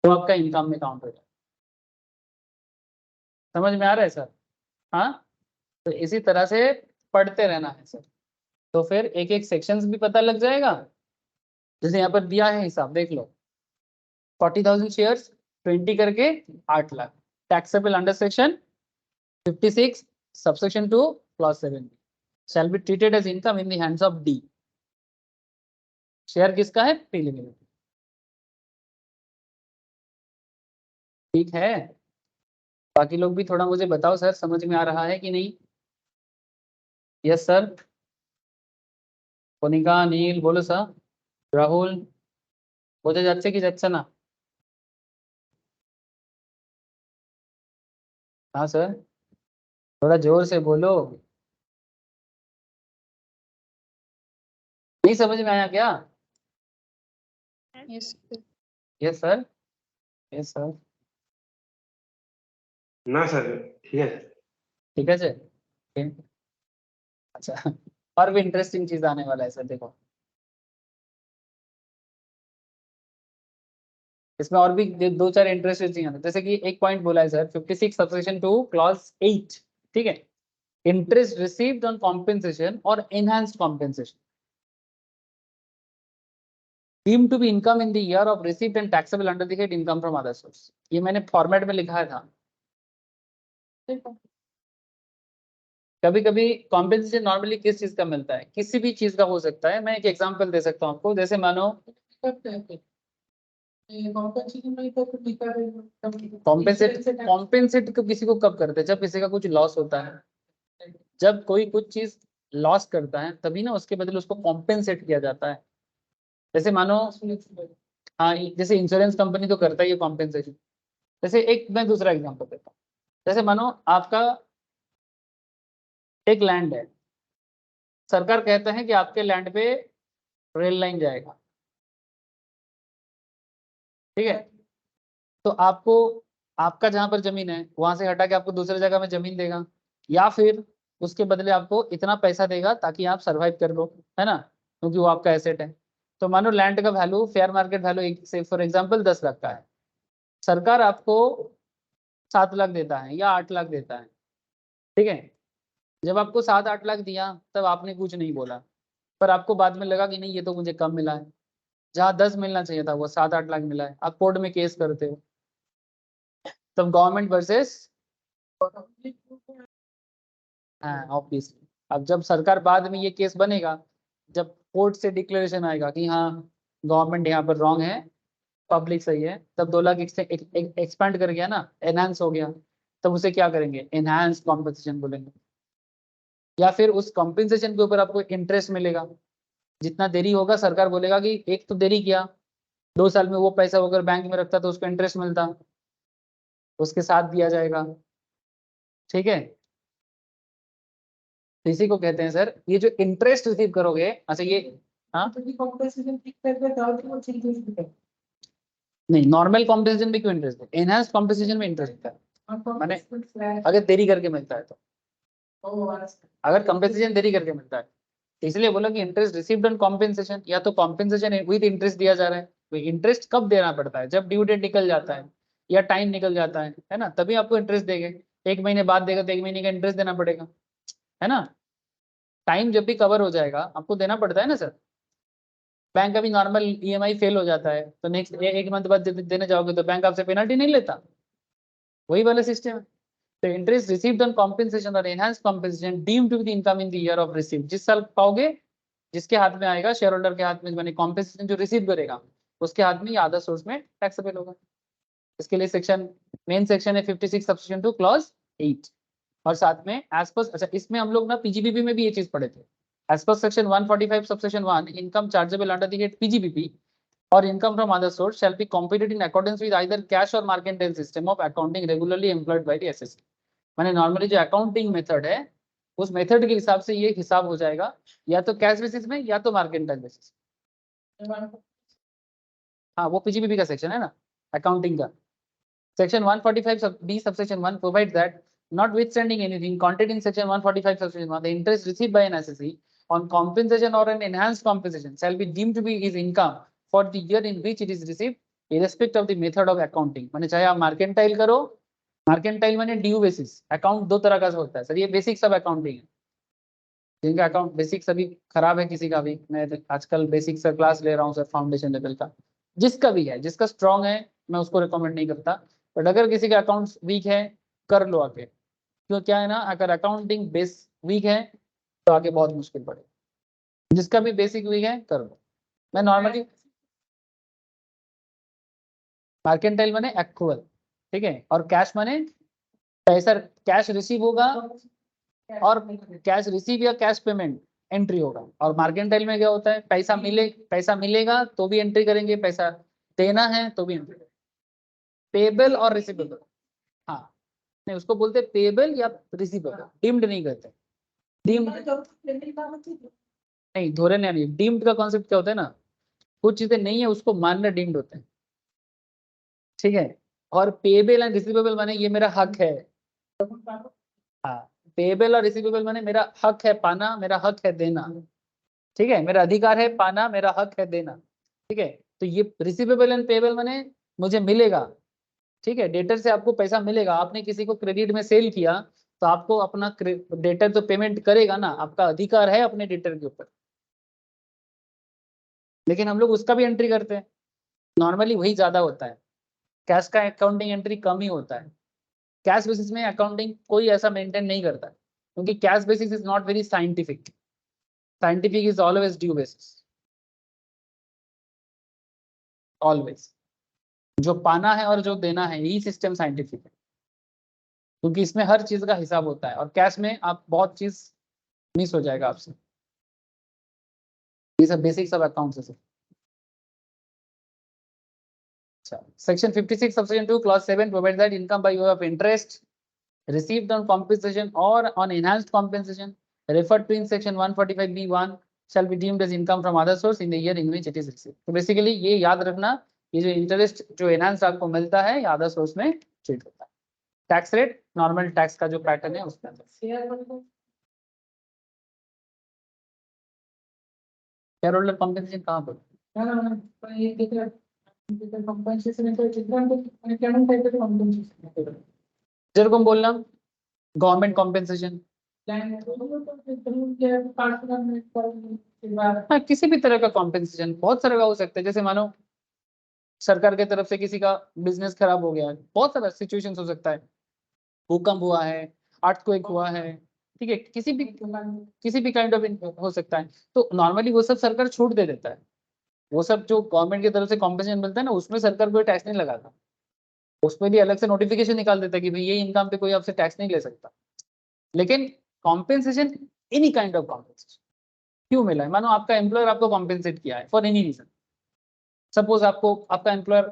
A: तो आपका income में काउंट हो जाएगा. समझ में आ रहा है सर? हाँ, तो इसी तरह से पढ़ते रहना है सर, तो फिर एक एक सेक्शंस भी पता लग जाएगा. जैसे यहाँ पर दिया है हिसाब देख लो, 40,000 शेयर्स 20 करके 8 lakh. Taxable under section 56 subsection 2 clause 7 shall be treated as income in the hands of D. Share किसका है? प्रीलिमिनरी. ठीक है, बाकी लोग भी थोड़ा मुझे बताओ सर, समझ में आ रहा है कि नहीं? Yes sir. कोनिका, नील बोलो सर. राहुल বোঝা যাচ্ছে কি যাচ্ছে না? हाँ सर, थोड़ा जोर से बोलो. नहीं समझ में आया क्या? Yes sir. Yes sir.
B: না স্যার ঠিক আছে
A: ठीक है सर. अच्छा, और भी इंटरेस्टिंग चीज आने वाला है सर. देखो इसमें और भी दो चार इंटरेस्टिंग चीजें हैं. जैसे कि एक पॉइंट बोला है सर 56 सबसेक्शन 2 क्लॉज 8, ठीक है. इंटरेस्ट रिसीव्ड ऑन कॉम्पेंसेशन और enhanced compensation deemed to be income in the year of receipt and taxable under the head income from other source. ये मैंने फॉर्मेट में लिखा था. कभी कभी कॉम्पेंसेशन नॉर्मली किस चीज का मिलता है? किसी भी चीज का हो सकता है. मैं एक एग्जांपल दे सकता हूँ आपको. जैसे मानो कॉम्पेंसेट को किसी को कब करते हैं? जब किसी का कुछ लॉस होता है. जब कोई कुछ चीज लॉस करता है तभी ना उसके बदले उसको कॉम्पेंसेट किया जाता है. जैसे मानो हाँ, जैसे इंश्योरेंस कंपनी तो करता ही है कॉम्पेंसेशन. जैसे एक मैं दूसरा एग्जांपल देता हूँ. जैसे मानो आपका एक लैंड है, सरकार कहता है कि आपके लैंड पे रेल लाइन जाएगा, ठीक है. तो आपको आपका जहां पर जमीन है वहां से हटा के आपको दूसरी जगह में जमीन देगा, या फिर उसके बदले आपको इतना पैसा देगा ताकि आप सरवाइव कर लो, है ना, क्योंकि वो आपका एसेट है. तो मानो लैंड का वैल्यू, फेयर मार्केट वैल्यू से फॉर एग्जांपल 10 लाख का है. सरकार आपको 7 लाख देता है या 8 लाख देता है, ठीक है. जब आपको 7-8 लाख दिया तब आपने कुछ नहीं बोला, पर आपको बाद में लगा कि नहीं ये तो मुझे कम मिला है. जहाँ 10 मिलना चाहिए था वो 7-8 लाख मिला है. आप कोर्ट में केस करते हो, तब गवर्नमेंट वर्सेस, हाँ ऑब्वियसली. अब जब सरकार बाद में ये केस बनेगा, जब कोर्ट से डिक्लेरेशन आएगा कि हाँ गवर्नमेंट यहाँ पर रॉन्ग है, पब्लिक सही है, तब 2 लाख एक्सपेंड कर गया ना, एनहांस हो गया, तब उसे क्या करेंगे? एनहांस कॉम्पेंसेशन बोलेंगे. या फिर उस कॉम्पेंसेशन के ऊपर आपको इंटरेस्ट मिलेगा. जितना देरी होगा सरकार बोलेगा कि एक तो देरी किया, 2 साल में वो पैसा अगर बैंक में रखता तो उसको इंटरेस्ट मिलता, उसके साथ दिया जाएगा, ठीक है. तो इसी को कहते हैं सर, ये जो इंटरेस्ट रिसीव करोगे. अच्छा ये हाँ नहीं, नॉर्मल कॉम्पेंसेशन में क्यों इंटरेस्ट है? एनहांस्ड कॉम्पेंसेशन में इंटरेस्ट है माने अगर देरी करके मिलता है तो, अगर कॉम्पेंसेशन देरी करके मिलता है तो इसलिए बोला कि इंटरेस्ट रिसीव्ड ऑन कॉम्पेंसेशन, या तो कॉम्पेंसेशन विद इंटरेस्ट दिया जा रहा है. तो इंटरेस्ट कब देना पड़ता है? जब ड्यू डेट निकल जाता है या टाइम निकल जाता है ना, तभी आपको इंटरेस्ट देंगे. 1 महीने बाद देगा तो 1 महीने का इंटरेस्ट देना पड़ेगा, है ना. टाइम जब भी कवर हो जाएगा आपको देना पड़ता है ना सर. बैंक का भी नॉर्मल ईएमआई फेल हो जाता है तो नेक्स्ट 1 मंथ बाद देने जाओगे तो बैंक आपसे पेनल्टी नहीं लेता, वही वाला सिस्टम है. तो इंटरेस्ट रिसीव्ड ऑन कॉम्पेंसेशन और enhanced compensation deemed to be the income in the year of receive. जिस साल पाओगे, जिसके हाथ में आएगा, शेयर होल्डर के हाथ में, मैंने कॉम्पेंसेशन जो रिसीव करेगा उसके हाथ में, या अदर सोर्स में टैक्सेबल होगा. इसके लिए सेक्शन, मेन सेक्शन है 56 सबसेक्शन 2 क्लॉज 8. और साथ में एज पर, अच्छा इसमें हम लोग ना पीजीबीपी में भी ये चीज पढ़े थे. As per section 145 subsection 1 income chargeable under the head PGBP or income from other source shall be computed in accordance with either cash or mercantile system of accounting regularly employed by the SSC. माने normally जो accounting method है उस method के हिसाब से ये हिसाब हो जाएगा, या तो कैश बेसिस में या तो मार्केंटाइल बेसिस। हाँ वो पीजीबीपी का सेक्शन है ना अकाउंटिंग का। Section 145 B subsection 1 provides that notwithstanding anything contained in section 145 subsection 1, the interest received by an assessee on compensation or an enhanced compensation shall be deemed to be his income for the year in which it is received, irrespective of the method of accounting। माने चाहे आप mercantile करो, mercantile माने due basis. Account दो तरह का होता है सर, ये बेसिक सब अकाउंटिंग है, जिनका अकाउंट बेसिक सभी खराब है, किसी का भी। मैं आजकल बेसिक सर क्लास ले रहा हूँ सर, फाउंडेशन लेवल का, जिसका भी है, जिसका स्ट्रांग है मैं उसको रिकमेंड नहीं करता, बट अगर किसी का अकाउंट वीक है कर लो आगे, क्यों क्या है ना, अगर अकाउंटिंग बेस वीक है तो आगे बहुत मुश्किल पड़ेगी। जिसका भी बेसिक वीक है कर लो। मैं नॉर्मली मार्केंटाइल माने एक्रुअल, ठीक है, और कैश माने पैसा कैश रिसीव होगा, और कैश रिसीव या कैश पेमेंट एंट्री होगा। और मार्केंटाइल में क्या होता है, पैसा मिलेगा तो भी एंट्री करेंगे, पैसा देना है तो भी एंट्री। पेबल और रिसीवेबल, हाँ नहीं उसको बोलते पेबल या रिसीवेबल, डीम्ड नहीं करते। डीम्ड नहीं, धोरे नहीं, डीम्ड का कॉन्सेप्ट क्या होता है ना, कुछ चीजें नहीं है उसको मानना डीम्ड होता है, ठीक है। और पेबल एंड रिसीवेबल माने ये मेरा हक है। हाँ, पेबल और रिसीवेबल माने मेरा हक है पाना, मेरा हक है देना, ठीक है, मेरा अधिकार है पाना, मेरा हक है देना, ठीक है। तो ये रिसीवेबल एंड पेबल माने मुझे मिलेगा, ठीक है, डेटर से आपको पैसा मिलेगा। आपने किसी को क्रेडिट में सेल किया तो आपको अपना डेटर तो पेमेंट करेगा ना, आपका अधिकार है अपने डेटर के ऊपर, लेकिन हम लोग उसका भी एंट्री करते हैं। नॉर्मली वही ज्यादा होता है, कैश का अकाउंटिंग एंट्री कम ही होता है। कैश बेसिस में अकाउंटिंग कोई ऐसा मेंटेन नहीं करता है, क्योंकि cash basis is not very scientific. Scientific is always due basis, always. जो पाना है और जो देना है यही सिस्टम साइंटिफिक है, क्योंकि इसमें हर चीज का हिसाब होता है, और कैश में आप बहुत चीज मिस हो जाएगा आपसे। ये सब बेसिक सब अकाउंट से। अच्छा, section 56 subsection 2 clause 7 provides that income by way of interest received on compensation or on enhanced compensation referred to in section 145b1 shall be deemed as income from other source in the year in which it is received। तो basically ये याद रखना, ये जो interest जो enhance आपको मिलता है ये अदर सोर्स में ट्रीट होता है। टैक्स रेट नॉर्मल टैक्स का जो पैटर्न है उसके अंदर। शेयर होल्डर कॉम्पेंसेशन कहाँ पर? जेरकम बोलना गवर्नमेंट कॉम्पेंसेशन, हाँ किसी भी तरह का कॉम्पेंसेशन बहुत सारे का हो सकता है। जैसे मानो सरकार की तरफ से किसी का बिजनेस खराब हो गया है, बहुत सारा सिचुएशन हो सकता है, भूकंप हुआ है, अर्थक्वेक हुआ है, ठीक है, किसी भी काइंड ऑफ हो सकता है। तो नॉर्मली वो सब सरकार छूट दे देता है। वो सब जो गवर्नमेंट की तरफ से कॉम्पेंसेशन मिलता है ना, उसमें सरकार कोई टैक्स नहीं लगाता, उसमें भी अलग से नोटिफिकेशन निकाल देता है कि भाई ये इनकम पे कोई आपसे टैक्स नहीं ले सकता। लेकिन compensation, any kind of compensation क्यों मिला है, मानो आपका एम्प्लॉयर आपको कॉम्पेंसेट किया है फॉर एनी रीजन। सपोज आपको आपका एम्प्लॉयर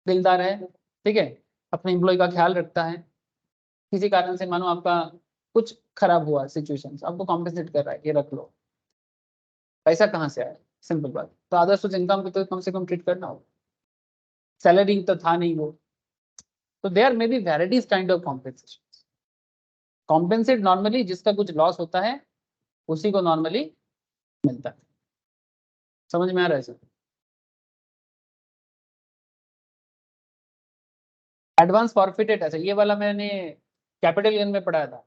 A: दिलदार है, ठीक है, अपने एम्प्लॉय का ख्याल रखता है, किसी कारण से मानो आपका कुछ खराब हुआ सिचुएशन, आपको कॉम्पेंसेट कर रहा है, ये रख लो। पैसा कहाँ से आया, सिंपल बात। तो अदर सोर्स इनकम को तो कम से कम ट्रीट करना हो, सैलरी तो था नहीं वो। तो there may be varieties kind of compensation. Compensate normally जिसका कुछ लॉस होता है उसी को नॉर्मली मिलता है। समझ में आ रहा है सर? एडवांस फॉरफिटेड, अच्छा ये वाला मैंने कैपिटल गेन में पढ़ाया था।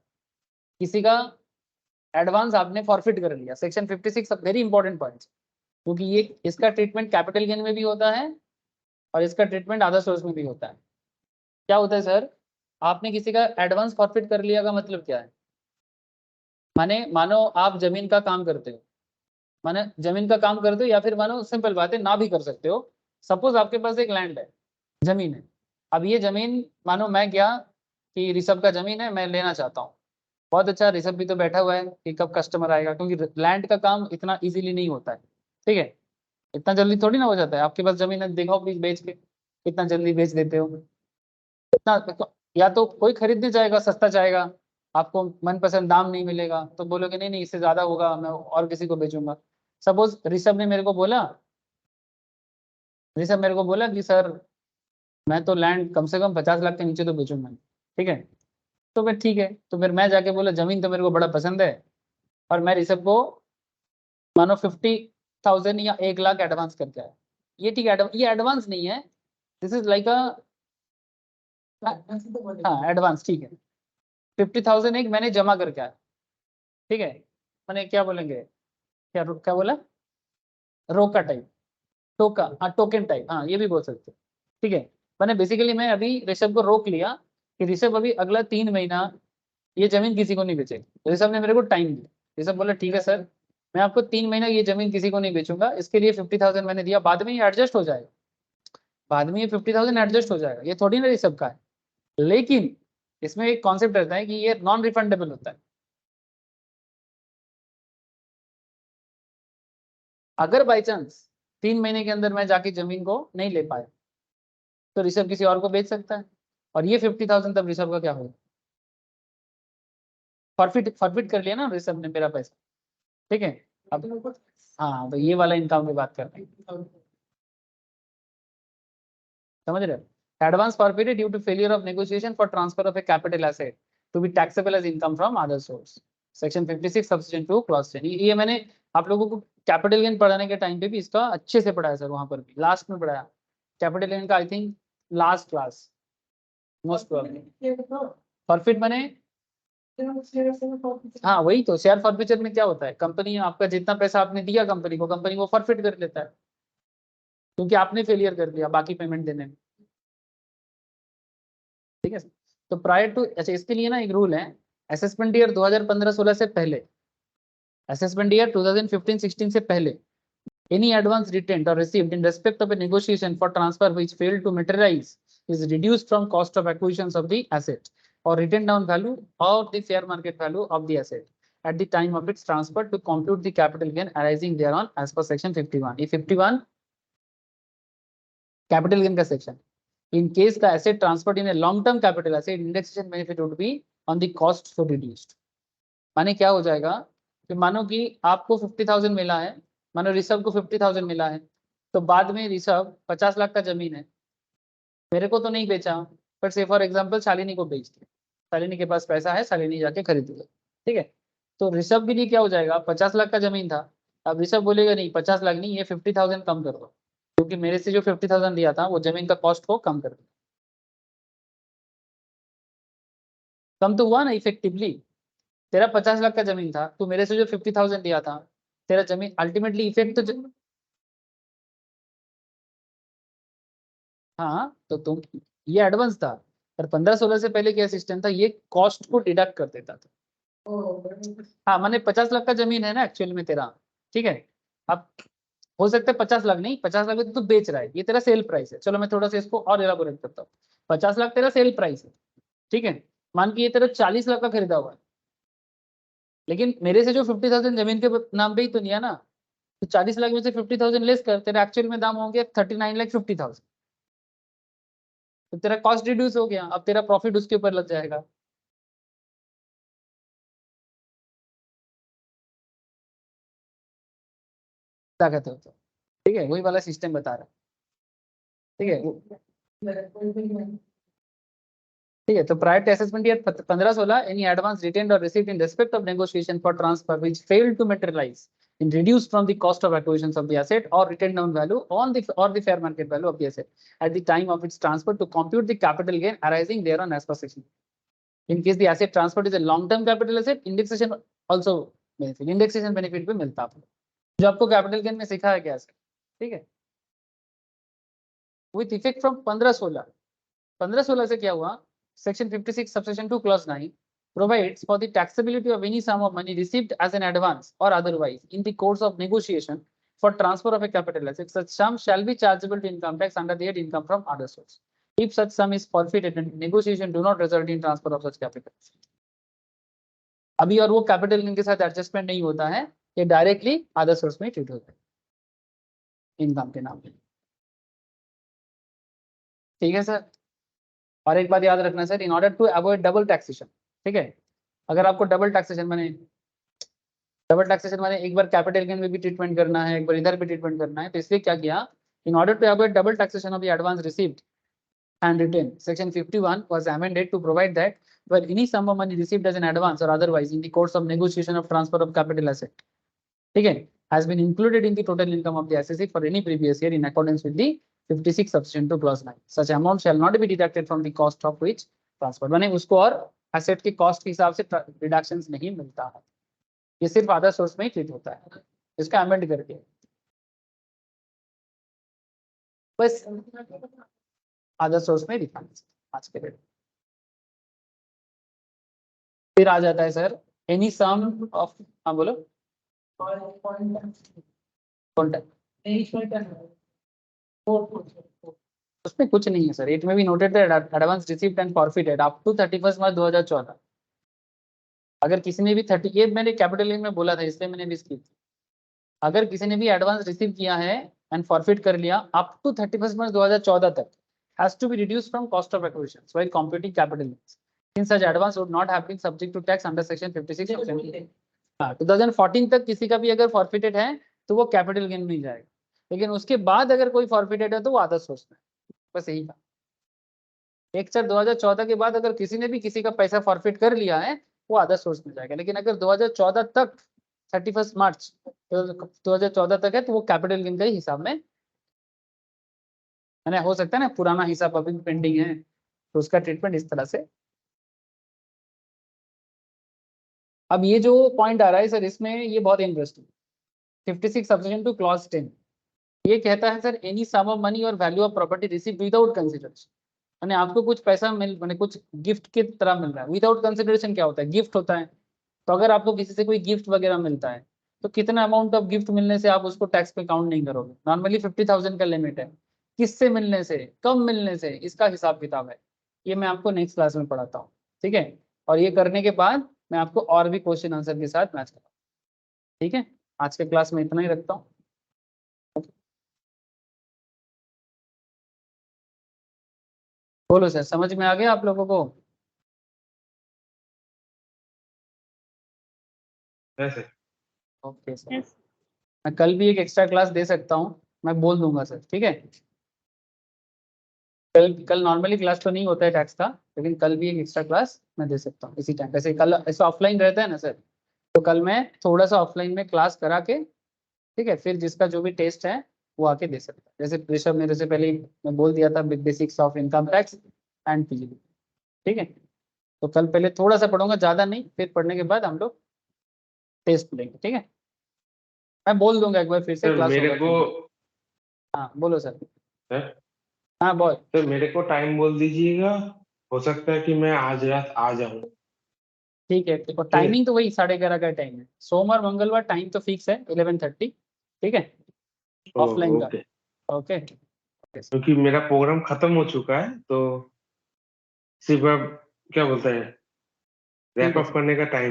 A: किसी का एडवांस आपने फॉरफिट कर लिया, सेक्शन 56 वेरी इंपॉर्टेंट पॉइंट, क्योंकि ये इसका ट्रीटमेंट कैपिटल गेन में भी होता है और इसका ट्रीटमेंट अदर सोर्स में भी होता है। क्या होता है सर, आपने किसी का एडवांस फॉरफिट कर लिया का मतलब क्या है, माने मानो आप जमीन का काम करते हो, माने जमीन का काम करते हो, या फिर मानो सिंपल बात है ना भी कर सकते हो। सपोज आपके पास एक लैंड है, जमीन है, अब ये जमीन मानो मैं गया कि ऋषभ का जमीन है मैं लेना चाहता हूँ, बहुत अच्छा, ऋषभ भी तो बैठा हुआ है कि कब कस्टमर आएगा, क्योंकि लैंड का काम इतना इजीली नहीं होता है, ठीक है, इतना जल्दी थोड़ी ना हो जाता है। आपके पास जमीन है, दिखाओ प्लीज बेच के, कितना जल्दी बेच देते हो। इतना या तो कोई खरीदने जाएगा सस्ता चाहेगा, आपको मनपसंद दाम नहीं मिलेगा तो बोलोगे नहीं नहीं इससे ज्यादा होगा, मैं और किसी को बेचूंगा। सपोज ऋषभ ने मेरे को बोला, ऋषभ मेरे को बोला कि सर मैं तो लैंड कम से कम 50 लाख के नीचे तो बेचूंगा नहीं, ठीक है। तो फिर ठीक है, तो फिर मैं जाके बोला जमीन तो मेरे को बड़ा पसंद है, और मैं ऋषभ को मानो 50,000 या 1 लाख एडवांस करके आया। ये ठीक है, ये एडवांस नहीं है, दिस इज लाइक अ, हाँ एडवांस ठीक है। 50,000 एक मैंने जमा करके आया, ठीक है। मैंने क्या बोलेंगे, क्या क्या बोला, रोका टाइप, टोका, हाँ टोकन टाइप, हाँ ये भी बोल सकते हैं, ठीक है। मैंने बेसिकली मैं अभी ऋषभ को रोक लिया कि ऋषभ अभी अगला 3 महीना ये जमीन किसी को नहीं बेचेगा। ऋषभ ने मेरे को टाइम दिया, ऋषभ बोला ठीक है सर, मैं आपको 3 महीना ये जमीन किसी को नहीं बेचूंगा, इसके लिए 50,000 मैंने दिया, बाद में ये एडजस्ट हो जाएगा, बाद में ये 50,000 एडजस्ट हो जाएगा, ये थोड़ी ना ऋषभ का है। लेकिन इसमें एक कॉन्सेप्ट रहता है कि ये नॉन रिफंडेबल होता है। अगर बाई चांस 3 महीने के अंदर मैं जाके जमीन को नहीं ले पाया तो ऋषभ किसी और को बेच सकता है, और ये 50,000 तब ऋषभ का क्या होगा, फॉरफिट फॉरफिट कर लिया ना ऋषभ ने मेरा पैसा, ठीक है। अब हाँ तो ये वाला इनकम की बात कर रहे हैं, समझ रहे हो। Advance forfeited due to failure of negotiation for transfer of a capital asset to be taxable as income from other source, section 56 subsection 2 clause 10। ये मैंने आप लोगों को कैपिटल गेन पढ़ाने के टाइम पे भी इसका अच्छे से पढ़ाया सर, वहां पर भी लास्ट में पढ़ाया कैपिटल गेन का, I think last class most probably. Forfeit मैंने, हाँ वही तो, शेयर फॉरफिचर में क्या होता है, कंपनी आपका जितना पैसा आपने दिया कंपनी को, कंपनी वो फॉरफिट कर लेता है, क्योंकि आपने फेलियर कर दिया बाकी पेमेंट देने में, ठीक है। तो प्रायर टू, अच्छा इसके लिए ना एक रूल है, असेसमेंट ईयर 2015-16 से पहले, असेसमेंट ईयर 2015-16 से पहले, any advance retained or received in respect of a negotiation for transfer which failed to materialize is reduced from cost of acquisitions of the asset or written down value or the fair market value of the asset at the time of its transfer to compute the capital gain arising thereon as per section 51. ये 51 capital gain का section. In case the asset transferred in a long term capital asset, indexation benefit would be on the cost so reduced. माने क्या हो जाएगा कि मानो कि आपको 50,000 मिला है, मानो ऋषभ को 50,000 मिला है, तो बाद में ऋषभ 50 लाख का जमीन है, मेरे को तो नहीं बेचा, पर से फॉर एग्जाम्पल शालिनी को बेच दिया, शालिनी के पास पैसा है, शालिनी जाके खरीद लिया, ठीक है। तो ऋषभ के लिए क्या हो जाएगा, 50 लाख का जमीन था, अब ऋषभ बोलेगा नहीं 50 लाख नहीं, ये 50,000 कम कर दो, क्योंकि मेरे से जो 50,000 लिया था वो जमीन का कॉस्ट को कम कर दो। कम तो हुआ ना इफेक्टिवली, तेरा 50 लाख का जमीन था, तू मेरे से जो 50,000 लिया था, तेरा जमीन अल्टीमेटली इफेक्ट तो हाँ तो तुम, ये एडवांस था, पर 15-16 से पहले क्या सिस्टम था, ये कॉस्ट को डिडक्ट कर देता था। हाँ मैंने 50 लाख का जमीन है ना एक्चुअल में तेरा, ठीक है। अब हो सकता है 50 लाख नहीं, 50 लाख में तो तू बेच रहा है, ये तेरा सेल प्राइस है, चलो मैं थोड़ा सा इसको और एलाबोरेट करता हूँ। 50 लाख तेरा सेल प्राइस है, ठीक है। मान के ये तेरा 40 लाख का खरीदा हुआ है, लेकिन मेरे से जो 50,000 जमीन के नाम पे ही तो लिया ना, तो 40 लाख में से 50,000 लेस कर, तेरा एक्चुअल में दाम हो गया 39,50,000, तो तेरा कॉस्ट रिड्यूस हो गया, अब तेरा प्रॉफिट उसके ऊपर लग जाएगा। क्या कहते हो तो, ठीक है वही वाला सिस्टम बता रहा है, ठीक है। ठीक है, तो prior to assessment year 15-16, any advance retained or received in respect of negotiation for transfer which failed to materialise in reduced from the cost of acquisitions of the asset or written down value on the or the fair market value of the asset at the time of its transfer to compute the capital gain arising thereon as per section. In case the asset transferred is a long term capital asset, indexation also benefit, indexation benefit भी मिलता है आपको, जो आपको capital gain में सिखाया गया है, ठीक है। विथ इफेक्ट फ्रॉम 15-16, 15-16 से क्या हुआ, section 56 subsection 2 clause 9 provides for the taxability of any sum of money received as an advance or otherwise in the course of negotiation for transfer of a capital asset. Such sum shall be chargeable to income tax under the head income from other source if such sum is forfeited and negotiation do not result in transfer of such capital. अभी और वो capital gain के साथ adjustment नहीं होता है, ये directly other source में ट्रीट होता है इनकम के नाम पे, ठीक है सर। और एक बात याद रखना sir, in order to avoid double taxation, ठीक है, अगर आपको डबल टैक्सेशन माने एक बार कैपिटल गेन में भी ट्रीटमेंट करना है, एक बार इधर भी ट्रीटमेंट करना है, तो इसलिए क्या किया, in order to avoid double taxation of the advance received and retained, section 51 was amended to provide that where any sum of money received as an advance or otherwise in the course of negotiation of transfer of capital asset, ठीक है, has been included in the total income of the assessee for any previous year in accordance with the 56 subsequent to clause 9. Such amount shall not be deducted from the cost of which transfer, माने उसको और asset के cost के हिसाब से deductions नहीं मिलता है, ये सिर्फ अदर सोर्स में ही ट्रीट होता है, इसका अमेंड करके बस अदर सोर्स में दिखाना आज के डेट। फिर आ जाता है सर एनी सम ऑफ, हाँ बोलो उसमें कुछ नहीं है सर, इट में भी noted that advance received and forfeited up to 31 March 2014। अगर किसी ने भी 30, ये मैंने कैपिटल गेन में बोला था इसलिए मैंने भी स्किप, अगर किसी ने भी एडवांस रिसीव किया है एंड फॉरफिट कर लिया अप टू 31 मार्च 2014 तक has to be reduced from cost of acquisitions while computing capital gains. Since such advance would not have been subject to tax under section 56 of 2014 तक किसी का भी अगर फॉरफिटेड है तो वो कैपिटल गेन में जाएगा, लेकिन उसके बाद अगर कोई फॉरफिटेड है तो वो अदर सोर्स में, बस यही था। 1/4/2014 के बाद अगर किसी ने भी किसी का पैसा फॉरफिट कर लिया है वो अदर सोर्स में जाएगा, लेकिन अगर 2014 तक 31 मार्च 2014 तक है तो वो कैपिटल गेन का ही हिसाब में, मैंने हो सकता है ना पुराना हिसाब अभी पेंडिंग है तो उसका ट्रीटमेंट इस तरह से। अब ये जो पॉइंट आ रहा है सर इसमें ये बहुत इंटरेस्टिंग, 56 सब्सेक्शन टू क्लॉज 10 ये कहता है sir any sum of money or value of property receive without consideration, यानी आपको कुछ पैसा मिल मैंने कुछ गिफ्ट की तरह मिल रहा है। विदाउट कंसिडरेशन क्या होता है, गिफ्ट होता है, तो अगर आपको किसी से कोई गिफ्ट वगैरह मिलता है तो कितना अमाउंट ऑफ गिफ्ट मिलने से आप उसको टैक्स पे काउंट नहीं करोगे, नॉर्मली 50,000 का लिमिट है, किससे मिलने से कब मिलने से इसका हिसाब किताब है, ये मैं आपको नेक्स्ट क्लास में पढ़ाता हूँ, ठीक है। और ये करने के बाद मैं आपको और भी क्वेश्चन आंसर के साथ मैच कराऊँ, ठीक है। आज के क्लास में इतना ही रखता हूँ। बोलो सर समझ में आ गया आप लोगों को? ओके सर, मैं कल भी एक एक्स्ट्रा क्लास दे सकता हूँ, मैं बोल दूंगा सर, ठीक है। कल नॉर्मली क्लास तो नहीं होता है टैक्स का, लेकिन कल भी एक एक्स्ट्रा क्लास मैं दे सकता हूँ इसी टाइम, वैसे कल ऐसा ऑफलाइन रहता है ना सर, तो कल मैं थोड़ा सा ऑफलाइन में क्लास करा के, ठीक है, फिर जिसका जो भी टेस्ट है वो आके दे सकता है। जैसे ऋषभ मेरे से पहले मैं बोल दिया था basics of income tax and PGD, ठीक है। तो कल पहले थोड़ा सा पढ़ूंगा, ज़्यादा नहीं, फिर पढ़ने के बाद हम लोग टेस्ट लेंगे, ठीक है। मैं बोल दूंगा एक बार फिर से
B: सर
A: क्लास
B: मेरे
A: होगा
B: को
A: तो। हाँ बोलो सर।
B: सर
A: हाँ बोल।
B: सर मेरे को टाइम बोल दीजिएगा, हो सकता है कि मैं आज रात आ जाऊं।
A: ठीक है, और
B: ठीक है।
A: टाइमिंग तो वही 11:30 का टाइम है, सोमवार मंगलवार टाइम तो फिक्स है 11:30, ठीक है, ऑफलाइन का।
B: Okay,
A: okay.
B: क्योंकि मेरा प्रोग्राम खत्म हो चुका है तो सिर्फ अब क्या बोलते हैं
A: ठीक
B: रैप
A: है
B: अप
A: सर।
B: करने का टाइम